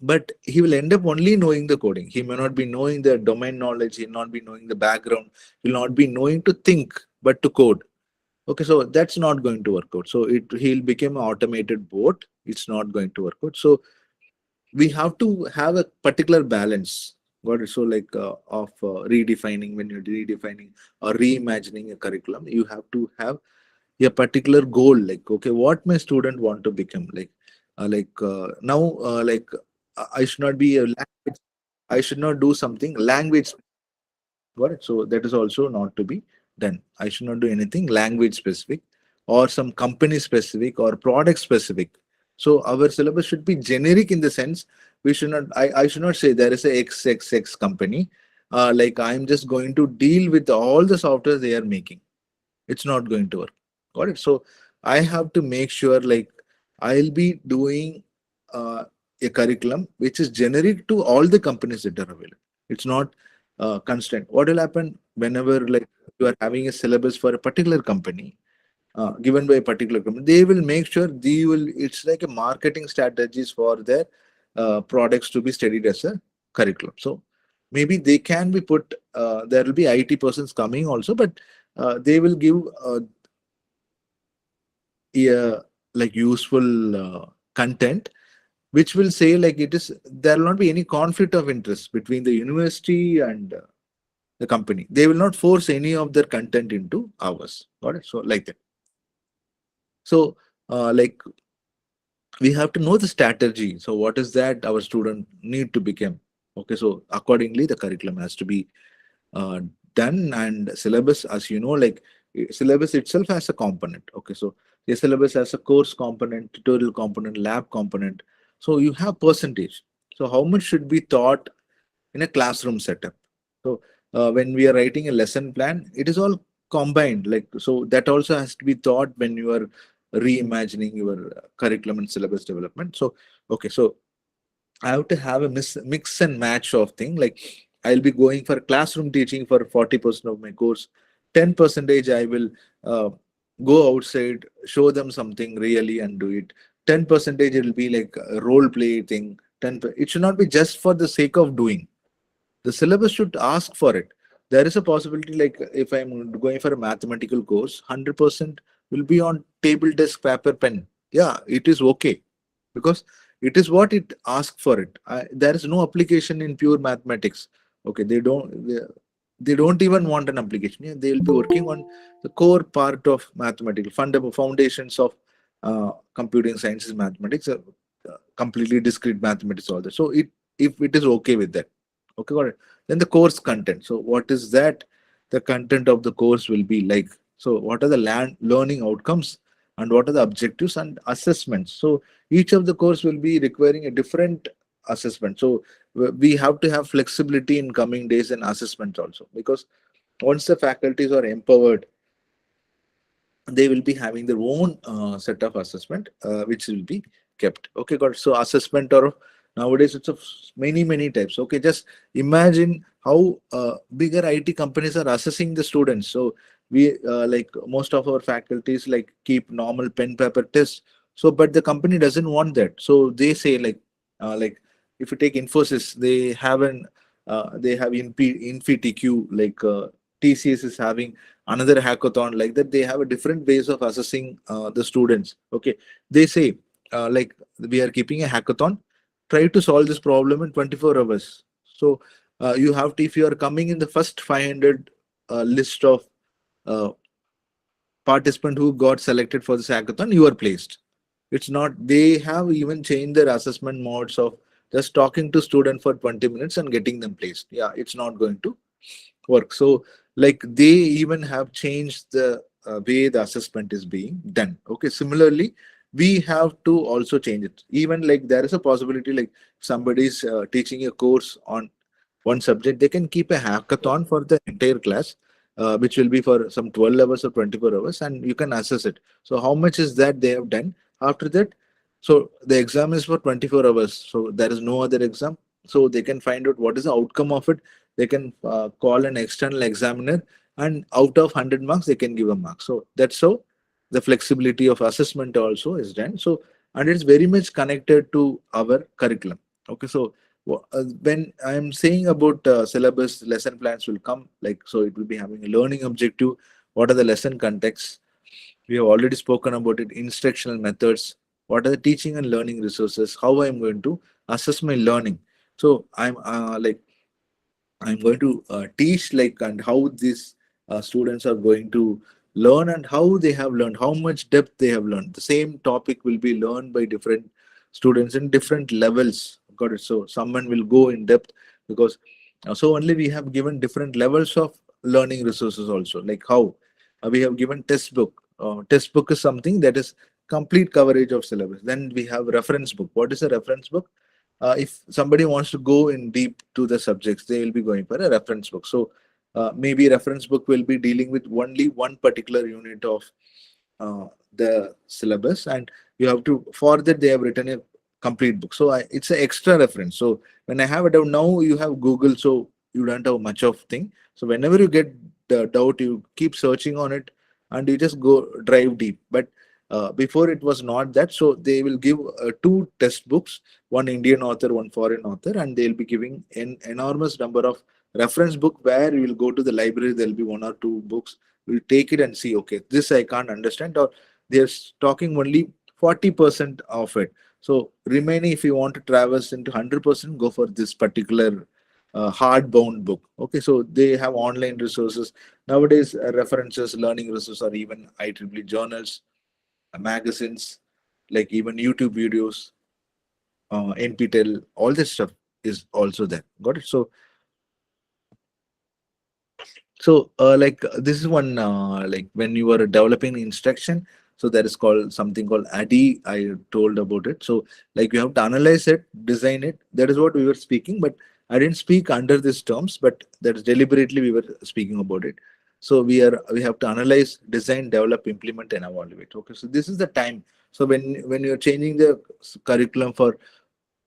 but he will end up only knowing the coding. He may not be knowing the domain knowledge. He will not be knowing the background. He will not be knowing to think, but to code. Okay, so that's not going to work out. So he'll become an automated bot. It's not going to work out. So we have to have a particular balance. Got it? So of redefining, when you're redefining or reimagining a curriculum, you have to have a particular goal. Like, okay, what my student want to become. Now, I should not be a language. I should not do something language. Got it? So that is also not to be done. I should not do anything language specific or some company specific or product specific. So our syllabus should be generic in the sense we should not. I should not say there is a XXX company. Like I'm just going to deal with all the software they are making. It's not going to work. Got it? So I have to make sure like I'll be doing a curriculum which is generic to all the companies that are available. It's not constant. What will happen whenever like you are having a syllabus for a particular company given by a particular company, they will make sure they will. It's like a marketing strategies for their products to be studied as a curriculum. So maybe they can be put. There will be IT persons coming also, but they will give like useful content which will say like it is, there will not be any conflict of interest between the university and the company. They will not force any of their content into ours. Got it? So like that. So like we have to know the strategy. So what is that our student need to become? Okay, so accordingly the curriculum has to be uh, done, and syllabus, as you know, like syllabus itself has a component. Okay, so the syllabus has a course component, tutorial component, lab component. So you have percentage. So how much should be taught in a classroom setup? So when we are writing a lesson plan, it is all combined. Like, so that also has to be taught when you are reimagining your curriculum and syllabus development. So okay, so I have to have a mix and match of thing. Like I'll be going for classroom teaching for 40% of my course. 10% I will go outside, show them something really and do it. 10% it will be like a role play thing. It should not be just for the sake of doing. The syllabus should ask for it. There is a possibility, like if I'm going for a mathematical course, 100% will be on table, desk, paper, pen. Yeah, it is okay because it is what it asks for it. There is no application in pure mathematics. Okay, they don't even want an application. Yeah, they will be working on the core part of mathematical fundamental foundations of computing sciences, mathematics, completely discrete mathematics, all that. So if it is okay with that. Okay, got it. Then the course content. So what is that? The content of the course will be like. So what are the learning outcomes and what are the objectives and assessments? So each of the course will be requiring a different assessment. So we have to have flexibility in coming days and assessments also, because once the faculties are empowered, they will be having their own set of assessment which will be kept. Okay, got it. So assessment, or nowadays it's of many types. Okay, just imagine how bigger IT companies are assessing the students. So we like most of our faculties like keep normal pen paper tests. So but the company doesn't want that. So they say like if you take Infosys, they have InfyTQ, like TCS is having another hackathon like that. They have a different ways of assessing the students. Okay, they say like we are keeping a hackathon, try to solve this problem in 24 hours. So you have to, if you are coming in the first 500 list of participant who got selected for this hackathon, you are placed. It's not, they have even changed their assessment modes of just talking to student for 20 minutes and getting them placed. Yeah, it's not going to work. So like they even have changed the way the assessment is being done. Okay, similarly we have to also change it. Even like there is a possibility, like somebody's teaching a course on one subject, they can keep a hackathon for the entire class, which will be for some 12 hours or 24 hours, and you can assess it. So how much is that they have done after that? So the exam is for 24 hours, so there is no other exam. So they can find out what is the outcome of it. They can call an external examiner, and out of 100 marks they can give a mark. So that's how the flexibility of assessment also is done. So, and it's very much connected to our curriculum. Okay, so when I'm saying about syllabus, lesson plans will come, like, so it will be having a learning objective. What are the lesson contexts? We have already spoken about it. Instructional methods. What are the teaching and learning resources? How I'm going to assess my learning? So I'm going to teach, like, and how these students are going to learn and how they have learned, how much depth they have learned. The same topic will be learned by different students in different levels. Got it? So someone will go in depth because so only we have given different levels of learning resources also, like how we have given test book. Test book is something that is complete coverage of syllabus. Then we have reference book. What is a reference book? If somebody wants to go in deep to the subjects, they will be going for a reference book. So maybe reference book will be dealing with only one particular unit of the syllabus, and you have to, for that they have written a complete book. So it's an extra reference. So when I have a doubt, now you have Google, so you don't have much of thing. So whenever you get the doubt, you keep searching on it and you just go drive deep. But before it was not that. So they will give two test books, one Indian author, one foreign author, and they'll be giving an enormous number of reference book where you will go to the library. There'll be one or two books. We'll take it and see, okay, this I can't understand, or they're talking only 40% of it. So remaining, if you want to traverse into 100%, go for this particular hardbound book. Okay, so they have online resources nowadays, references, learning resources, or even IEEE journals, magazines, like even YouTube videos, NPTEL, all this stuff is also there. Got it? So like this is one like when you are developing instruction, so that is called something called ADDIE. I told about it. So like you have to analyze it, design it. That is what we were speaking, but I didn't speak under these terms, but that is deliberately we were speaking about it. So we have to analyze, design, develop, implement, and evaluate. Okay, so this is the time. So when you're changing the curriculum for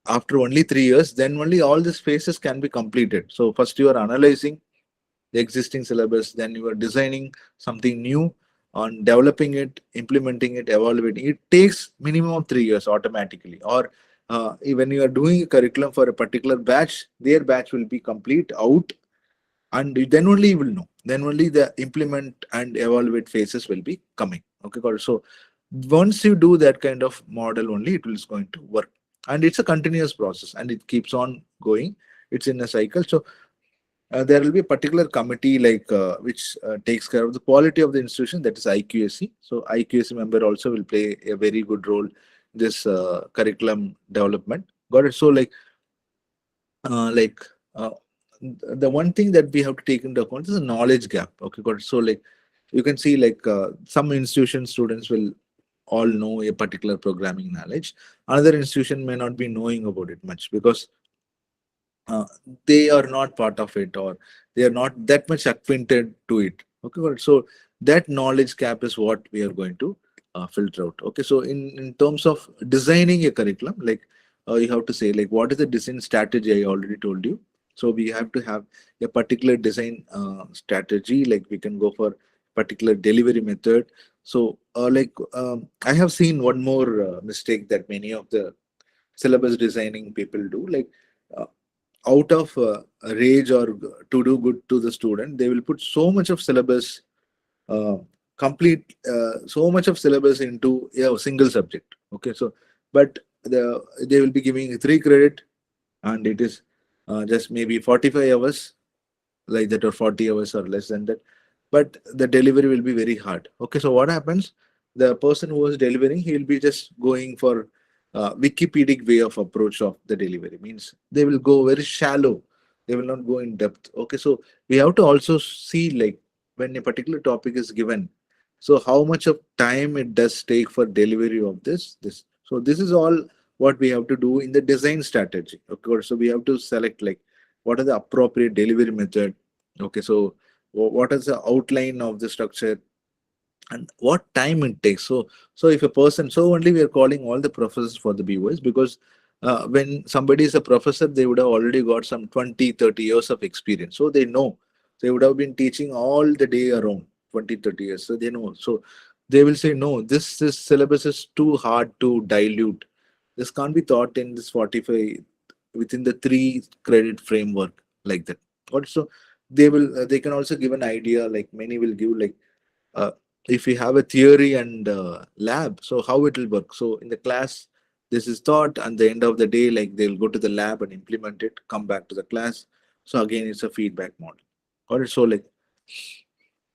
after only 3 years, then only all these phases can be completed. So first you are analyzing the existing syllabus, then you are designing something new, on developing it, implementing it, evaluating it. Takes minimum of 3 years automatically. Or when you are doing a curriculum for a particular batch, their batch will be complete out, and then only you will know. Then only the implement and evaluate phases will be coming. Okay, got it. So once you do that kind of model, only it is going to work, and it's a continuous process and it keeps on going. It's in a cycle. So there will be a particular committee like which takes care of the quality of the institution, that is IQAC. So IQAC member also will play a very good role in this curriculum development. Got it? So the one thing that we have to take into account is a knowledge gap. Okay, got it. So like you can see, like some institution students will all know a particular programming knowledge. Another institution may not be knowing about it much because they are not part of it, or they are not that much acquainted to it. Okay, got it. So that knowledge gap is what we are going to filter out. Okay, so in terms of designing a curriculum, like you have to say, like, what is the design strategy? I already told you. So we have to have a particular design strategy, like we can go for particular delivery method. So I have seen one more mistake that many of the syllabus designing people do, like out of rage or to do good to the student, they will put so much of syllabus, so much of syllabus into a single subject. Okay, so but they will be giving 3 credit, and it is just maybe 45 hours like that, or 40 hours or less than that, but the delivery will be very hard. Okay, so what happens, the person who is delivering, he will be just going for Wikipedic way of approach of the delivery. Means they will go very shallow. They will not go in depth. Okay, so we have to also see like when a particular topic is given, so how much of time it does take for delivery of this. So this is all what we have to do in the design strategy. Of course, so we have to select like what are the appropriate delivery method. Okay, so what is the outline of the structure and what time it takes. So if a person, so only we are calling all the professors for the BOS, because when somebody is a professor, they would have already got some 20-30 years of experience, so they know. They would have been teaching all the day around 20-30 years, so they know. So they will say, no, this syllabus is too hard to dilute. This can't be taught in this 45 within the 3 credit framework, like that. Also, they can also give an idea, like many will give like, uh, if we have a theory and lab, so how it will work. So in the class, this is taught, and the end of the day, like they'll go to the lab and implement it, come back to the class. So again, it's a feedback model. Got it? So like,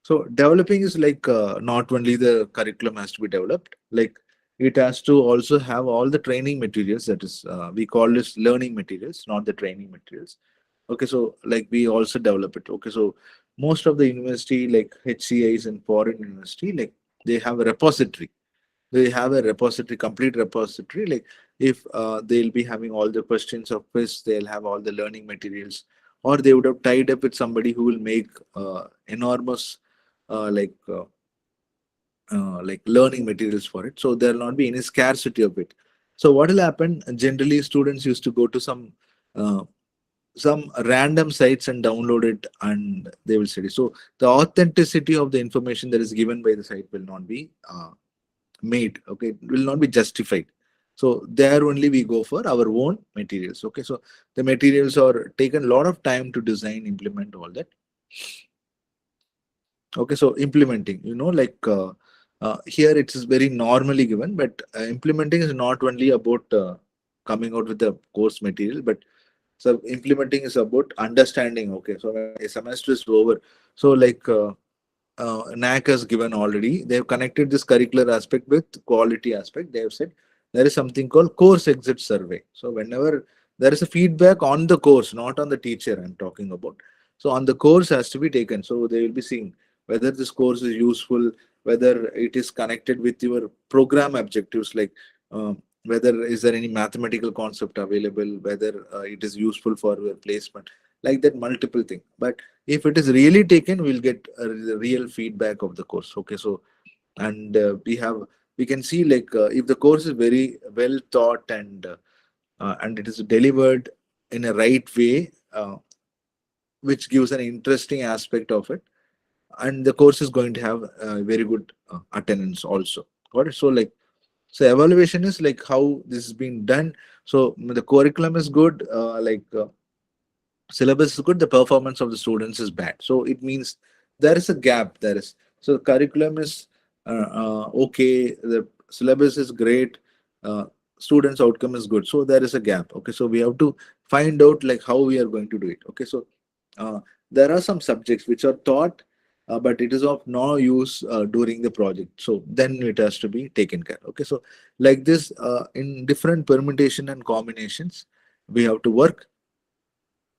so developing is like not only the curriculum has to be developed, like it has to also have all the training materials. That is, we call this learning materials, not the training materials. Okay, so like we also develop it. Okay, so most of the university, like HCIs and foreign university, like they have a repository. They have a repository, complete repository. Like if they'll be having all the questions of quiz, they'll have all the learning materials, or they would have tied up with somebody who will make enormous uh, like uh, like learning materials for it. So there will not be any scarcity of it. So what will happen? Generally, students used to go to uh, some random sites and download it, and they will study. So the authenticity of the information that is given by the site will not be made. Okay, it will not be justified. So there only we go for our own materials. Okay, so the materials are taken a lot of time to design, implement all that. Okay, so implementing, like here it is very normally given, but implementing is not only about coming out with the course material, but so implementing is about understanding. Okay, so when a semester is over, so like NAAC has given already, they have connected this curricular aspect with quality aspect. They have said there is something called course exit survey. So whenever there is a feedback on the course, not on the teacher I'm talking about. So on the course has to be taken. So they will be seeing whether this course is useful, whether it is connected with your program objectives, like whether is there any mathematical concept available, whether it is useful for your placement, like that, multiple thing. But if it is really taken, we'll get a real feedback of the course. Okay, so and we can see like if the course is very well thought and it is delivered in a right way, which gives an interesting aspect of it, and the course is going to have very good attendance also. Got it? So like, so evaluation is like how this is being done. So the curriculum is good, syllabus is good, the performance of the students is bad. So it means there is a gap. There is, so the curriculum is okay, the syllabus is great, uh, students outcome is good. So there is a gap. Okay, so we have to find out like how we are going to do it. Okay, so uh, there are some subjects which are taught, but it is of no use during the project. So then it has to be taken care. Okay, so like this, in different permutation and combinations, we have to work,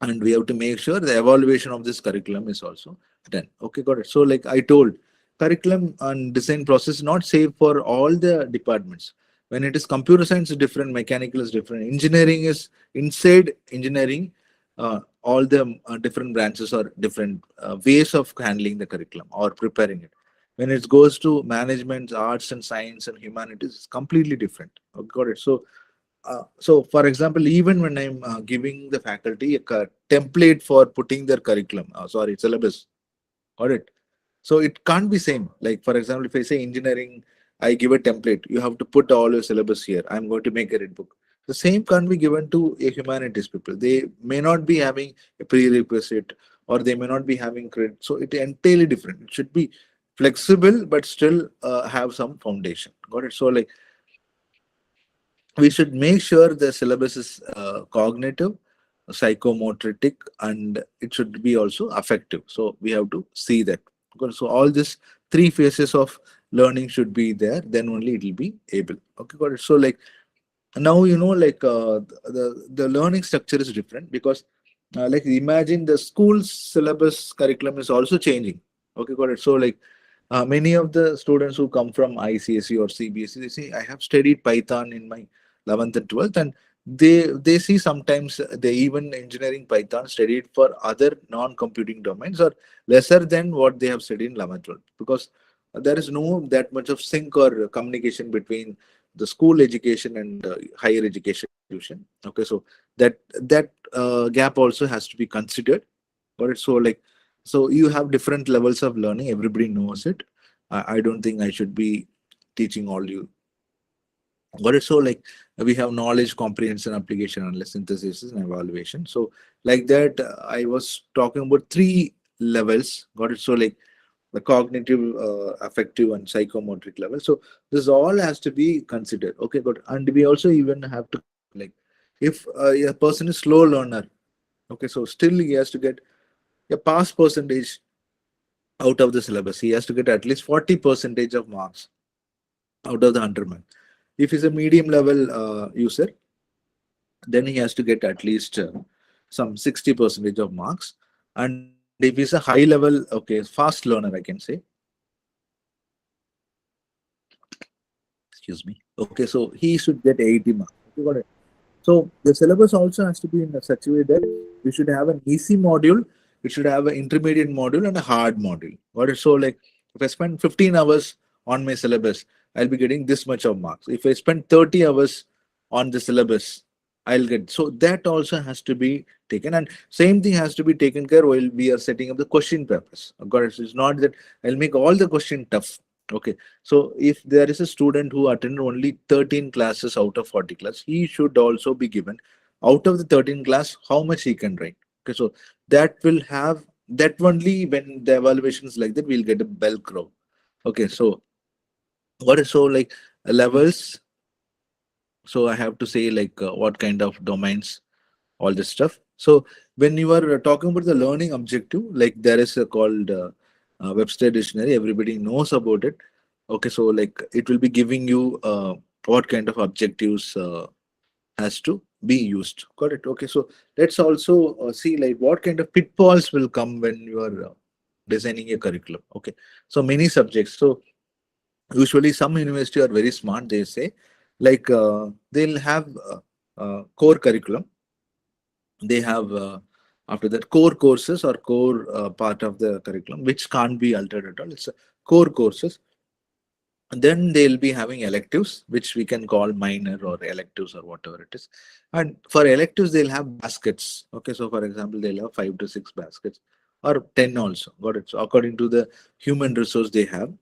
and we have to make sure the evaluation of this curriculum is also done. Okay, got it. So like I told, curriculum and design process is not safe for all the departments. When it is computer science is different, mechanical is different, engineering is inside engineering, all the different branches are different ways of handling the curriculum or preparing it. When it goes to management, arts and science and humanities, it's completely different. Okay, got it. So for example, even when I'm giving the faculty a template for putting their curriculum, syllabus, got it? So it can't be same. Like for example, if I say engineering, I give a template. You have to put all your syllabus here. I'm going to make a red book. The same can't be given to a humanities people. They may not be having a prerequisite, or they may not be having credit. So it entirely different. It should be flexible, but still have some foundation. Got it? So like, we should make sure the syllabus is cognitive, psychomotoric, and it should be also effective. So we have to see that. So all these 3 phases of learning should be there, then only it will be able. Okay, got it. So like, now like the learning structure is different because like imagine the school syllabus curriculum is also changing. Okay, got it. So like many of the students who come from ICSE or CBSE, they say I have studied Python in my 11th and 12th, and they see sometimes they even engineering Python studied for other non-computing domains or lesser than what they have studied in 11th, 12th, because there is no that much of sync or communication between the school education and higher education institution. Okay, so that gap also has to be considered. Got it? So like, so you have different levels of learning. Everybody knows it. I don't think I should be teaching all you. Got it? So like we have knowledge, comprehension, application, analysis, synthesis, and evaluation. So like that, I was talking about three levels. Got it? So like the cognitive, affective, and psychomotoric level. So this all has to be considered. Okay, good. And we also even have to like, if a person is slow learner, okay, so still he has to get a pass percentage out of the syllabus. He has to get at least 40% of marks out of the 100 mark. If he's a medium level user, then he has to get at least some 60% of marks. And if he's a high level, okay, fast learner, I can say, excuse me. Okay, so he should get 80 marks. Okay, got it. So the syllabus also has to be in such a way that you should have an easy module, you should have an intermediate module and a hard module. Got it? So like if I spend 15 hours on my syllabus, I'll be getting this much of marks. If I spend 30 hours on the syllabus, I'll get, so that also has to be taken, and same thing has to be taken care while we are setting up the question papers. Got it? So it's not that I'll make all the question tough. Okay, so if there is a student who attended only 13 classes out of 40 classes, he should also be given out of the 13 class how much he can write. Okay, so that will have that only when the evaluation is like that, we'll get a bell curve. Okay, so what is so like levels? So I have to say like what kind of domains, all this stuff. So when you are talking about the learning objective, like there is a called Webster dictionary. Everybody knows about it. Okay, so like it will be giving you what kind of objectives has to be used. Got it? Okay, so let's also see like what kind of pitfalls will come when you are designing a curriculum. Okay, so many subjects. So usually some university are very smart. They say like they'll have core curriculum. They have after that core courses or core part of the curriculum which can't be altered at all. It's core courses. Then they'll be having electives, which we can call minor or electives or whatever it is. And for electives, they'll have baskets. Okay, so for example, they'll have 5 to 6 baskets or 10 also. Got it? So according to the human resource they have.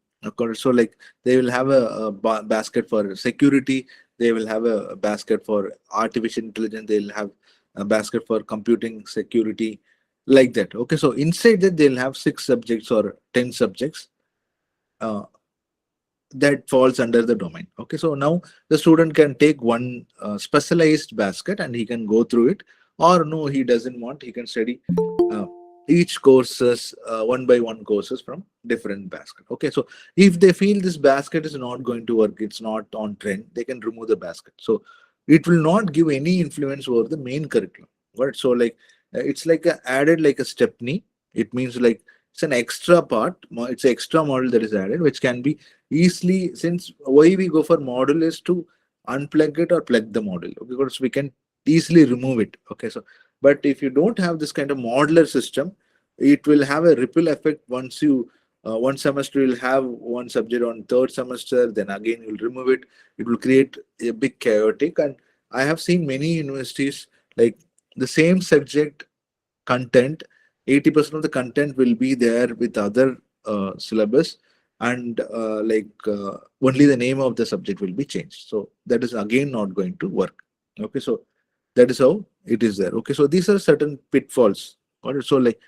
So like they will have a basket for security. They will have a basket for artificial intelligence. They'll have a basket for computing security, like that. Okay, so inside that they'll have 6 subjects or 10 subjects. That falls under the domain. Okay, so now the student can take one specialized basket and he can go through it, or no, he doesn't want, he can study each courses one by one courses from different basket. Okay, so if they feel this basket is not going to work, it's not on trend, they can remove the basket. So it will not give any influence over the main curriculum. Right? So like it's like added like a stepney. It means like it's an extra part, it's an extra model that is added, which can be easily, since why we go for model is to unplug it or plug the model, because we can easily remove it. Okay, so but if you don't have this kind of modular system, it will have a ripple effect. Once you one semester you'll have one subject, on third semester then again you'll remove it, it will create a big chaotic. And I have seen many universities like the same subject content, 80% of the content will be there with other syllabus, and only the name of the subject will be changed. So that is again not going to work. Okay, so that is how it is there. Okay, so these are certain pitfalls. Got it? So like,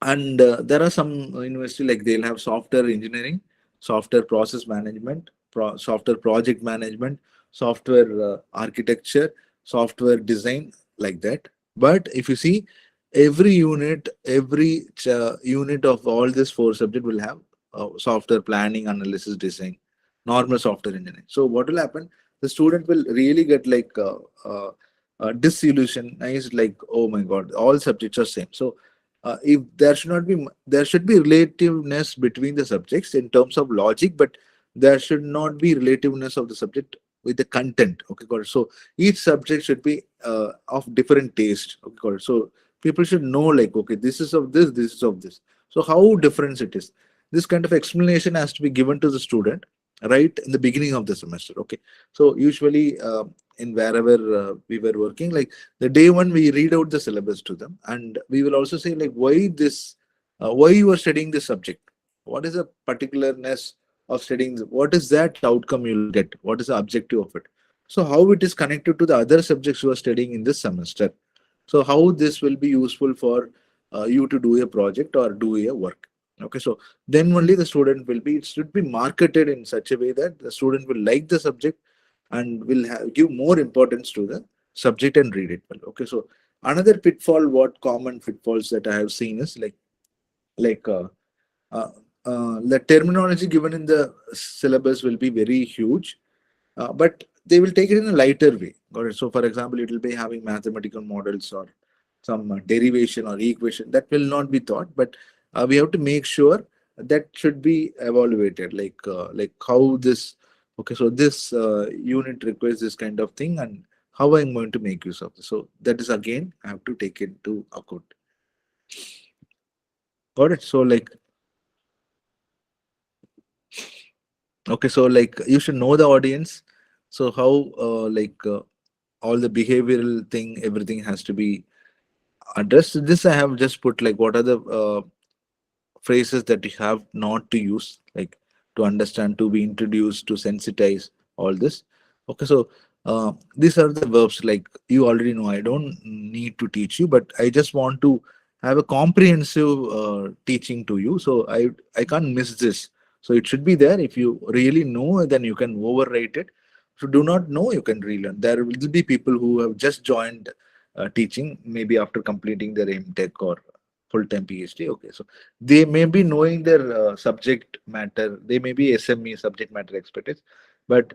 and there are some university like they'll have software engineering, software process management, software project management, software architecture, software design, like that. But if you see, every unit unit of all these 4 subjects will have software planning, analysis, design, normal software engineering. So what will happen, the student will really get like disillusionized, like, oh my god, all subjects are same. So if there should not be, there should be relativeness between the subjects in terms of logic, but there should not be relativeness of the subject with the content. Okay, got it. So each subject should be of different taste. Okay, got it. So people should know, like, okay, this is of this, this is of this. So how different it is. This kind of explanation has to be given to the student right in the beginning of the semester. Okay, so usually in wherever we were working, like the day one we read out the syllabus to them, and we will also say like why this, why you are studying this subject, what is the particularness of studying, what is that outcome you'll get, what is the objective of it, so how it is connected to the other subjects you are studying in this semester, so how this will be useful for you to do a project or do a work. Okay, so then only the student will be, it should be marketed in such a way that the student will like the subject and will give more importance to the subject and read it well. Okay, so another pitfall, what common pitfalls that I have seen is like uh, the terminology given in the syllabus will be very huge, but they will take it in a lighter way. Got it? So, for example, it will be having mathematical models or some derivation or equation that will not be taught, but we have to make sure that should be evaluated, like how this. Okay, so this unit requires this kind of thing, and how I'm going to make use of this. So that is again I have to take into account. Got it? So like, okay, so like you should know the audience. So how all the behavioral thing, everything has to be addressed. This I have just put like what are the phrases that you have not to use, like to understand, to be introduced, to sensitize, all this. Okay, so these are the verbs, like you already know. I don't need to teach you, but I just want to have a comprehensive teaching to you. So I can't miss this. So it should be there. If you really know, then you can overwrite it. If you do not know, you can relearn. There will be people who have just joined teaching, maybe after completing their MTech or full-time PhD. Okay, so they may be knowing their subject matter. They may be SME, subject matter expertise, but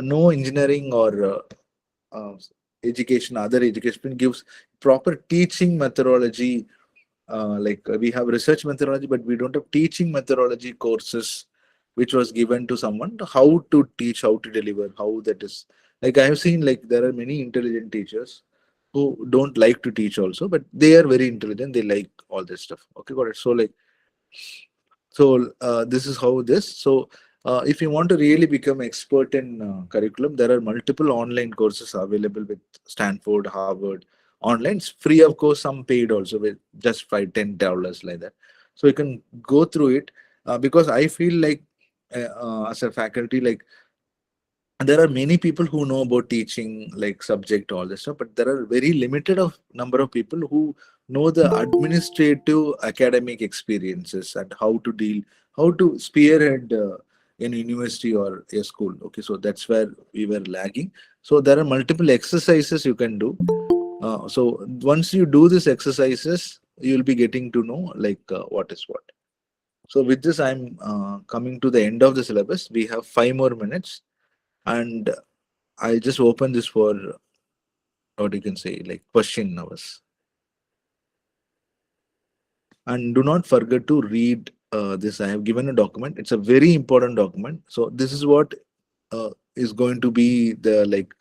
no engineering or uh, education, other education gives proper teaching methodology. We have research methodology, but we don't have teaching methodology courses, which was given to someone how to teach, how to deliver, how that is. Like I have seen, like there are many intelligent teachers who don't like to teach also, but they are very intelligent. They like all this stuff. Okay, got it. So like, so this is how this. So if you want to really become expert in curriculum, there are multiple online courses available with Stanford, Harvard. Online, it's free, of course, some paid also with just $5-10 like that. So you can go through it because I feel like as a faculty, like there are many people who know about teaching like subject, all this stuff, but there are very limited of number of people who know the administrative academic experiences and how to deal, how to spearhead in university or a school. Okay, so that's where we were lagging. So there are multiple exercises you can do. So once you do these exercises, you'll be getting to know like what is what. So with this, I'm coming to the end of the syllabus. We have 5 more minutes, and I just open this for what you can say, like question hours. And do not forget to read this. I have given a document. It's a very important document. So this is what is going to be the like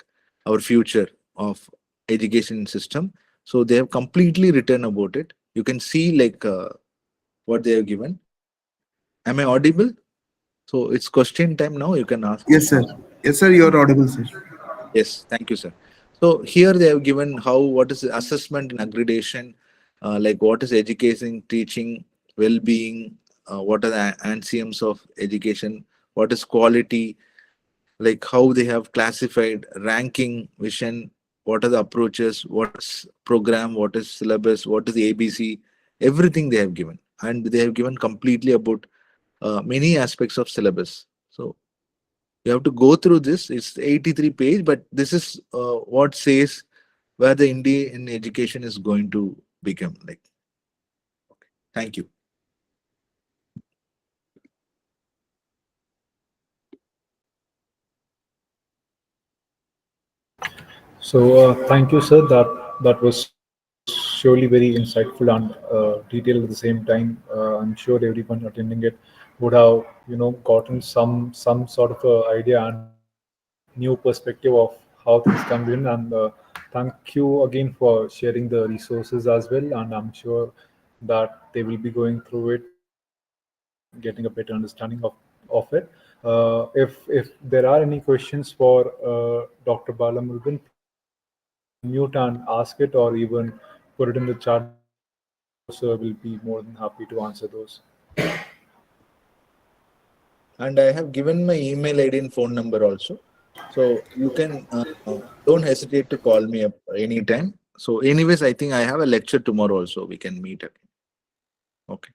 our future of education system. So they have completely written about it. You can see like what they have given. Am I audible? So it's question time now. You can ask Yes, sir. questions. Yes, sir. You are audible, sir. Yes, thank you, sir. So here they have given how, what is the assessment and accreditation, like what is education, teaching, well-being, what are the axioms of education, what is quality, like how they have classified ranking, vision, what are the approaches, what's program, what is syllabus, what is the ABC, everything they have given, and they have given completely about many aspects of syllabus. So you have to go through this. It's 83 page, but this is what says where the India in education is going to become like. Okay. Thank you. So thank you, sir. That was surely very insightful and detailed at the same time. I'm sure everyone attending it would have gotten some sort of idea and new perspective of how things can be done. And thank you again for sharing the resources as well. And I'm sure that they will be going through it and getting a better understanding of it. If there are any questions for Dr. Balamurgan, please unmute and ask it, or even put it in the chat box. I'm sure sir will be more than happy to answer those. And I have given my email ID and phone number also. So you can don't hesitate to call me up anytime. So anyways, I think I have a lecture tomorrow also. We can meet again. Okay.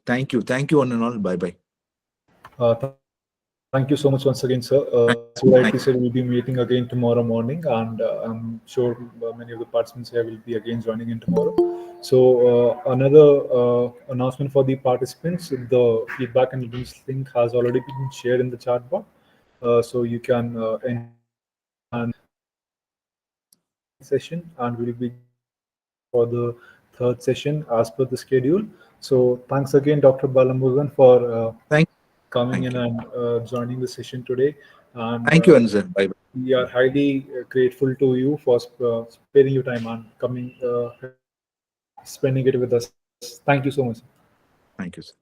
Thank you. Thank you one and all. Bye bye. Thank you so much once again, sir. As you rightly said, we'll be meeting again tomorrow morning, and I'm sure many of the participants here will be again joining in tomorrow. So another announcement for the participants: the feedback and reviews link has already been shared in the chat box, so you can enter and session, and we'll be getting started for the third session as per the schedule. So thanks again, Dr. Balamurugan, for Thank coming thank in you. and joining the session today. And Thank you, Anzar. Bye bye. we are highly grateful to you for sparing your time and coming and spending it with us. Thank you so much. Thank you, sir.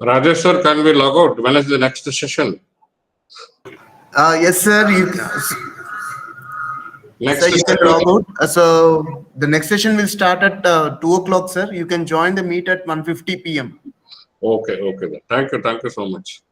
Rajesh sir, can we log out? When is the next session? Yes, sir. Next Sir, you can session. log out. So the next session will start at 2 o'clock, sir. You can join the meet at 1:50 p.m. Okay, okay. Then. Thank you so much.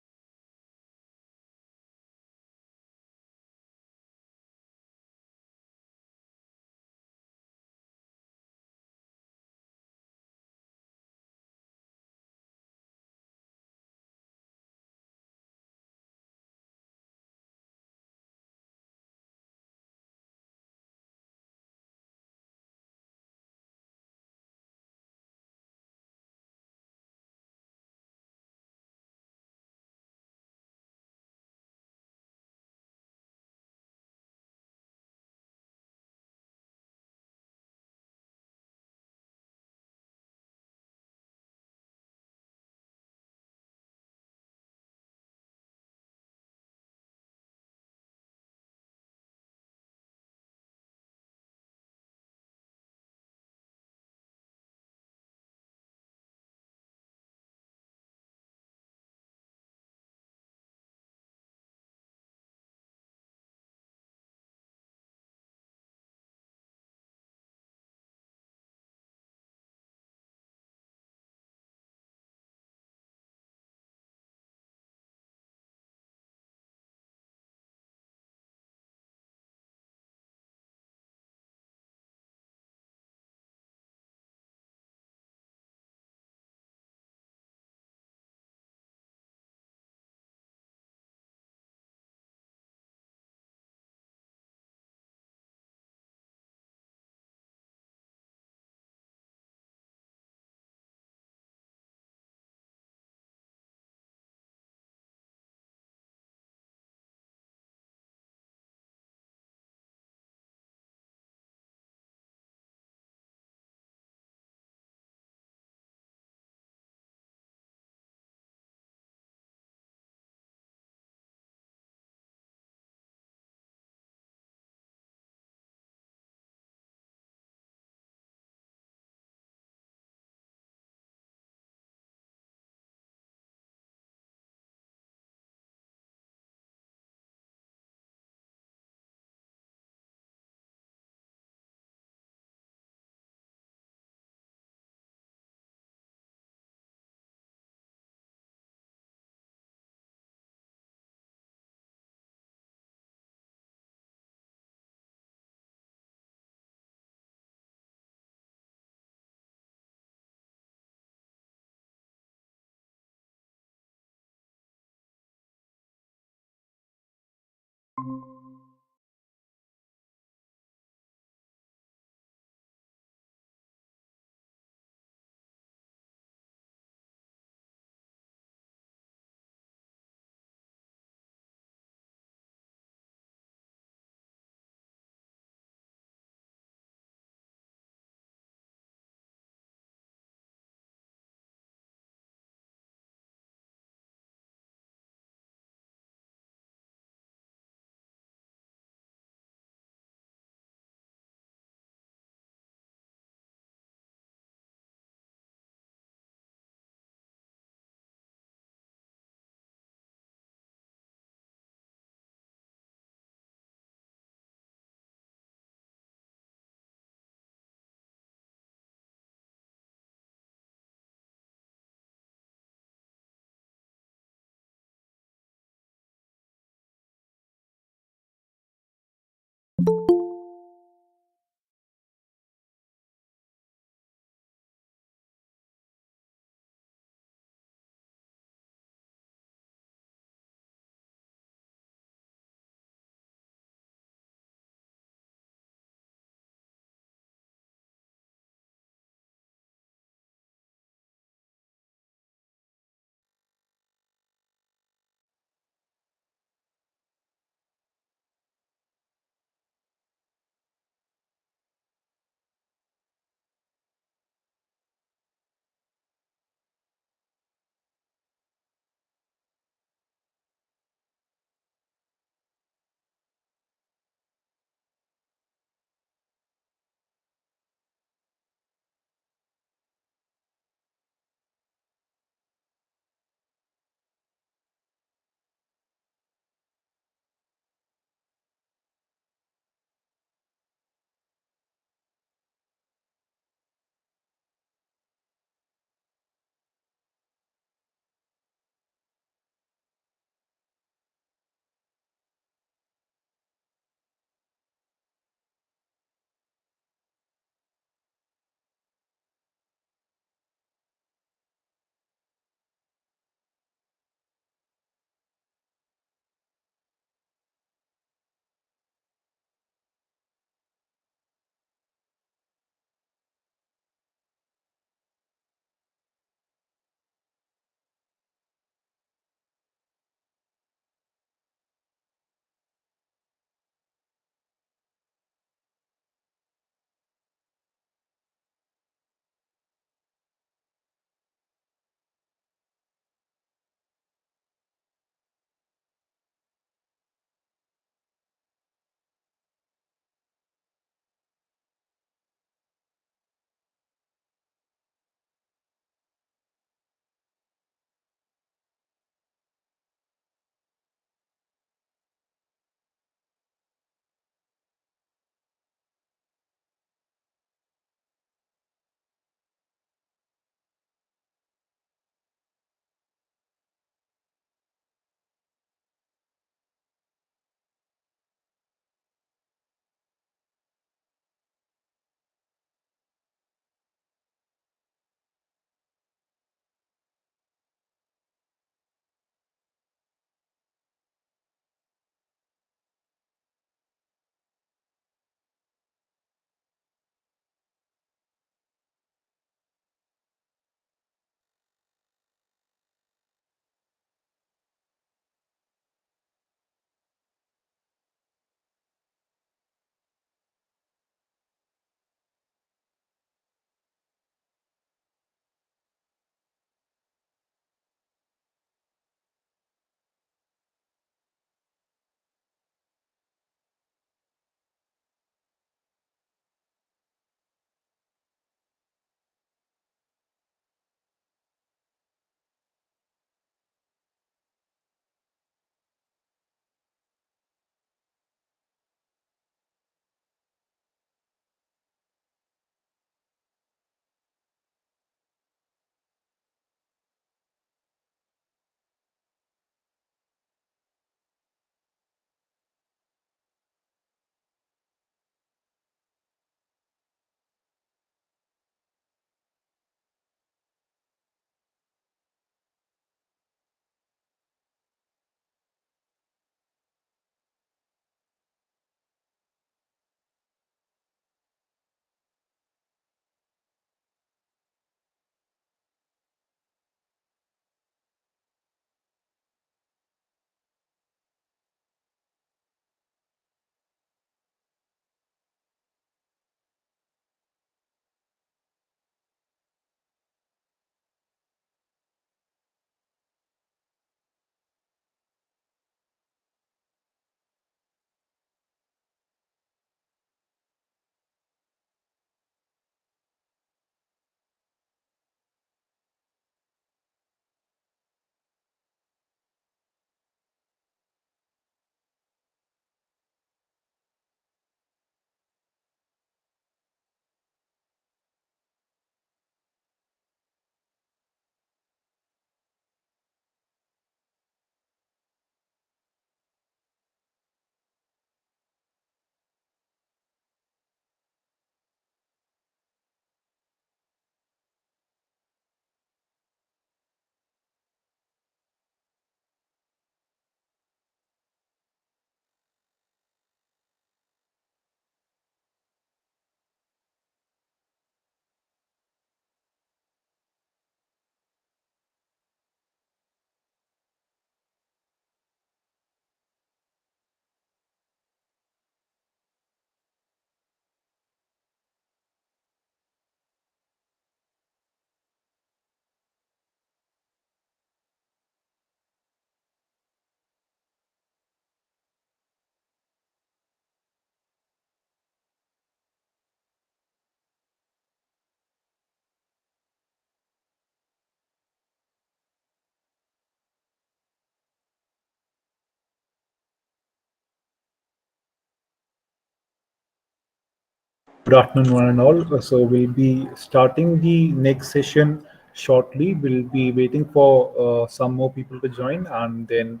Good afternoon, one and all. So we'll be starting the next session shortly. We'll be waiting for some more people to join, and then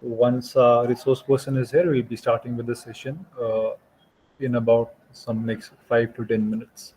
once a resource person is here, we'll be starting with the session in about some next 5 to 10 minutes.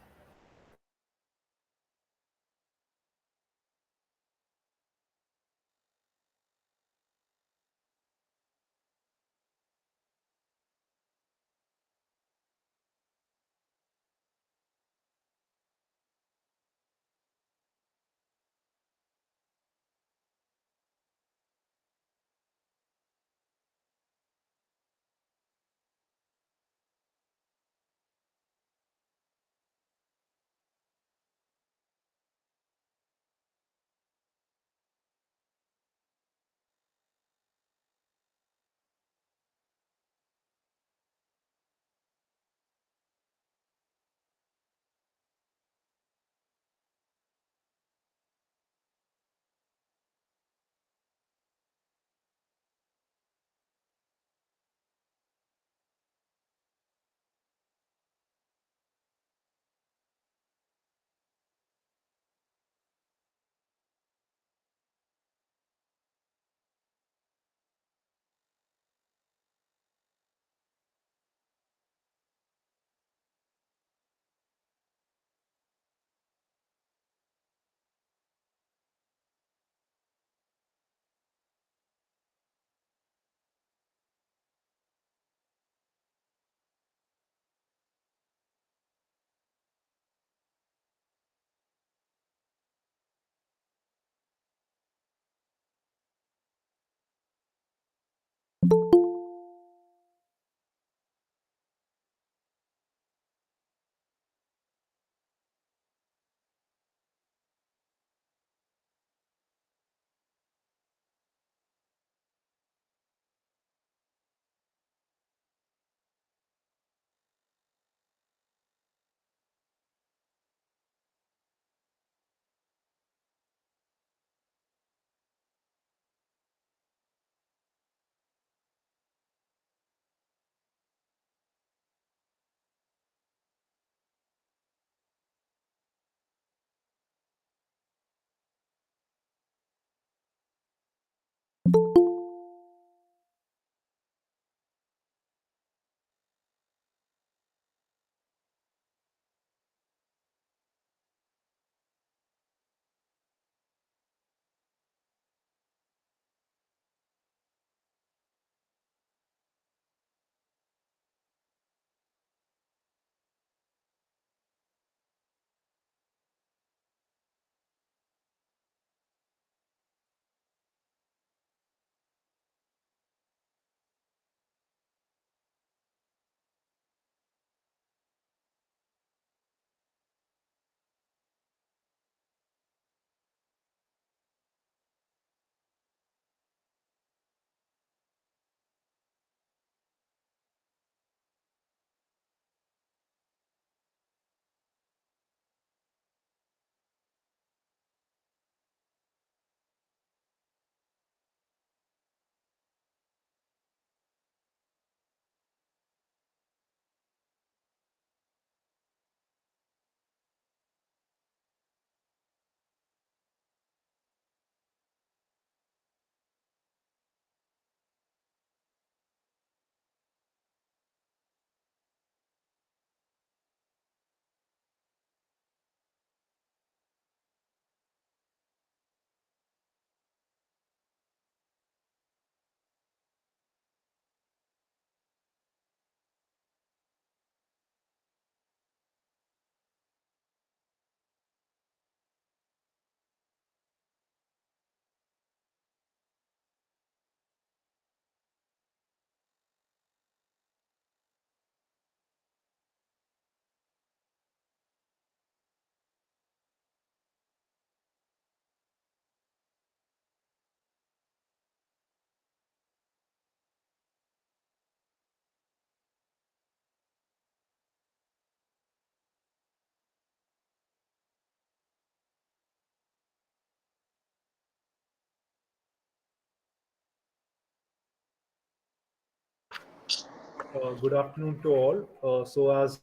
Good afternoon to all. So as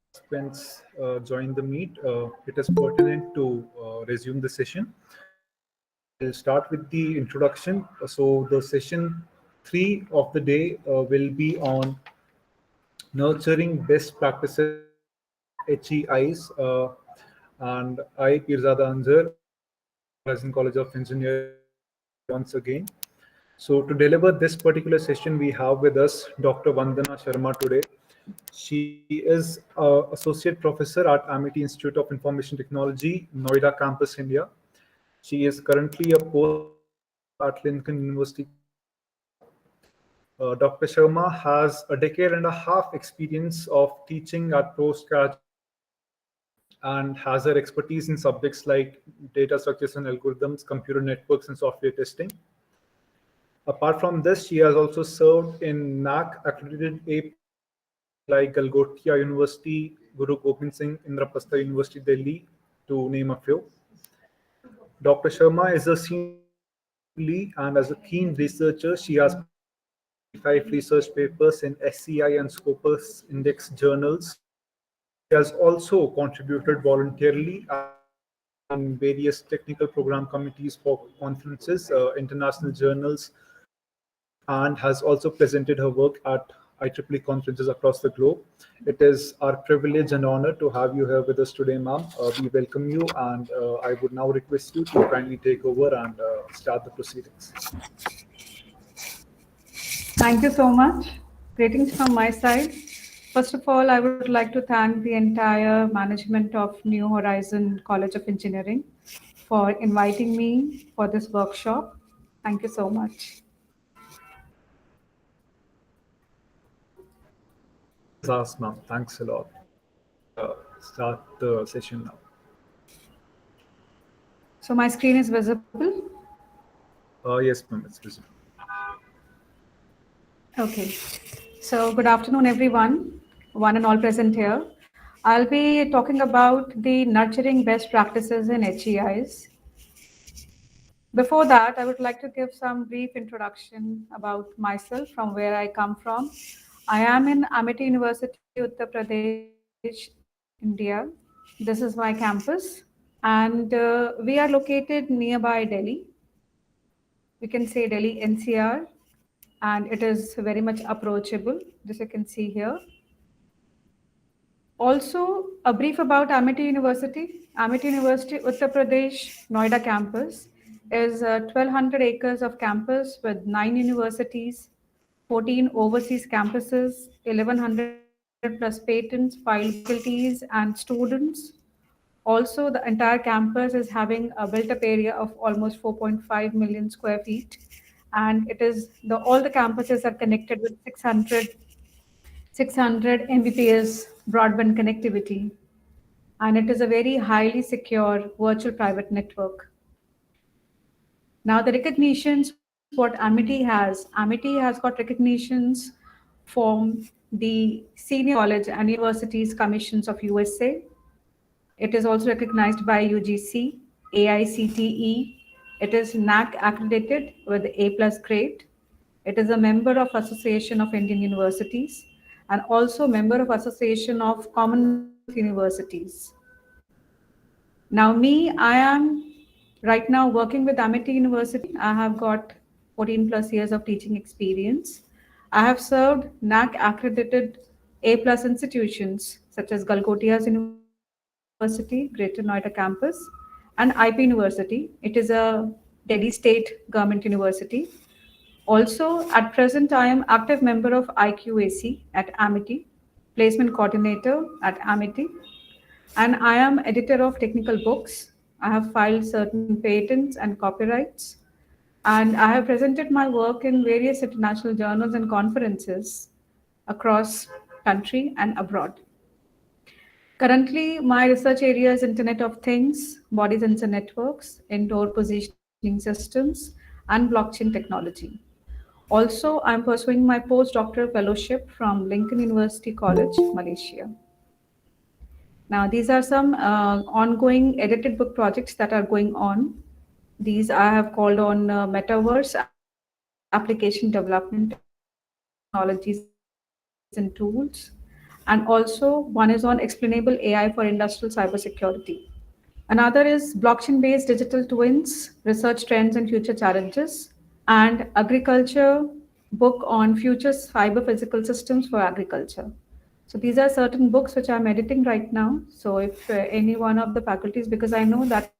participants join the meet, it is pertinent to resume the session. I'll start with the introduction. So the session 3 of the day will be on nurturing best practices HEIs, and I, Pirzada Anzar, Horizon College of Engineering, once again. So to deliver this particular session, we have with us Dr. Vandana Sharma today. She is Associate Professor at Amity Institute of Information Technology, Noida campus, India. She is currently a post at Lincoln University. Dr. Sharma has a decade and a half experience of teaching at postgraduate and has her expertise in subjects like data structures and algorithms, computer networks, and software testing. Apart from this, she has also served in NAAC accredited A like Galgotia University, Guru Gobind Singh, Indraprastha University, Delhi, to name a few. Dr. Sharma is a senior and as a keen researcher, she has 5 research papers in SCI and Scopus Index journals. She has also contributed voluntarily in various technical program committees for conferences, international journals, and has also presented her work at IEEE conferences across the globe. It is our privilege and honor to have you here with us today, ma'am. We welcome you, and I would now request you to kindly take over and start the proceedings. Thank you so much. Greetings from my side. First of all, I would like to thank the entire management of New Horizon College of Engineering for inviting me for this workshop. Thank you so much. Yes, ma'am. Thanks a lot. Start the session now. So my screen is visible? Yes, ma'am, it's visible. Okay. So good afternoon, everyone, one and all present here. I'll be talking about the nurturing best practices in HEIs. Before that, I would like to give some brief introduction about myself, from where I come from. I am in Amity University, Uttar Pradesh, India. This is my campus, and we are located nearby Delhi. We can say Delhi NCR, and it is very much approachable. This you can see here. Also, a brief about Amity University. Amity University, Uttar Pradesh, Noida campus is 1,200 acres of campus with 9 universities, 14 overseas campuses, 1,100 plus patents, 5 faculties, and students. Also, the entire campus is having a built-up area of almost 4.5 million square feet, and it is all the campuses are connected with 600 Mbps broadband connectivity, and it is a very highly secure virtual private network. Now, the recognitions what Amity has got recognitions from the Senior College and Universities Commissions of USA. It is also recognized by UGC, AICTE. It is NAAC accredited with A+ grade. It is a member of Association of Indian Universities and also member of Association of Commonwealth Universities. Now me, I am right now working with Amity University. I have got 14 plus years of teaching experience. I have served NAAC accredited A+ institutions such as Galgotia's University, Greater Noida campus, and IP University. It is a Delhi State Government University. Also, at present, I am active member of IQAC at Amity, placement coordinator at Amity, and I am editor of technical books. I have filed certain patents and copyrights, and I have presented my work in various international journals and conferences across country and abroad. Currently, my research area is Internet of Things, body sensor networks, indoor positioning systems, and blockchain technology. Also, I'm pursuing my postdoctoral fellowship from Lincoln University College, Malaysia. Now, these are some ongoing edited book projects that are going on. These I have called on metaverse application development technologies and tools, and and also one is on explainable AI for industrial cybersecurity. Another is blockchain-based digital twins, research trends and future challenges, and agriculture book on future cyber physical systems for agriculture. So these are certain books which I'm editing right now. So if any one of the faculties, because I know that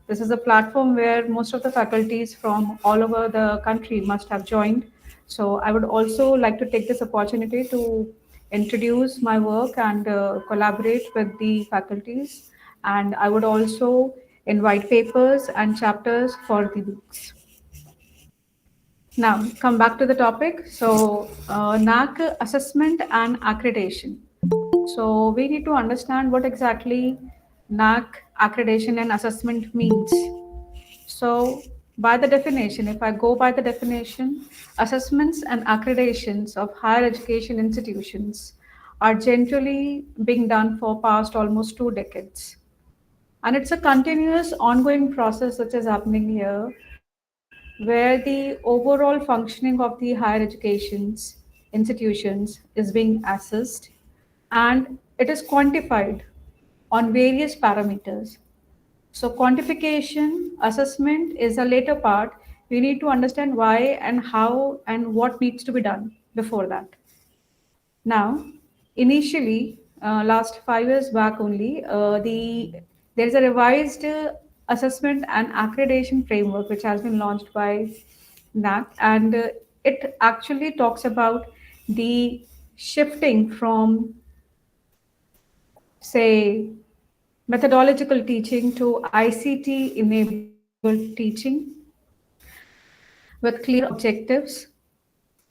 this is a platform where most of the faculties from all over the country must have joined. So I would also like to take this opportunity to introduce my work and collaborate with the faculties. And I would also invite papers and chapters for the books. Now, come back to the topic. So, NAAC assessment and accreditation. So, we need to understand what exactly NAAC accreditation and assessment means. So, by the definition, if I go by the definition, assessments and accreditations of higher education institutions are generally being done for past almost 2 decades. And it's a continuous ongoing process which is happening here, where the overall functioning of the higher education's institutions is being assessed and it is quantified on various parameters. So quantification assessment is a later part. We need to understand why and how and what needs to be done before that. Now, initially, last 5 years back only, there is a revised assessment and accreditation framework which has been launched by NAAC, and it actually talks about the shifting from, say, methodological teaching to ICT enabled teaching with clear objectives,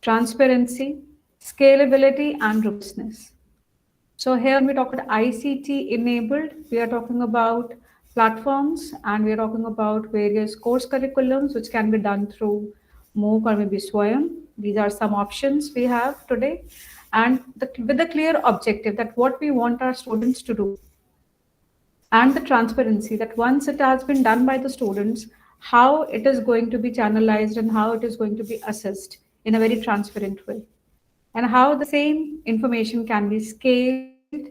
transparency, scalability, and robustness. So here when we talk about ICT enabled, we are talking about platforms and we are talking about various course curriculums which can be done through MOOC or maybe Swayam. These are some options we have today. And with a clear objective that what we want our students to do. And the transparency that once it has been done by the students, how it is going to be channelized and how it is going to be assessed in a very transparent way. And how the same information can be scaled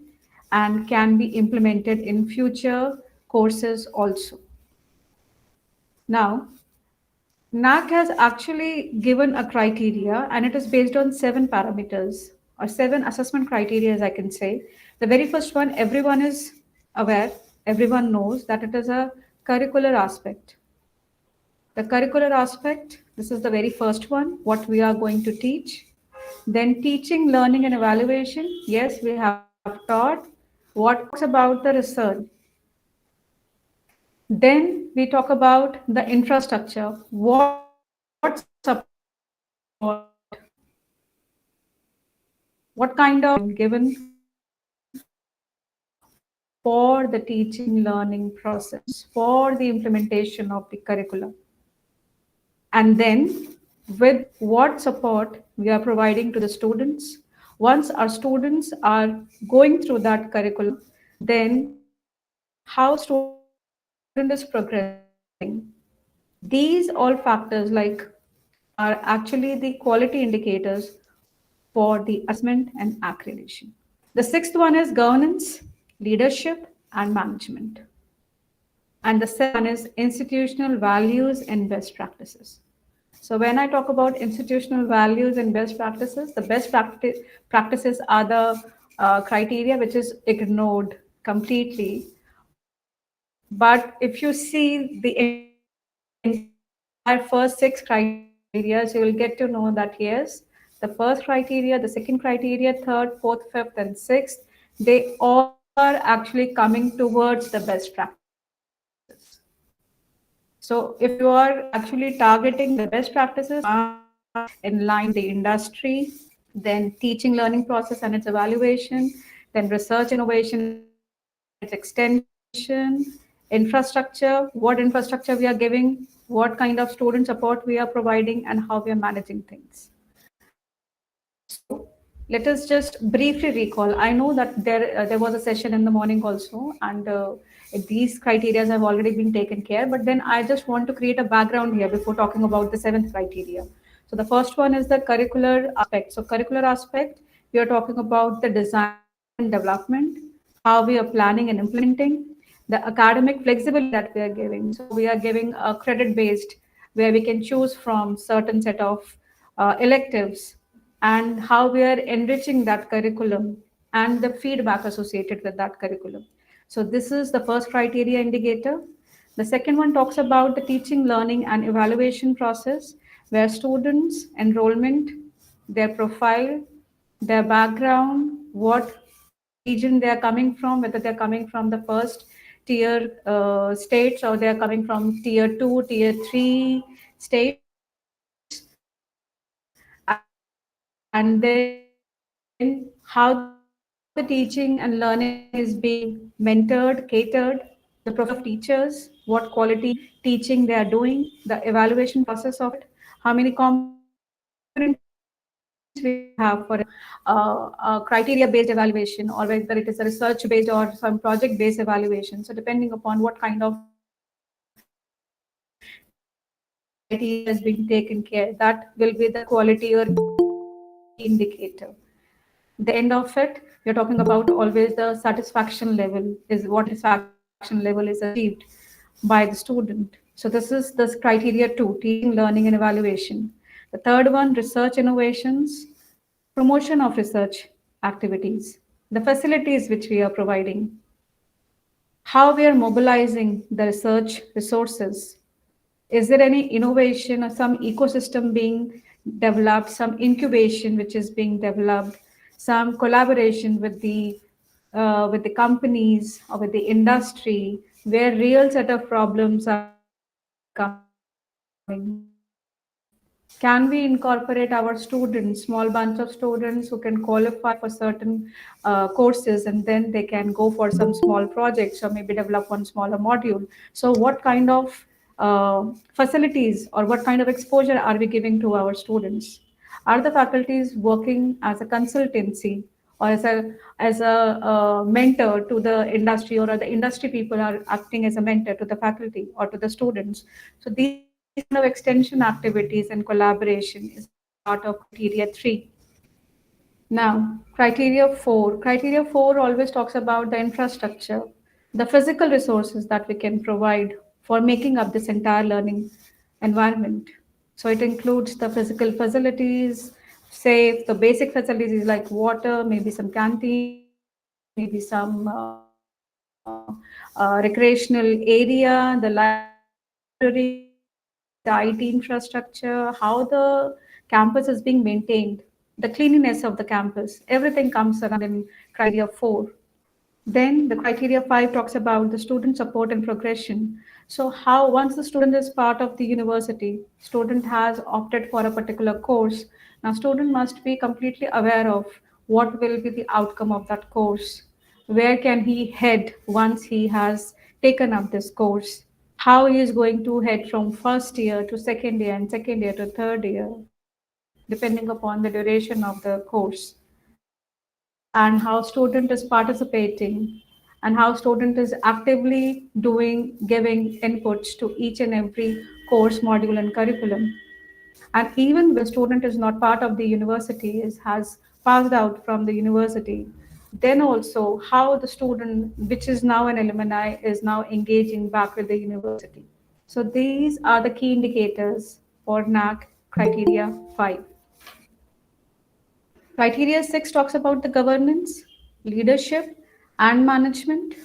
and can be implemented in future courses also. Now, NAAC has actually given a criteria and it is based on 7 parameters or 7 assessment criteria, as I can say. The very first one, everyone is aware, everyone knows that it is a curricular aspect. The curricular aspect, this is the very first one, what we are going to teach. Then teaching, learning, and evaluation. Yes, we have taught. What talks about the research? Then we talk about the infrastructure. What support, what kind of given for the teaching learning process, for the implementation of the curriculum. And then with what support we are providing to the students. Once our students are going through that curriculum, then how student is progressing. These all factors like are actually the quality indicators for the assessment and accreditation. The sixth one is governance, leadership, and management. And the seventh one is institutional values and best practices. So when I talk about institutional values and best practices, the best practices are the criteria which is ignored completely. But if you see the entire first 6 criteria, you will get to know that yes, the first criteria, the second criteria, third, fourth, fifth, and sixth, they all are actually coming towards the best practices. So if you are actually targeting the best practices in line the industry, then teaching learning process and its evaluation, then research innovation and its extension, infrastructure, what infrastructure we are giving, what kind of student support we are providing, and how we are managing things. So let us just briefly recall. I know that there was a session in the morning also, and these criteria have already been taken care. But then I just want to create a background here before talking about the 7th criteria. So the first one is the curricular aspect. So curricular aspect, we are talking about the design and development, how we are planning and implementing, the academic flexibility that we are giving. So we are giving a credit based where we can choose from certain set of electives, and how we are enriching that curriculum and the feedback associated with that curriculum. So this is the first criteria indicator. The second one talks about the teaching, learning, and evaluation process, where students' enrollment, their profile, their background, what region they are coming from, whether they're coming from the first tier states or they're coming from tier 2, tier 3 states, and then how the teaching and learning is being mentored, catered, the profile of teachers, what quality teaching they are doing, the evaluation process of it, how many components we have for criteria based evaluation, or whether it is a research based or some project based evaluation. So depending upon what kind of criteria is being taken care, that will be the quality or indicator. The end of it, we're talking about always the satisfaction level, is what satisfaction level is achieved by the student. So this is this criteria 2, teaching, learning, and evaluation. The third one, research innovations, promotion of research activities, the facilities which we are providing, how we are mobilizing the research resources. Is there any innovation or some ecosystem being developed, some incubation which is being developed, some collaboration with the companies or with the industry, where real set of problems are coming? Can we incorporate our students, small bunch of students who can qualify for certain courses, and then they can go for some small projects or maybe develop one smaller module? So what kind of facilities or what kind of exposure are we giving to our students? Are the faculties working as a consultancy or as a mentor to the industry, or are the industry people are acting as a mentor to the faculty or to the students? So these kind of extension activities and collaboration is part of criteria 3. Now, criteria 4 always talks about the infrastructure, the physical resources that we can provide for making up this entire learning environment. So it includes the physical facilities, safe, the basic facilities like water, maybe some canteen, maybe some recreational area, the library, the IT infrastructure, how the campus is being maintained, the cleanliness of the campus, everything comes around in criteria 4. Then the criteria 5 talks about the student support and progression. So how once the student is part of the university, student has opted for a particular course. Now student must be completely aware of what will be the outcome of that course. Where can he head once he has taken up this course? How he is going to head from first year to second year and second year to third year, depending upon the duration of the course, and how student is participating, and how student is actively giving inputs to each and every course module and curriculum. And even when student is not part of the university, has passed out from the university, then also how the student, which is now an alumni, is now engaging back with the university. So these are the key indicators for NAAC criteria 5. Criteria 6 talks about the governance, leadership, and management.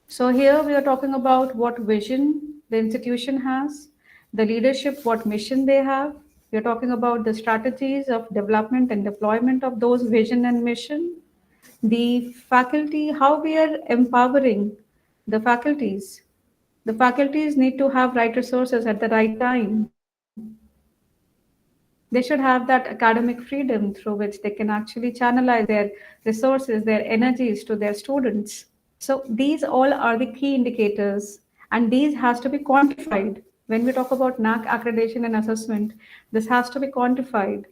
So here we are talking about what vision the institution has, the leadership, what mission they have. We are talking about the strategies of development and deployment of those vision and mission. The faculty, how we are empowering the faculties. The faculties need to have right resources at the right time. They should have that academic freedom through which they can actually channelize their resources, their energies to their students. So these all are the key indicators, and these has to be quantified. When we talk about NAAC accreditation and assessment, this has to be quantified.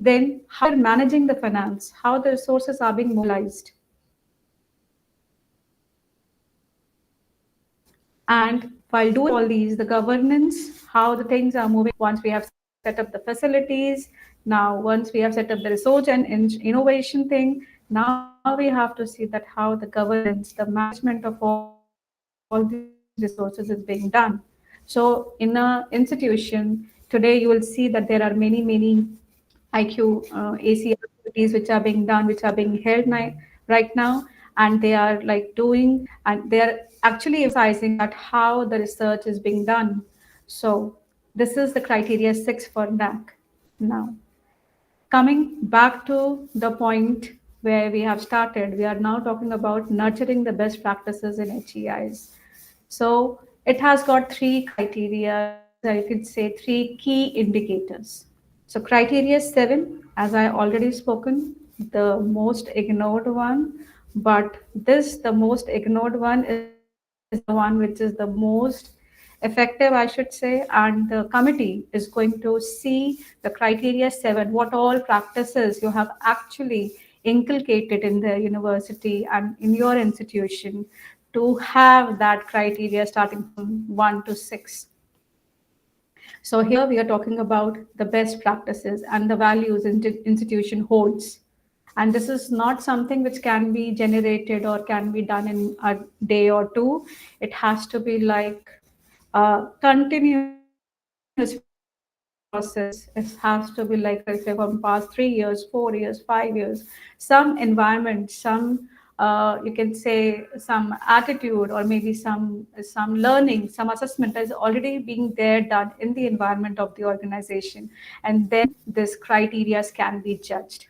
Then how we're managing the finance, how the resources are being mobilized. And while doing all these, the governance, how the things are moving once we have set up the facilities. Now, once we have set up the research and innovation thing, now we have to see that how the governance, the management of all these resources is being done. So in a institution, today you will see that there are many IQ, AC activities which are being done, which are being held right now, and they are like doing, and they are actually emphasizing that how the research is being done. So this is the criteria 6 for NAAC. Now, coming back to the point where we have started, we are now talking about nurturing the best practices in HEIs. So it has got 3 criteria, I could say 3 key indicators. So criteria 7, as I already spoken, the most ignored one, but the most ignored one is the one which is the most effective, I should say, and the committee is going to see the criteria 7, what all practices you have actually inculcated in the university and in your institution to have that criteria starting from 1 to 6. So here we are talking about the best practices and the values institution holds. And this is not something which can be generated or can be done in a day or two. It has to be like a continuous process. It has to be like, let's say, from past 3 years, 4 years, 5 years. Some environment, you can say some attitude, or maybe some learning, some assessment is already being there done in the environment of the organization, and then these criteria can be judged,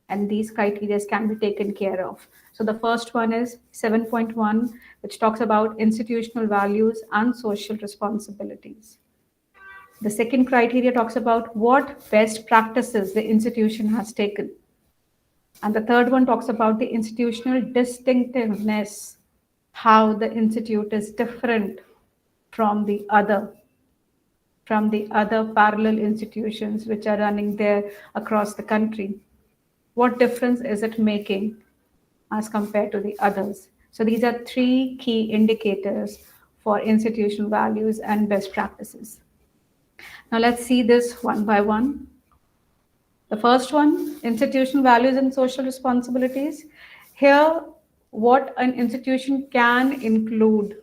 and these criteria can be taken care of. So the first one is 7.1, which talks about institutional values and social responsibilities. The second criteria talks about what best practices the institution has taken. And the third one talks about the institutional distinctiveness, how the institute is different from the other parallel institutions which are running there across the country. What difference is it making as compared to the others? So these are 3 key indicators for institutional values and best practices. Now let's see this one by one. The first one, institutional values and social responsibilities. Here, what an institution can include.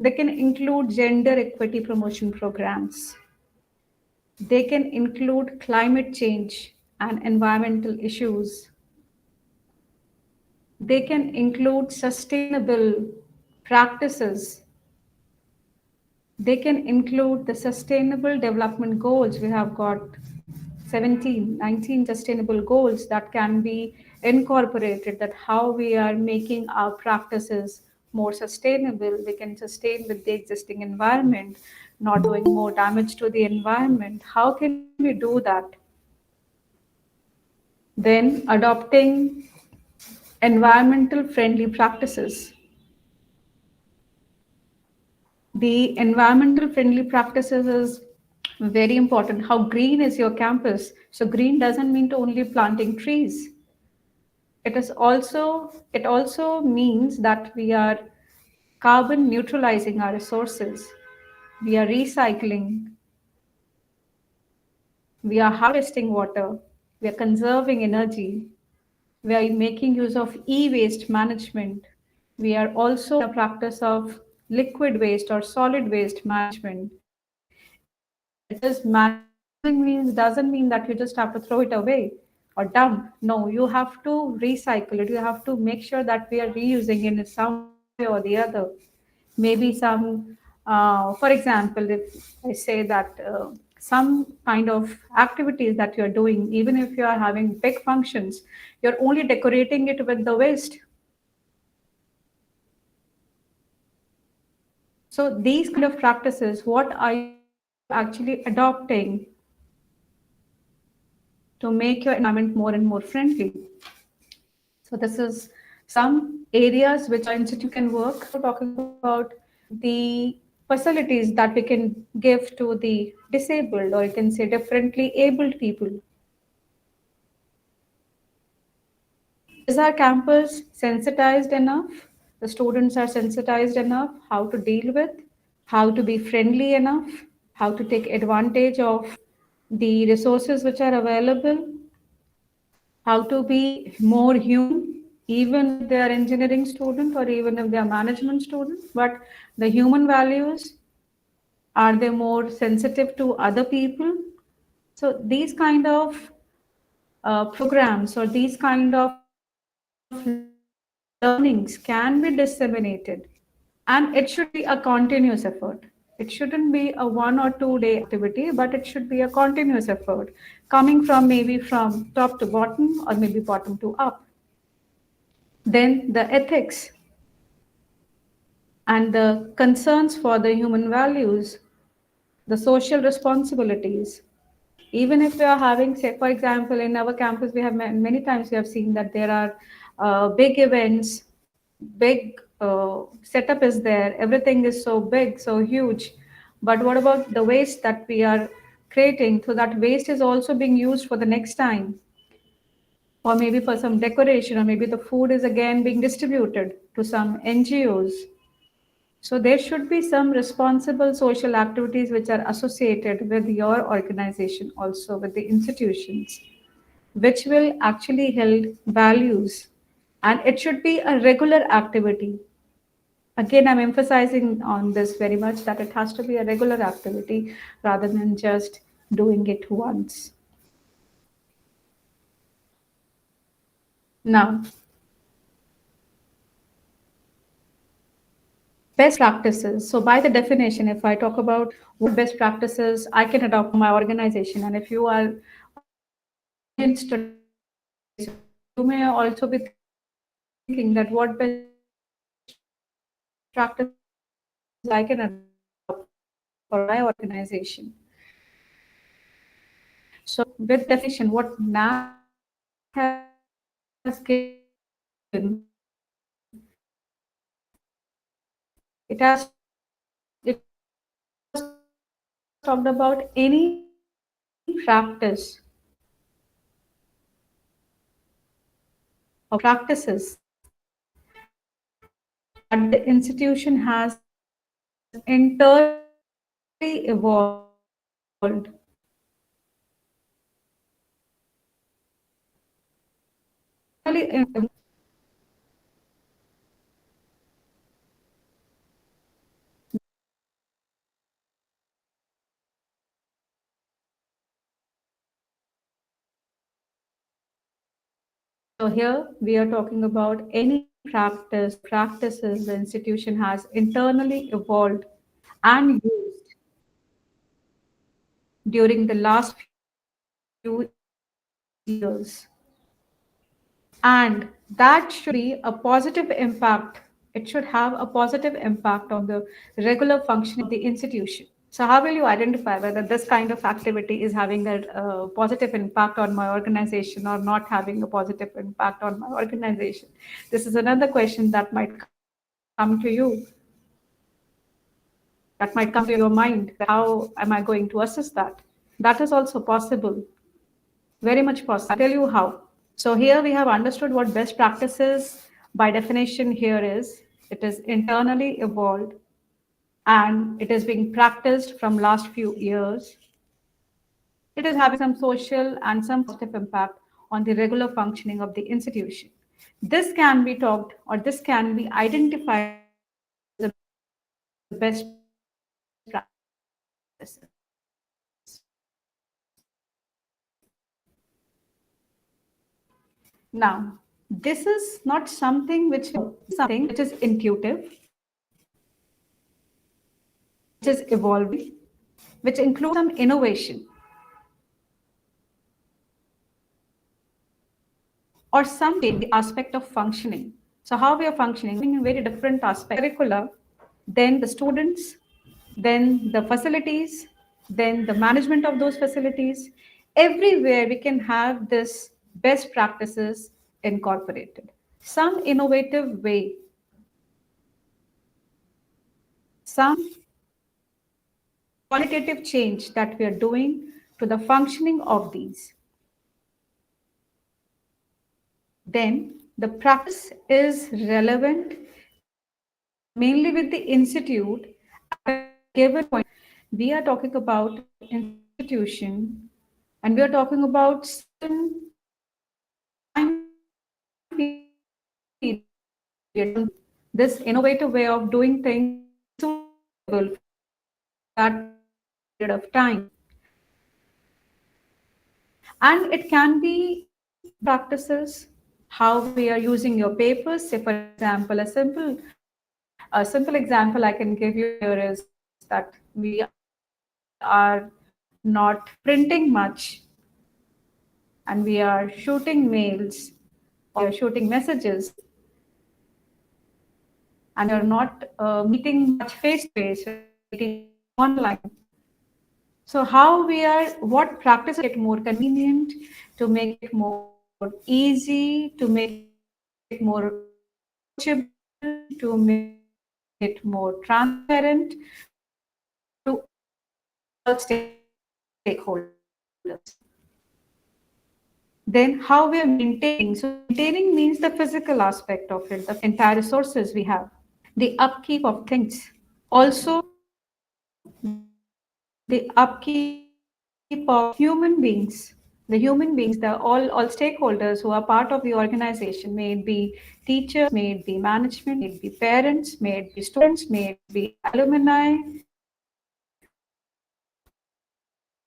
They can include gender equity promotion programs. They can include climate change and environmental issues. They can include sustainable practices. They can include the sustainable development goals. We have got 17, 19 sustainable goals that can be incorporated, that how we are making our practices more sustainable. We can sustain with the existing environment, not doing more damage to the environment. How can we do that? Then adopting environmental friendly practices. The environmental friendly practices is very important. How green is your campus? So green doesn't mean to only planting trees. It also means that we are carbon neutralizing our resources. We are recycling. We are harvesting water. We are conserving energy. We are making use of e-waste management. We are also in a practice of liquid waste or solid waste management. It just managing means doesn't mean that you just have to throw it away or dump. No, you have to recycle it. You have to make sure that we are reusing it in some way or the other. Maybe some, for example, if I say that some kind of activities that you're doing, even if you are having big functions, you're only decorating it with the waste. So these kind of practices, what are you actually adopting to make your environment more and more friendly? So this is some areas which our institute can work. We're talking about the facilities that we can give to the disabled, or you can say differently abled people. Is our campus sensitized enough? The students are sensitized enough how to deal with, how to be friendly enough? how to take advantage of the resources which are available, how to be more human, even if they are engineering student or even if they are management student, but the human values, are they more sensitive to other people? So these kind of programs or these kind of learnings can be disseminated, and it should be a continuous effort. It shouldn't be a 1 or 2 day activity, but it should be a continuous effort coming from maybe from top to bottom or maybe bottom to up. Then the ethics and the concerns for the human values, the social responsibilities. Even if we are having, say, for example, in our campus, we have many times we have seen that there are big events, big setup is there, everything is so big, so huge. But what about the waste that we are creating? So that waste is also being used for the next time, or maybe for some decoration, or maybe the food is again being distributed to some NGOs. So there should be some responsible social activities which are associated with your organization, also with the institutions, which will actually hold values, and it should be a regular activity. Again, I'm emphasizing on this very much that it has to be a regular activity rather than just doing it once. Now, best practices. So by the definition, if I talk about what best practices I can adopt for my organization, and if you are in study, you may also be thinking that what best practices I can adopt for my organization. So with definition, what NAAC has given, it has talked about any practice or practices that the institution has internally evolved So here we are talking about any practices the institution has internally evolved and used during the last few years. And that should be a positive impact. It should have a positive impact on the regular functioning of the institution. So how will you identify whether this kind of activity is having a positive impact on my organization or not having a positive impact on my organization? This is another question that might come to you, that might come to your mind. How am I going to assess that? That is also possible, very much possible. I'll tell you how. So here we have understood what best practices by definition here is. It is internally evolved and it is being practiced from last few years. It is having some social and some positive impact on the regular functioning of the institution. This can be talked or this can be identified as a best practice. Now, this is not something which is intuitive, which is evolving, which includes some innovation or some the aspect of functioning. So how we are functioning in very different aspects, curricula, then the students, then the facilities, then the management of those facilities. Everywhere we can have this best practices incorporated. Some innovative way, some qualitative change that we are doing to the functioning of these. Then the practice is relevant mainly with the institute at a given point. we are talking about institution, and we are talking about certain time period. This innovative way of doing things suitable for that period of time. And it can be practices, how we are using your papers. Say, for example, a simple example I can give you here is that we are not printing much, and we are shooting mails or we are shooting messages, and you're not meeting much face to face, we're meeting online. So how we are, what practices make it more convenient, to make it more easy, to make it more approachable, to make it more transparent to all stakeholders. Then how we are maintaining. So maintaining means the physical aspect of it, the entire resources we have, the upkeep of things. Also, the upkeep of human beings. The human beings, the all stakeholders who are part of the organization, may it be teachers, may it be management, may it be parents, may it be students, may it be alumni,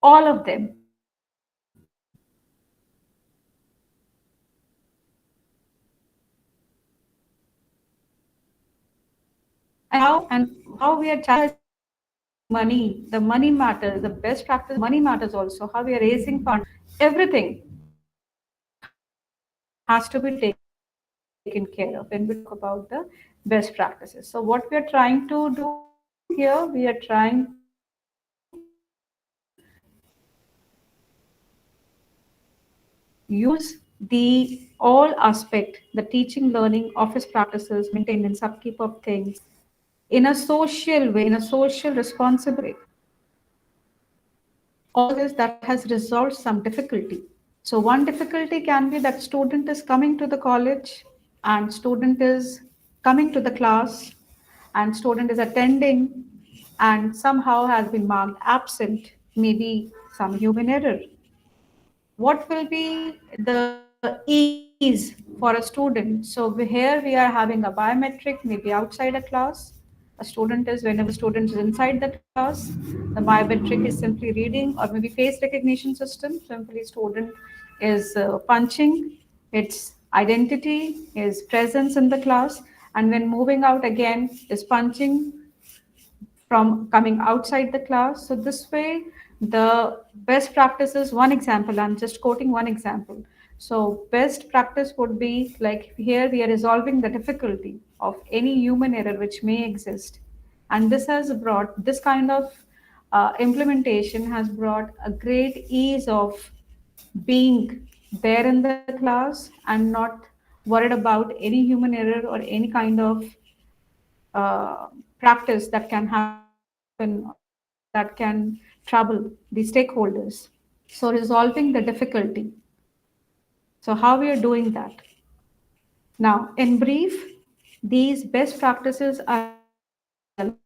all of them. And how we are charging money, the money matters, the best practice money matters also, how we are raising funds, everything has to be taken care of when we talk about the best practices. So what we are trying to do here, we are trying to use the all aspect, the teaching, learning, office practices, maintenance, upkeep of things in a social way, in a social responsible way. All this that has resolved some difficulty. So one difficulty can be that student is coming to the college and student is coming to the class and student is attending and somehow has been marked absent, maybe some human error. What will be the ease for a student? So here we are having a biometric, maybe outside a class. A student is, whenever student is inside the class, the biometric is simply reading, or maybe face recognition system. Simply student is punching its identity, his presence in the class, and when moving out again is punching from coming outside the class. So this way, the best practice is one example. I'm just quoting one example. So best practice would be like here we are resolving the difficulty of any human error which may exist. And this has brought, this kind of implementation has brought a great ease of being there in the class and not worried about any human error or any kind of practice that can happen or that can trouble the stakeholders. So resolving the difficulty. So how we are doing that? Now, in brief, these best practices are relevant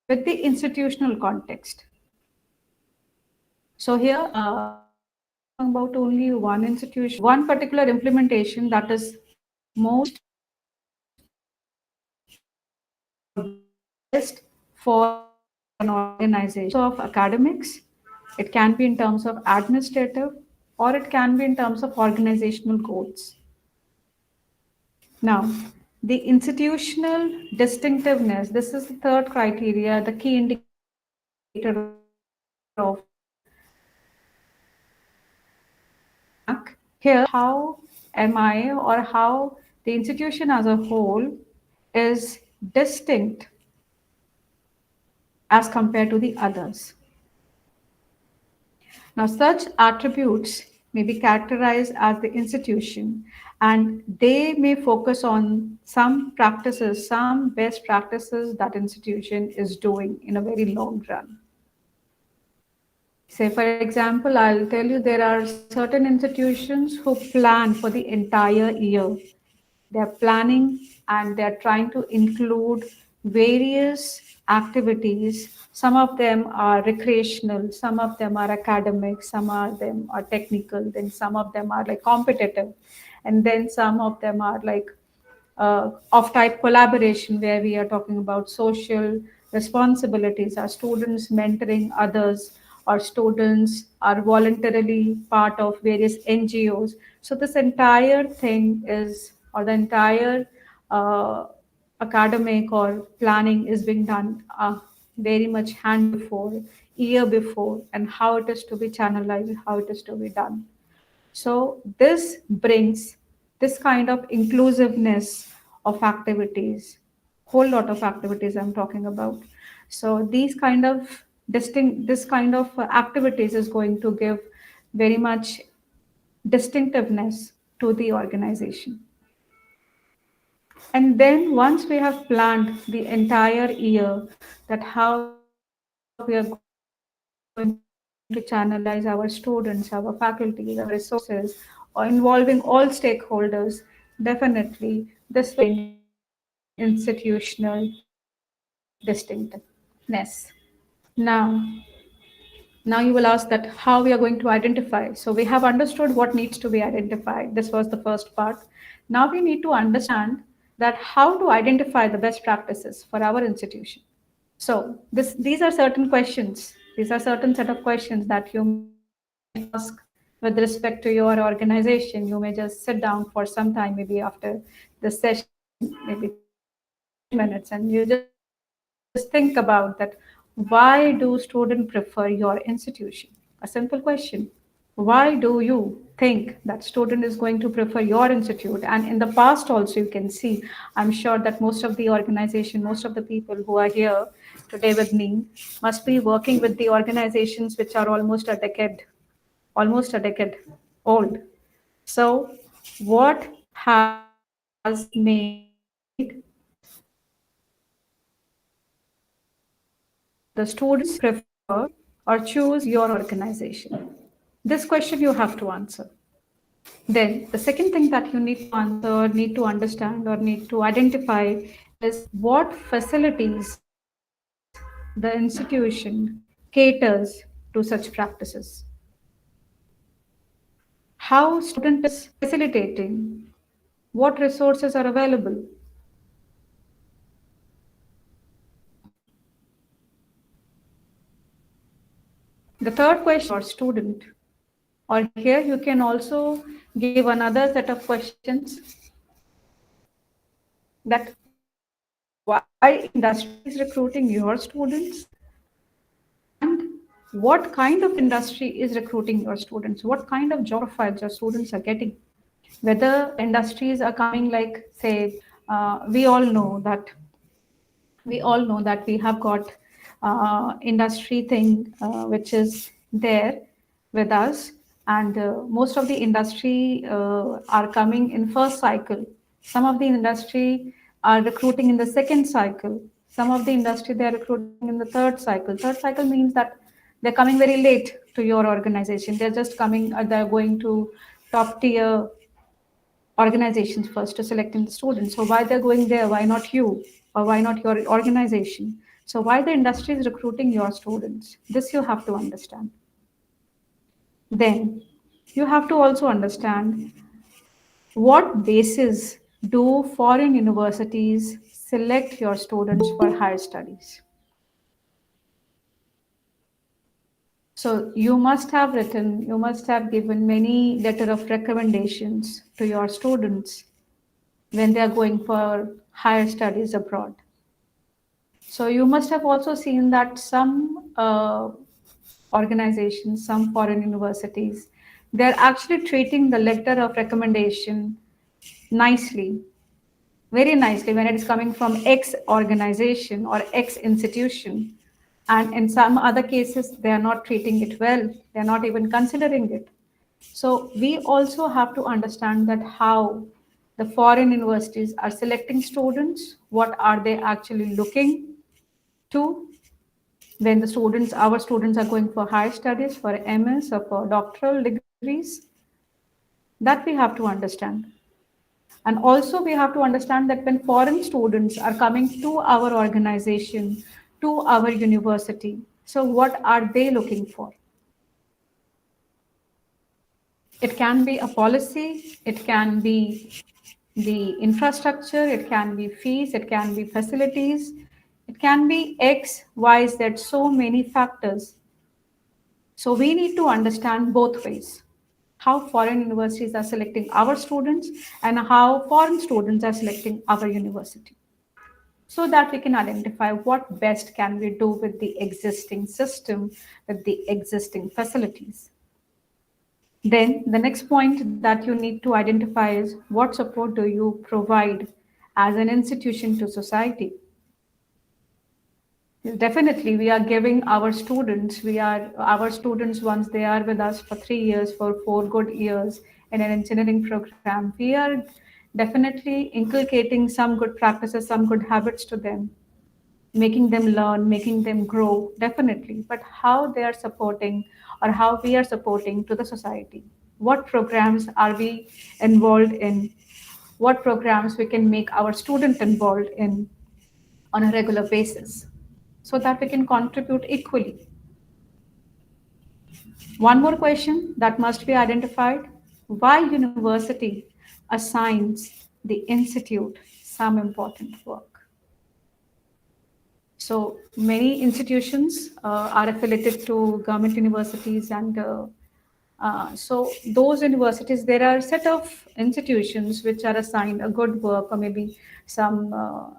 with the institutional context. So here, about only one institution, one particular implementation that is most best for an organization of academics. It can be in terms of administrative, or it can be in terms of organizational goals. Now, the institutional distinctiveness, this is the third criteria, the key indicator of NAAC. Here, how MI or how the institution as a whole is distinct as compared to the others. Now, such attributes may be characterized as the institution, and they may focus on some practices, some best practices that institution is doing in a very long run. Say, for example, I'll tell you there are certain institutions who plan for the entire year. They're planning and they're trying to include various activities. Some of them are recreational, some of them are academic, some of them are technical, then some of them are like competitive, and then some of them are like of type collaboration, where we are talking about social responsibilities. Our students mentoring others, or students are voluntarily part of various NGOs. So this entire thing is, or the entire uh, academic or planning is being done very much hand before, year before, and how it is to be channelized, how it is to be done. So this brings this kind of inclusiveness of activities, whole lot of activities I'm talking about. So these kind of this kind of activities is going to give very much distinctiveness to the organization. And then once we have planned the entire year that how we are going to channelize our students, our faculties, our resources, or involving all stakeholders, definitely this will bring institutional distinctiveness. Now you will ask that how we are going to identify. So we have understood what needs to be identified. This was the first part. Now we need to understand that how to identify the best practices for our institution. So these are certain questions. These are certain set of questions that you may ask with respect to your organization. You may just sit down for some time, maybe after the session, maybe 30 minutes, and you just think about that. Why do students prefer your institution? A simple question. Why do you think that student is going to prefer your institute? And in the past also, you can see, I'm sure that most of the organization, most of the people who are here today with me must be working with the organizations which are almost a decade old. So what has made the students prefer or choose your organization? This question you have to answer. Then the second thing that you need to answer, need to understand, or need to identify is what facilities the institution caters to such practices. How student is facilitating, what resources are available. The third question for student, or here you can also give another set of questions, that why industry is recruiting your students, and what kind of industry is recruiting your students, what kind of job profiles your students are getting. Whether industries are coming like, say, we all know that we have got industry thing which is there with us, and most of the industry are coming in first cycle. Some of the industry are recruiting in the second cycle. Some of the industry they are recruiting in the third cycle. Third cycle means that they're coming very late to your organization. They're just coming, they're going to top tier organizations first to selecting the students. So why they're going there? Why not you? Or why not your organization? So why the industry is recruiting your students? This you have to understand. Then you have to also understand what basis do foreign universities select your students for higher studies. So you must have written, you must have given many letter of recommendations to your students when they are going for higher studies abroad. So you must have also seen that some organizations, some foreign universities, they're actually treating the letter of recommendation nicely, very nicely, when it is coming from X organization or X institution. And in some other cases, they are not treating it well. They're not even considering it. So we also have to understand that how the foreign universities are selecting students, what are they actually looking to when the students, our students are going for higher studies, for MS or for doctoral degrees, that we have to understand. And also we have to understand that when foreign students are coming to our organization, to our university, so what are they looking for? It can be a policy, it can be the infrastructure, it can be fees, it can be facilities, it can be X, Y, Z, so many factors. So we need to understand both ways, how foreign universities are selecting our students and how foreign students are selecting our university, so that we can identify what best can we do with the existing system, with the existing facilities. Then the next point that you need to identify is what support do you provide as an institution to society. Definitely, we are giving our students once they are with us for 3 years, for 4 good years in an engineering program, we are definitely inculcating some good practices, some good habits to them, making them learn, making them grow, definitely. But how they are supporting or how we are supporting to the society. What programs are we involved in? What programs we can make our student involved in on a regular basis so that we can contribute equally. One more question that must be identified: why university assigns the institute some important work? So many institutions are affiliated to government universities, and so those universities, there are a set of institutions which are assigned a good work, or maybe some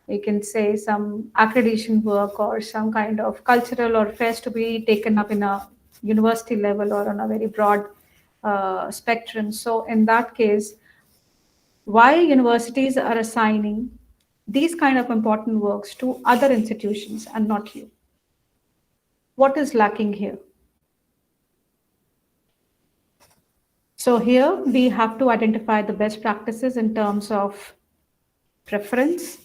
you can say some accreditation work or some kind of cultural or fairs to be taken up in a university level or on a very broad spectrum. So in that case, why universities are assigning these kind of important works to other institutions and not you? What is lacking here? So here we have to identify the best practices in terms of preference,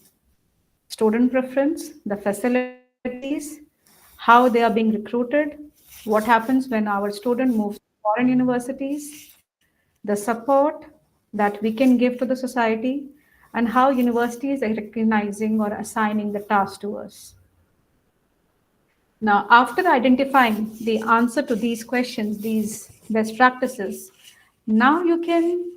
student preference, the facilities, how they are being recruited, what happens when our student moves to foreign universities, the support that we can give to the society, and how universities are recognizing or assigning the task to us. Now, after identifying the answer to these questions, these best practices, now you can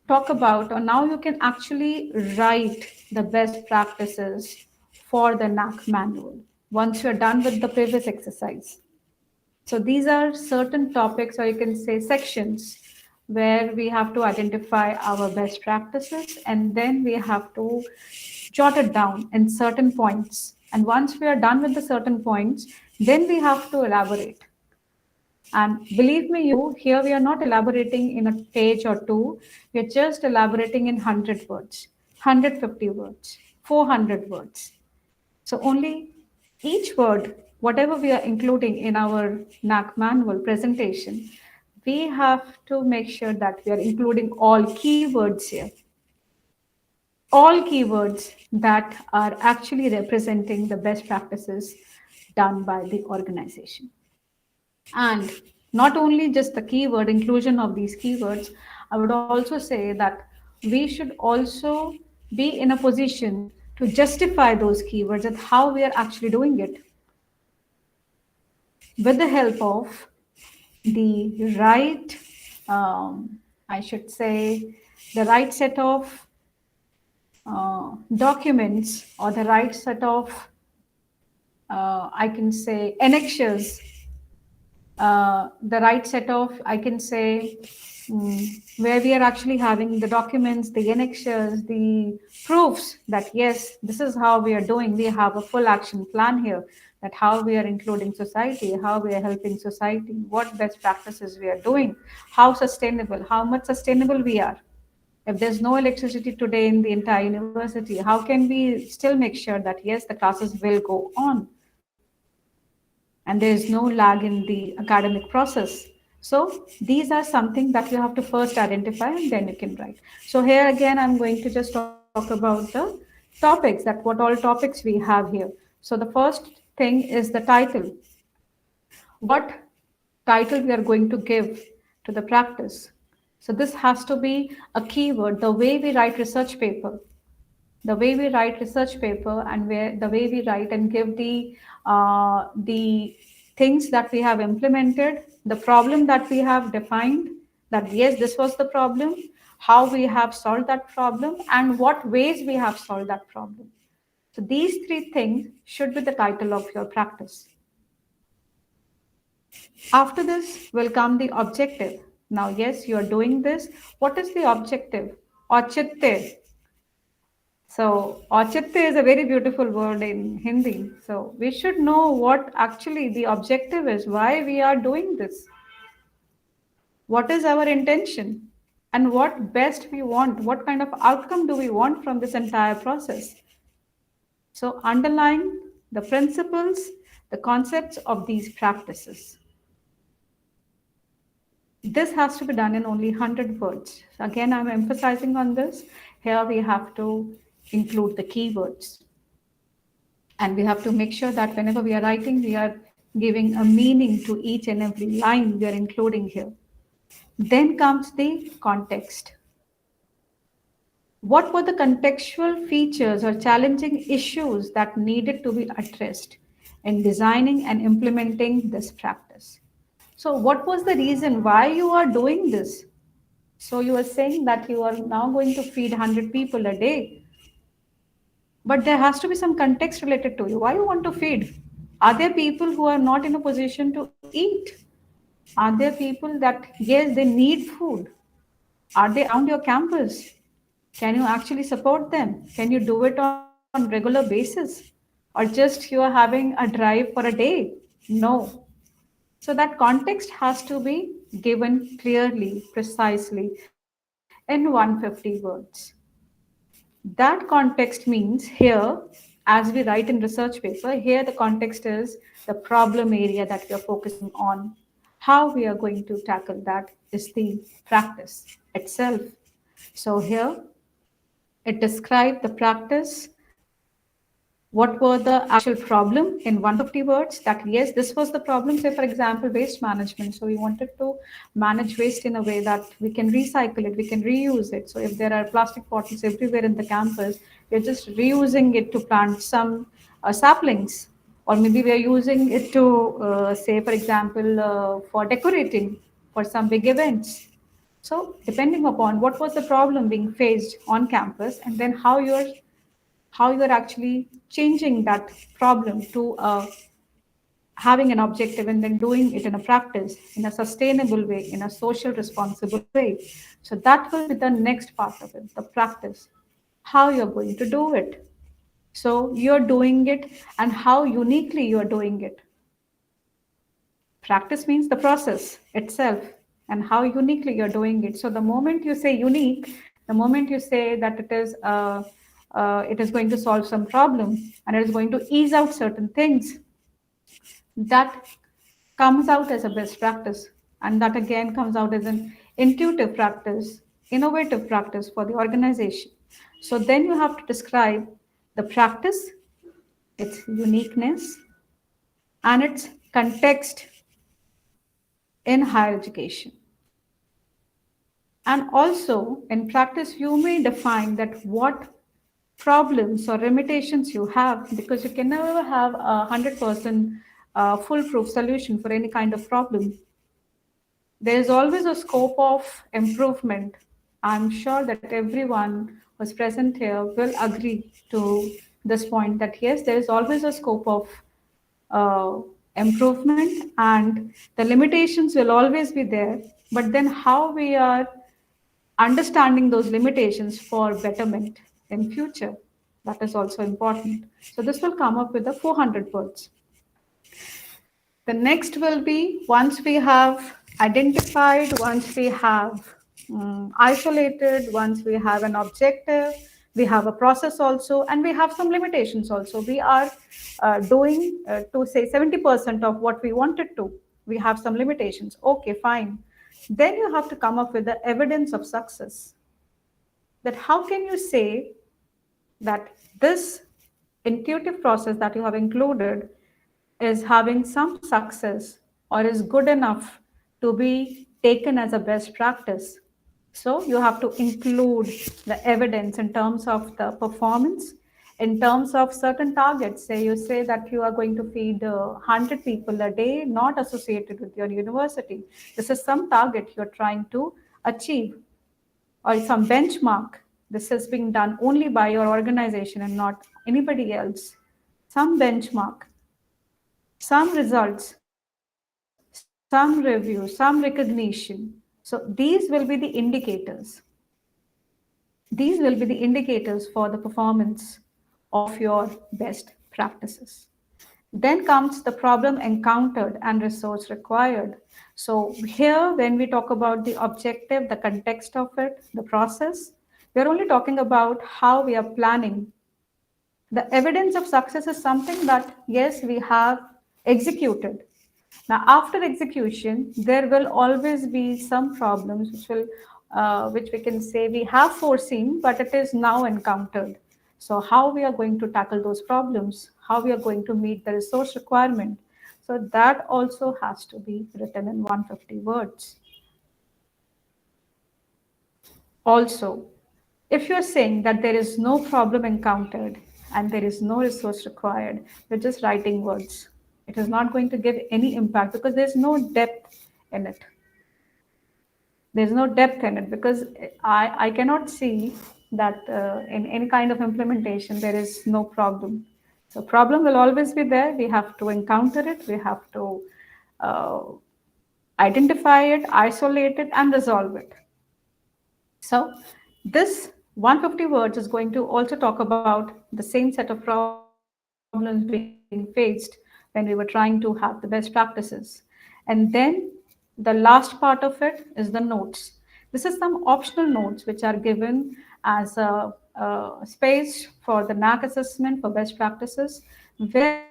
talk about, or now you can actually write the best practices for the NAAC manual once you're done with the previous exercise. So these are certain topics, or you can say sections, where we have to identify our best practices, and then we have to jot it down in certain points. And once we are done with the certain points, then we have to elaborate. And believe me, here we are not elaborating in a page or two. We are just elaborating in 100 words, 150 words, 400 words. So only each word, whatever we are including in our NAAC manual presentation, we have to make sure that we are including all keywords here. All keywords that are actually representing the best practices done by the organization. And not only just the keyword inclusion of these keywords, I would also say that we should also be in a position to justify those keywords and how we are actually doing it with the help of the right, I should say, the right set of documents, or the right set of, I can say, annexures, the right set of, I can say, where we are actually having the documents, the annexures, the proofs that yes, this is how we are doing. We have a full action plan here, that how we are including society, how we are helping society, what best practices we are doing, how sustainable, how much sustainable we are. If there's no electricity today in the entire university, how can we still make sure that yes, the classes will go on? And there is no lag in the academic process. So these are something that you have to first identify, and then you can write. So here again, I'm going to just talk about the topics, that what all topics we have here. So the first thing is the title. What title we are going to give to the practice? So this has to be a keyword, the way we write research paper. The way we write research paper and the way we write and give the things that we have implemented, the problem that we have defined, that yes, this was the problem, how we have solved that problem, and what ways we have solved that problem. So these three things should be the title of your practice. After this will come the objective. Now, yes, you are doing this. What is the objective? Auchitte. So, auchitte is a very beautiful word in Hindi. So, we should know what actually the objective is, why we are doing this. What is our intention? And what best we want? What kind of outcome do we want from this entire process? So, underline the principles, the concepts of these practices. This has to be done in only 100 words. Again, I'm emphasizing on this. Here we have to include the keywords. And we have to make sure that whenever we are writing, we are giving a meaning to each and every line we are including here. Then comes the context. What were the contextual features or challenging issues that needed to be addressed in designing and implementing this practice? So what was the reason why you are doing this? So you are saying that you are now going to feed 100 people a day. But there has to be some context related to you. Why you want to feed? Are there people who are not in a position to eat? Are there people that, yes, they need food? Are they around your campus? Can you actually support them? Can you do it on regular basis? Or just you are having a drive for a day? No. So that context has to be given clearly, precisely in 150 words. That context means here, as we write in research paper, here the context is the problem area that we are focusing on. How we are going to tackle that is the practice itself. So here it described the practice. What were the actual problem in 150 words? That yes, this was the problem. Say, for example, waste management. So we wanted to manage waste in a way that we can recycle it, we can reuse it. So if there are plastic bottles everywhere in the campus, we're just reusing it to plant some saplings. Or maybe we are using it to, say, for example, for decorating for some big events. So depending upon what was the problem being faced on campus, and then how you're actually changing that problem to having an objective and then doing it in a practice, in a sustainable way, in a social responsible way. So that will be the next part of it, the practice, how you're going to do it. So you're doing it and how uniquely you're doing it. Practice means the process itself and how uniquely you're doing it. So the moment you say unique, the moment you say that it is going to solve some problem and it is going to ease out certain things, that comes out as a best practice. And that again comes out as an intuitive practice, innovative practice for the organization. So then you have to describe the practice, its uniqueness, and its context in higher education. And also in practice, you may define that what problems or limitations you have, because you can never have a 100% foolproof solution for any kind of problem. There is always a scope of improvement. I'm sure that everyone who's present here will agree to this point that yes, there is always a scope of improvement and the limitations will always be there. But then how we are understanding those limitations for betterment in future, that is also important. So this will come up with the 400 words. The next will be, once we have identified, once we have isolated, once we have an objective, we have a process also, and we have some limitations also. We are doing to say 70% of what we wanted to. We have some limitations. Okay, fine. Then you have to come up with the evidence of success. That how can you say that this intuitive process that you have included is having some success or is good enough to be taken as a best practice? So you have to include the evidence in terms of the performance, in terms of certain targets. Say you say that you are going to feed 100 people a day, not associated with your university. This is some target you're trying to achieve, or some benchmark. This is being done only by your organization and not anybody else. Some benchmark, some results, some review, some recognition. So these will be the indicators. These will be the indicators for the performance of your best practices. Then comes the problem encountered and resource required. So here, when we talk about the objective, the context of it, the process, we're only talking about how we are planning. The evidence of success is something that, yes, we have executed. Now, after execution, there will always be some problems which we can say we have foreseen, but it is now encountered. So, how we are going to tackle those problems, how we are going to meet the resource requirement. So, that also has to be written in 150 words. Also, if you're saying that there is no problem encountered and there is no resource required, you're just writing words. It is not going to give any impact because there's no depth in it. There's no depth in it because I cannot see that in any kind of implementation there is no problem. So problem will always be there. We have to encounter it. We have to identify it, isolate it, and resolve it. So this 150 words is going to also talk about the same set of problems being faced when we were trying to have the best practices. And then the last part of it is the notes. This is some optional notes which are given as a space for the NAAC assessment for best practices, where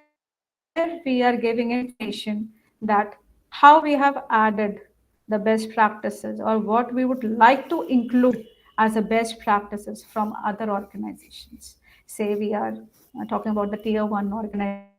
we are giving information that how we have added the best practices or what we would like to include as a best practices from other organizations. Say we are talking about the tier 1 organizations,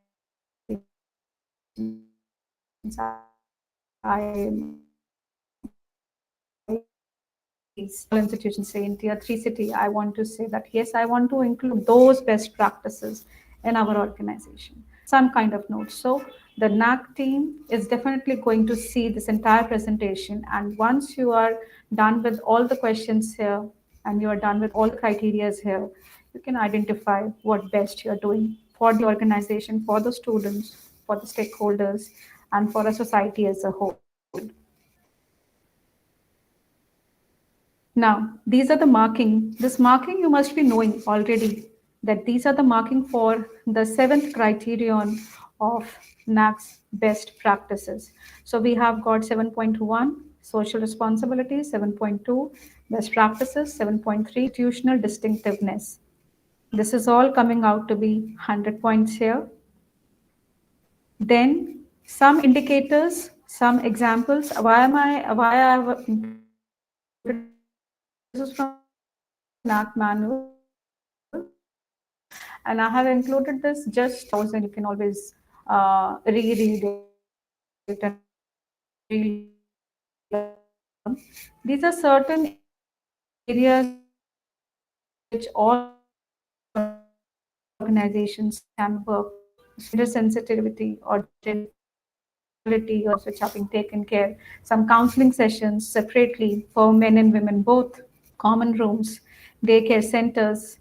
institutions, say in tier 3 city, I want to say that yes, I want to include those best practices in our organization, some kind of notes. So the NAAC team is definitely going to see this entire presentation, and once you are done with all the questions here and you are done with all the criterias here, you can identify what best you're doing for the organization, for the students, for the stakeholders, and for a society as a whole. Now, these are the marking. This marking you must be knowing already that these are the marking for the 7th criterion of NAAC's best practices. So we have got 7.1 social responsibility, 7.2 best practices, 7.3 institutional distinctiveness. This is all coming out to be 100 points here. Then some indicators, some examples. Why I have included this is from NAAC manual, and I have included this just and you can always reread it and relearn. These are certain areas which all organizations can work. Gender sensitivity or gender equality, or which are being taken care. Some counseling sessions separately for men and women both, common rooms, daycare centers.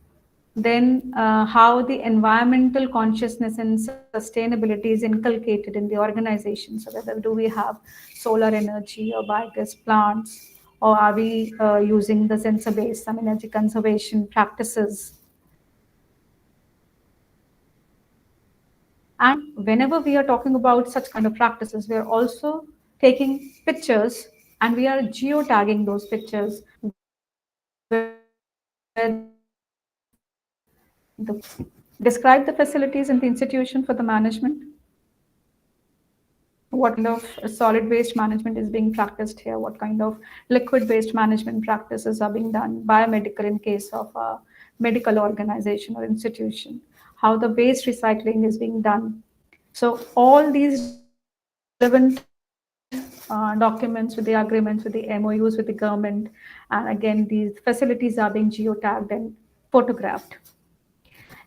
Then how the environmental consciousness and sustainability is inculcated in the organization. So whether do we have solar energy or biogas plants, or are we using the sensor-based some energy conservation practices. And whenever we are talking about such kind of practices, we are also taking pictures and we are geotagging those pictures describe the facilities in the institution for the management. What kind of solid waste management is being practiced here? What kind of liquid waste management practices are being done? Biomedical in case of a medical organization or institution. How the waste recycling is being done. So all these relevant documents, with the agreements, with the MOUs with the government. And again, these facilities are being geotagged and photographed.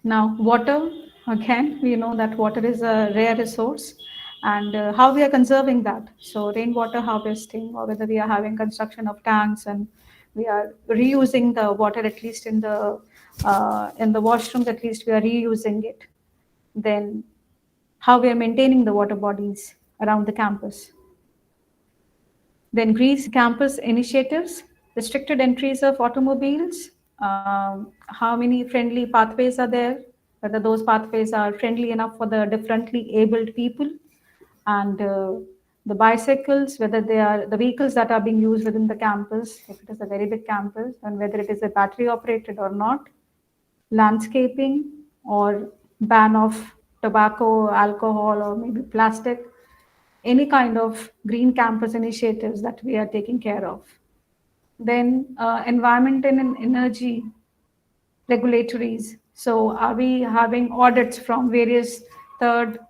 Now, water, again, we know that water is a rare resource, and how we are conserving that. So rainwater harvesting, or whether we are having construction of tanks and we are reusing the water, at least in the washrooms, at least we are reusing it. Then how we are maintaining the water bodies around the campus. Then Greece campus initiatives, restricted entries of automobiles, how many friendly pathways are there, whether those pathways are friendly enough for the differently abled people, and the bicycles, whether they are the vehicles that are being used within the campus, if it is a very big campus, and whether it is a battery operated or not, landscaping or ban of tobacco, alcohol, or maybe plastic, any kind of green campus initiatives that we are taking care of. Then environment and energy regulatories. So are we having audits from various third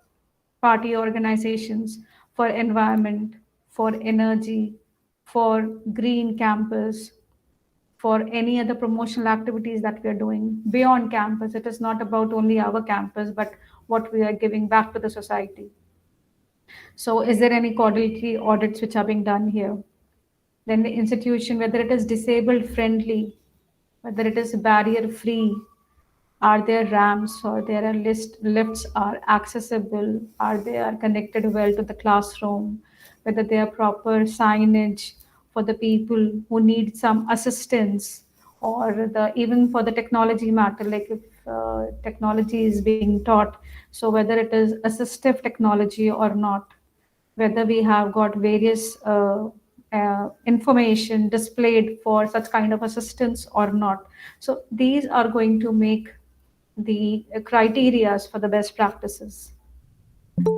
party organizations for environment, for energy, for green campus, for any other promotional activities that we are doing beyond campus? It is not about only our campus, but what we are giving back to the society. So is there any quarterly audits which are being done here? Then the institution, whether it is disabled friendly, whether it is barrier free, are there ramps or there are lifts are accessible, are they are connected well to the classroom, whether they are proper signage for the people who need some assistance, or the even for the technology matter, like if technology is being taught, so whether it is assistive technology or not, whether we have got various information displayed for such kind of assistance or not. So these are going to make the criterias for the best practices.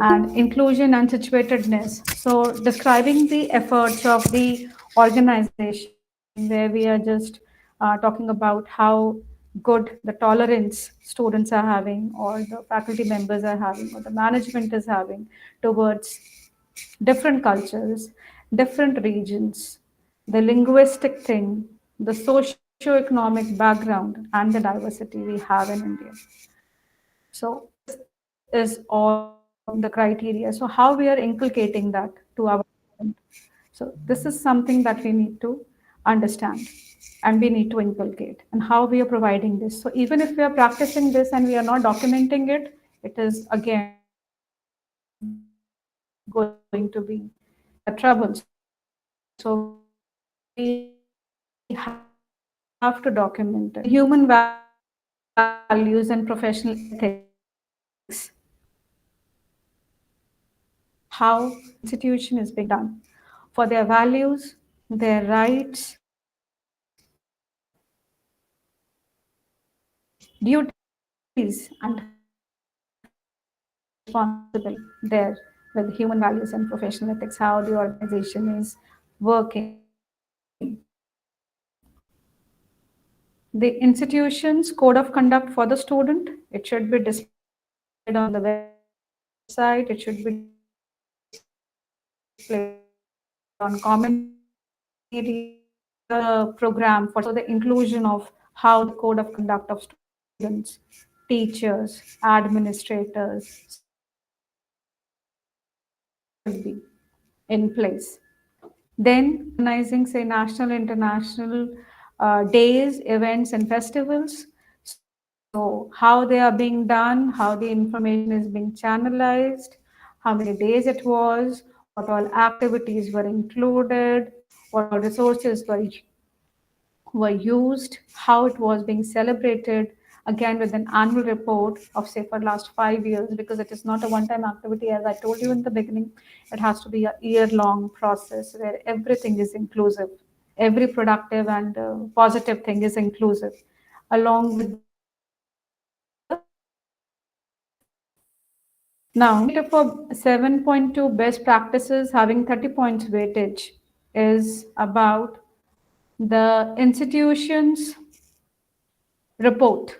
And inclusion and situatedness. So describing the efforts of the organization, where we are just talking about how good the tolerance students are having, or the faculty members are having, or the management is having towards different cultures, different regions, the linguistic thing, the socio-economic background, and the diversity we have in India. So this is all the criteria. So how we are inculcating that to our student. So this is something that we need to understand and we need to inculcate, and how we are providing this. So even if we are practicing this and we are not documenting it, it is again going to be a trouble. So we have to document it. Human values and professional ethics. How institution is being done for their values, their rights, duties, and responsibility there with human values and professional ethics, how the organization is working. The institution's code of conduct for the student, it should be displayed on the website, it should be displayed on common area program for the inclusion of how the code of conduct of students, teachers, administrators should be in place. Then organizing, say, national, international days, events, and festivals. So how they are being done, how the information is being channelized, how many days it was, what all activities were included, what all resources were used, how it was being celebrated, again with an annual report of, say, for last 5 years, because it is not a one-time activity. As I told you in the beginning, it has to be a year-long process where everything is inclusive. Every productive and positive thing is inclusive, along with the now for 7.2 best practices having 30 points weightage is about the institution's report.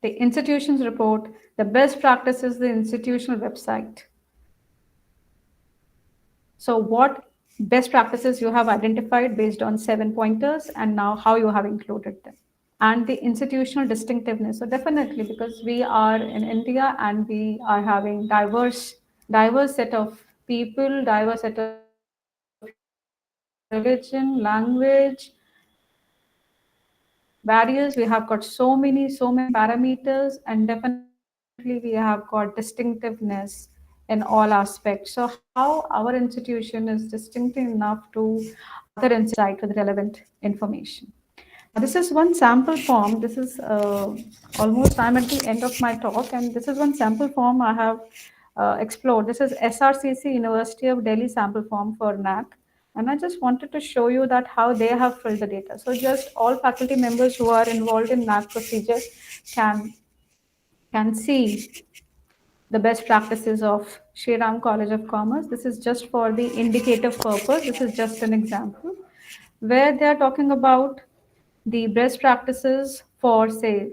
The institution's report, the best practices, the institutional website. So what best practices you have identified based on 7 pointers, and now how you have included them. And the institutional distinctiveness. So definitely, because we are in India and we are having diverse set of people, diverse set of religion, language, barriers. We have got so many parameters, and definitely we have got distinctiveness in all aspects. So how our institution is distinctive enough to other institutions with relevant information. Now, this is one sample form. This is almost, I'm at the end of my talk, and this is one sample form I have explored. This is SRCC University of Delhi sample form for NAAC. And I just wanted to show you that how they have filled the data. So just all faculty members who are involved in NAAC procedure can see the best practices of Shri Ram College of Commerce. This is just for the indicative purpose. This is just an example where they are talking about the best practices for, say,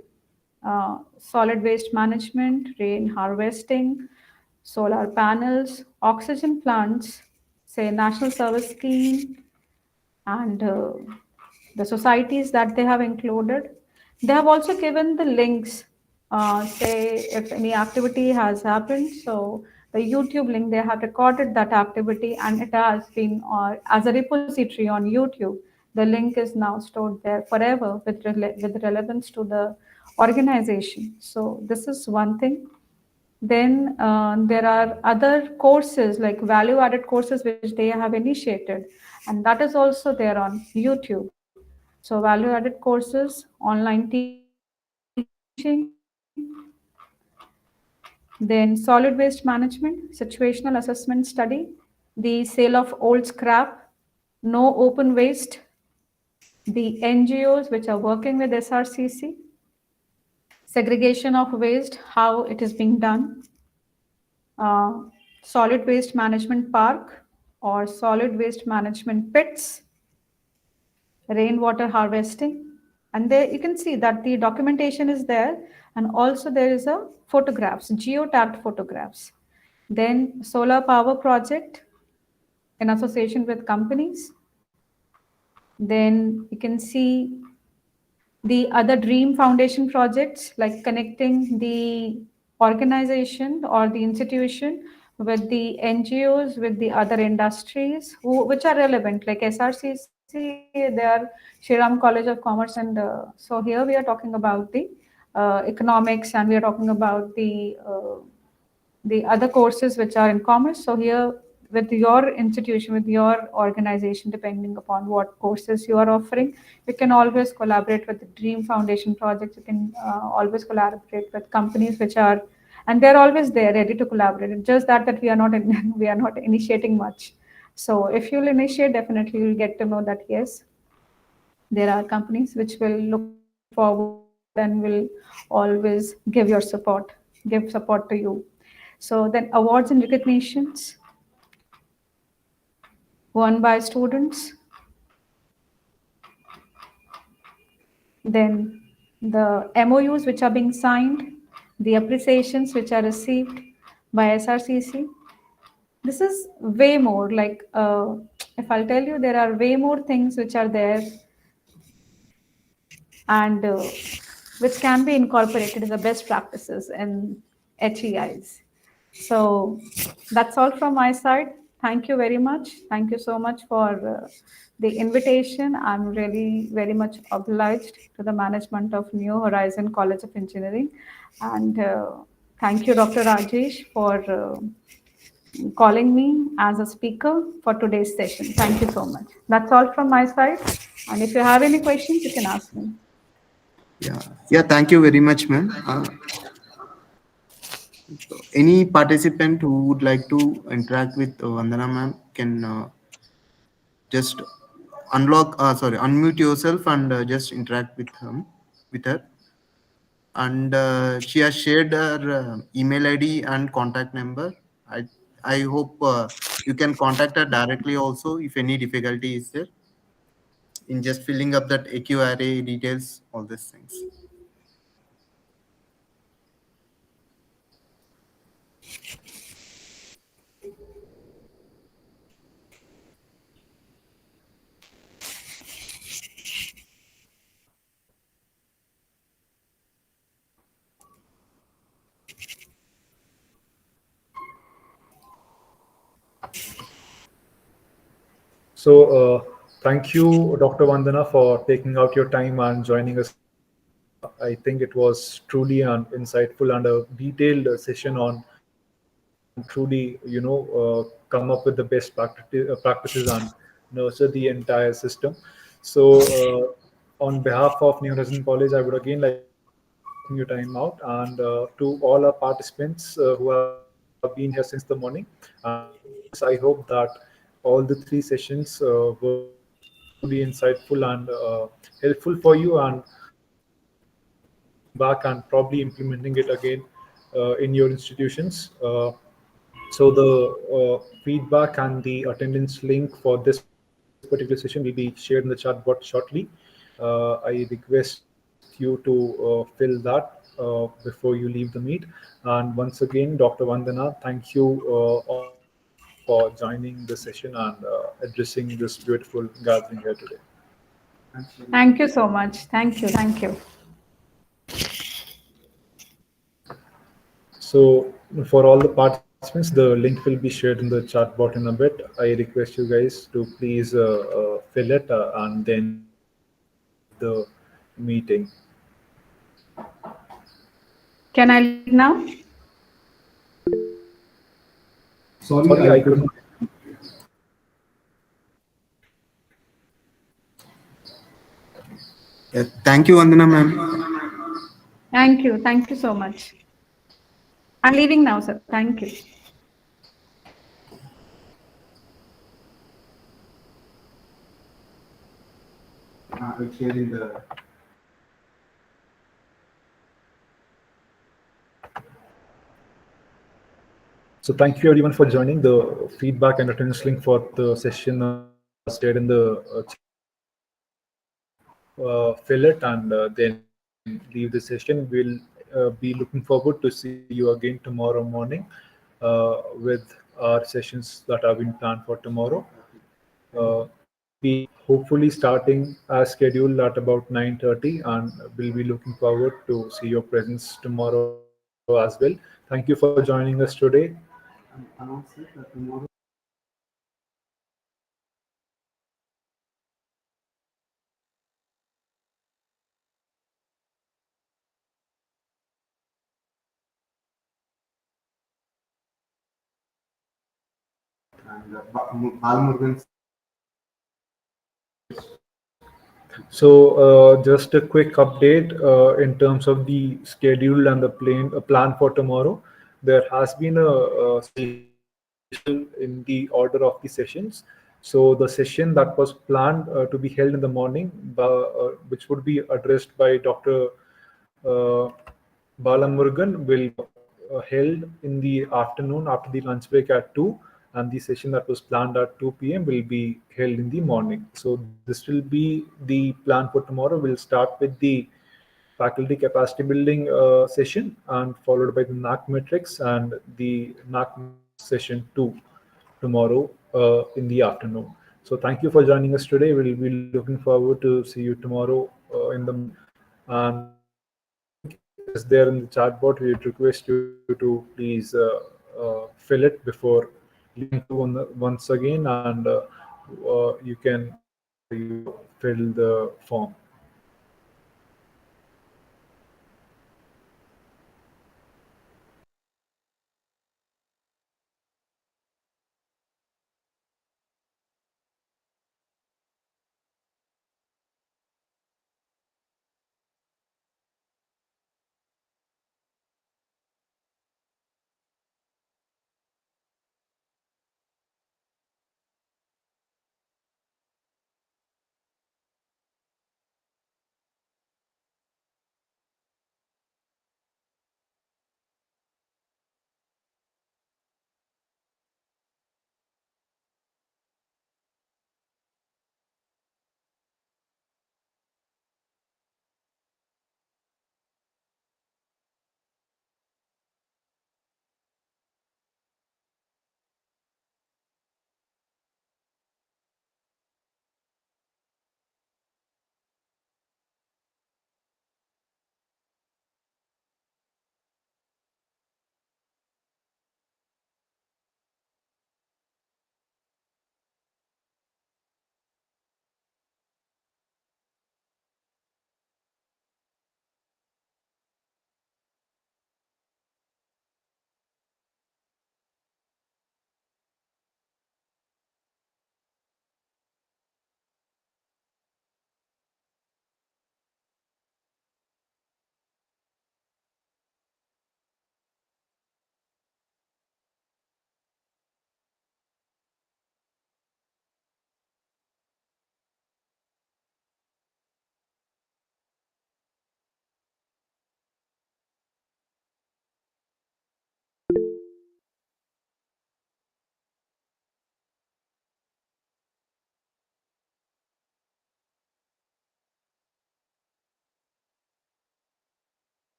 solid waste management, rain harvesting, solar panels, oxygen plants, say, national service scheme, and the societies that they have included. They have also given the links, say if any activity has happened. So the YouTube link, they have recorded that activity and it has been as a repository on YouTube. The link is now stored there forever with relevance to the organization. So this is one thing. Then there are other courses like value added courses which they have initiated, and that is also there on YouTube. So value added courses, online teaching, then solid waste management, situational assessment study, the sale of old scrap, no open waste, the NGOs which are working with SRCC, segregation of waste, how it is being done, uh, solid waste management park or solid waste management pits, rainwater harvesting. And there you can see that the documentation is there, and also there is a photographs, geo-tagged photographs. Then solar power project in association with companies. Then you can see the other dream foundation projects like connecting the organization or the institution with the NGOs, with the other industries which are relevant, like SRCC, they are Shriram College of Commerce, and so here we are talking about the economics, and we are talking about the other courses which are in commerce. So here with your institution, with your organization, depending upon what courses you are offering, you can always collaborate with the Dream Foundation projects. You can always collaborate with companies which are, and they're always there ready to collaborate. It's just that we are not we are not initiating much. So if you'll initiate, definitely you'll get to know that yes, there are companies which will look forward and will always give support to you. So then awards and recognitions won by students. Then the MOUs which are being signed, the appreciations which are received by SRCC. This is way more like, if I'll tell you, there are way more things which are there, and which can be incorporated as the best practices in HEIs. So that's all from my side. Thank you very much. Thank you so much for the invitation. I'm really very much obliged to the management of New Horizon College of Engineering. And thank you, Dr. Rajesh, for calling me as a speaker for today's session. Thank you so much. That's all from my side. And if you have any questions, you can ask me. Yeah, thank you very much, ma'am. Any participant who would like to interact with Vandana ma'am can just unmute yourself and just interact with her. And she has shared her email ID and contact number. I hope you can contact her directly also if any difficulty is there in just filling up that AQ array details, all these things. Thank you, Dr. Vandana, for taking out your time and joining us. I think it was truly an insightful and a detailed session on how we can truly, come up with the best practices and nurture the entire system. On behalf of New Horizon College, I would again like to thank you for taking your time out, and to all our participants who have been here since the morning. And students, I hope that all the three sessions were truly insightful and helpful for you, and you will be going back and probably implementing it again in your institutions. The feedback and the attendance link for this particular session will be shared in the chat box shortly. I request you to fill that before you leave the meet. And once again, Dr. Vandana, thank you all for joining the session and addressing this beautiful gathering here today. Thank you so much. Thank you. Thank you. So for all the participants, the link will be shared in the chat bot in a bit. I request you guys to please fill it and then leave the meeting. Can I leave now? Sorry, I could not. Yeah, thank you, Vandana ma'am. Thank you. Thank you so much. I'm leaving now, sir. Thank you. Sharing the. So thank you everyone for joining. The feedback and attendance link for the session are shared in the chat box. Please fill it and then leave the session. We'll be looking forward to see you again tomorrow morning with our sessions that have been planned for tomorrow. We'll be hopefully starting as scheduled at about 9:30, and we'll be looking forward to see your presence tomorrow as well. Thank you for joining us today. Announce it tomorrow. And Balmurugan. So just a quick update in terms of the schedule and the plan for tomorrow. There has been a slight variation in the order of the sessions. So the session that was planned to be held in the morning, which would be addressed by Dr. Uh, Balamurgan, will held in the afternoon after the lunch break at 2, and the session that was planned at 2 p.m. will be held in the morning. So this will be the plan for tomorrow. We'll start with the faculty capacity building session, and followed by the NAAC metrics and the NAAC metrics session 2 tomorrow in the afternoon. So thank you for joining us today. We'll be looking forward to see you tomorrow in the morning. And the link is there in the chat bot. We would request you to please fill it before leaving once again, and you can fill the form.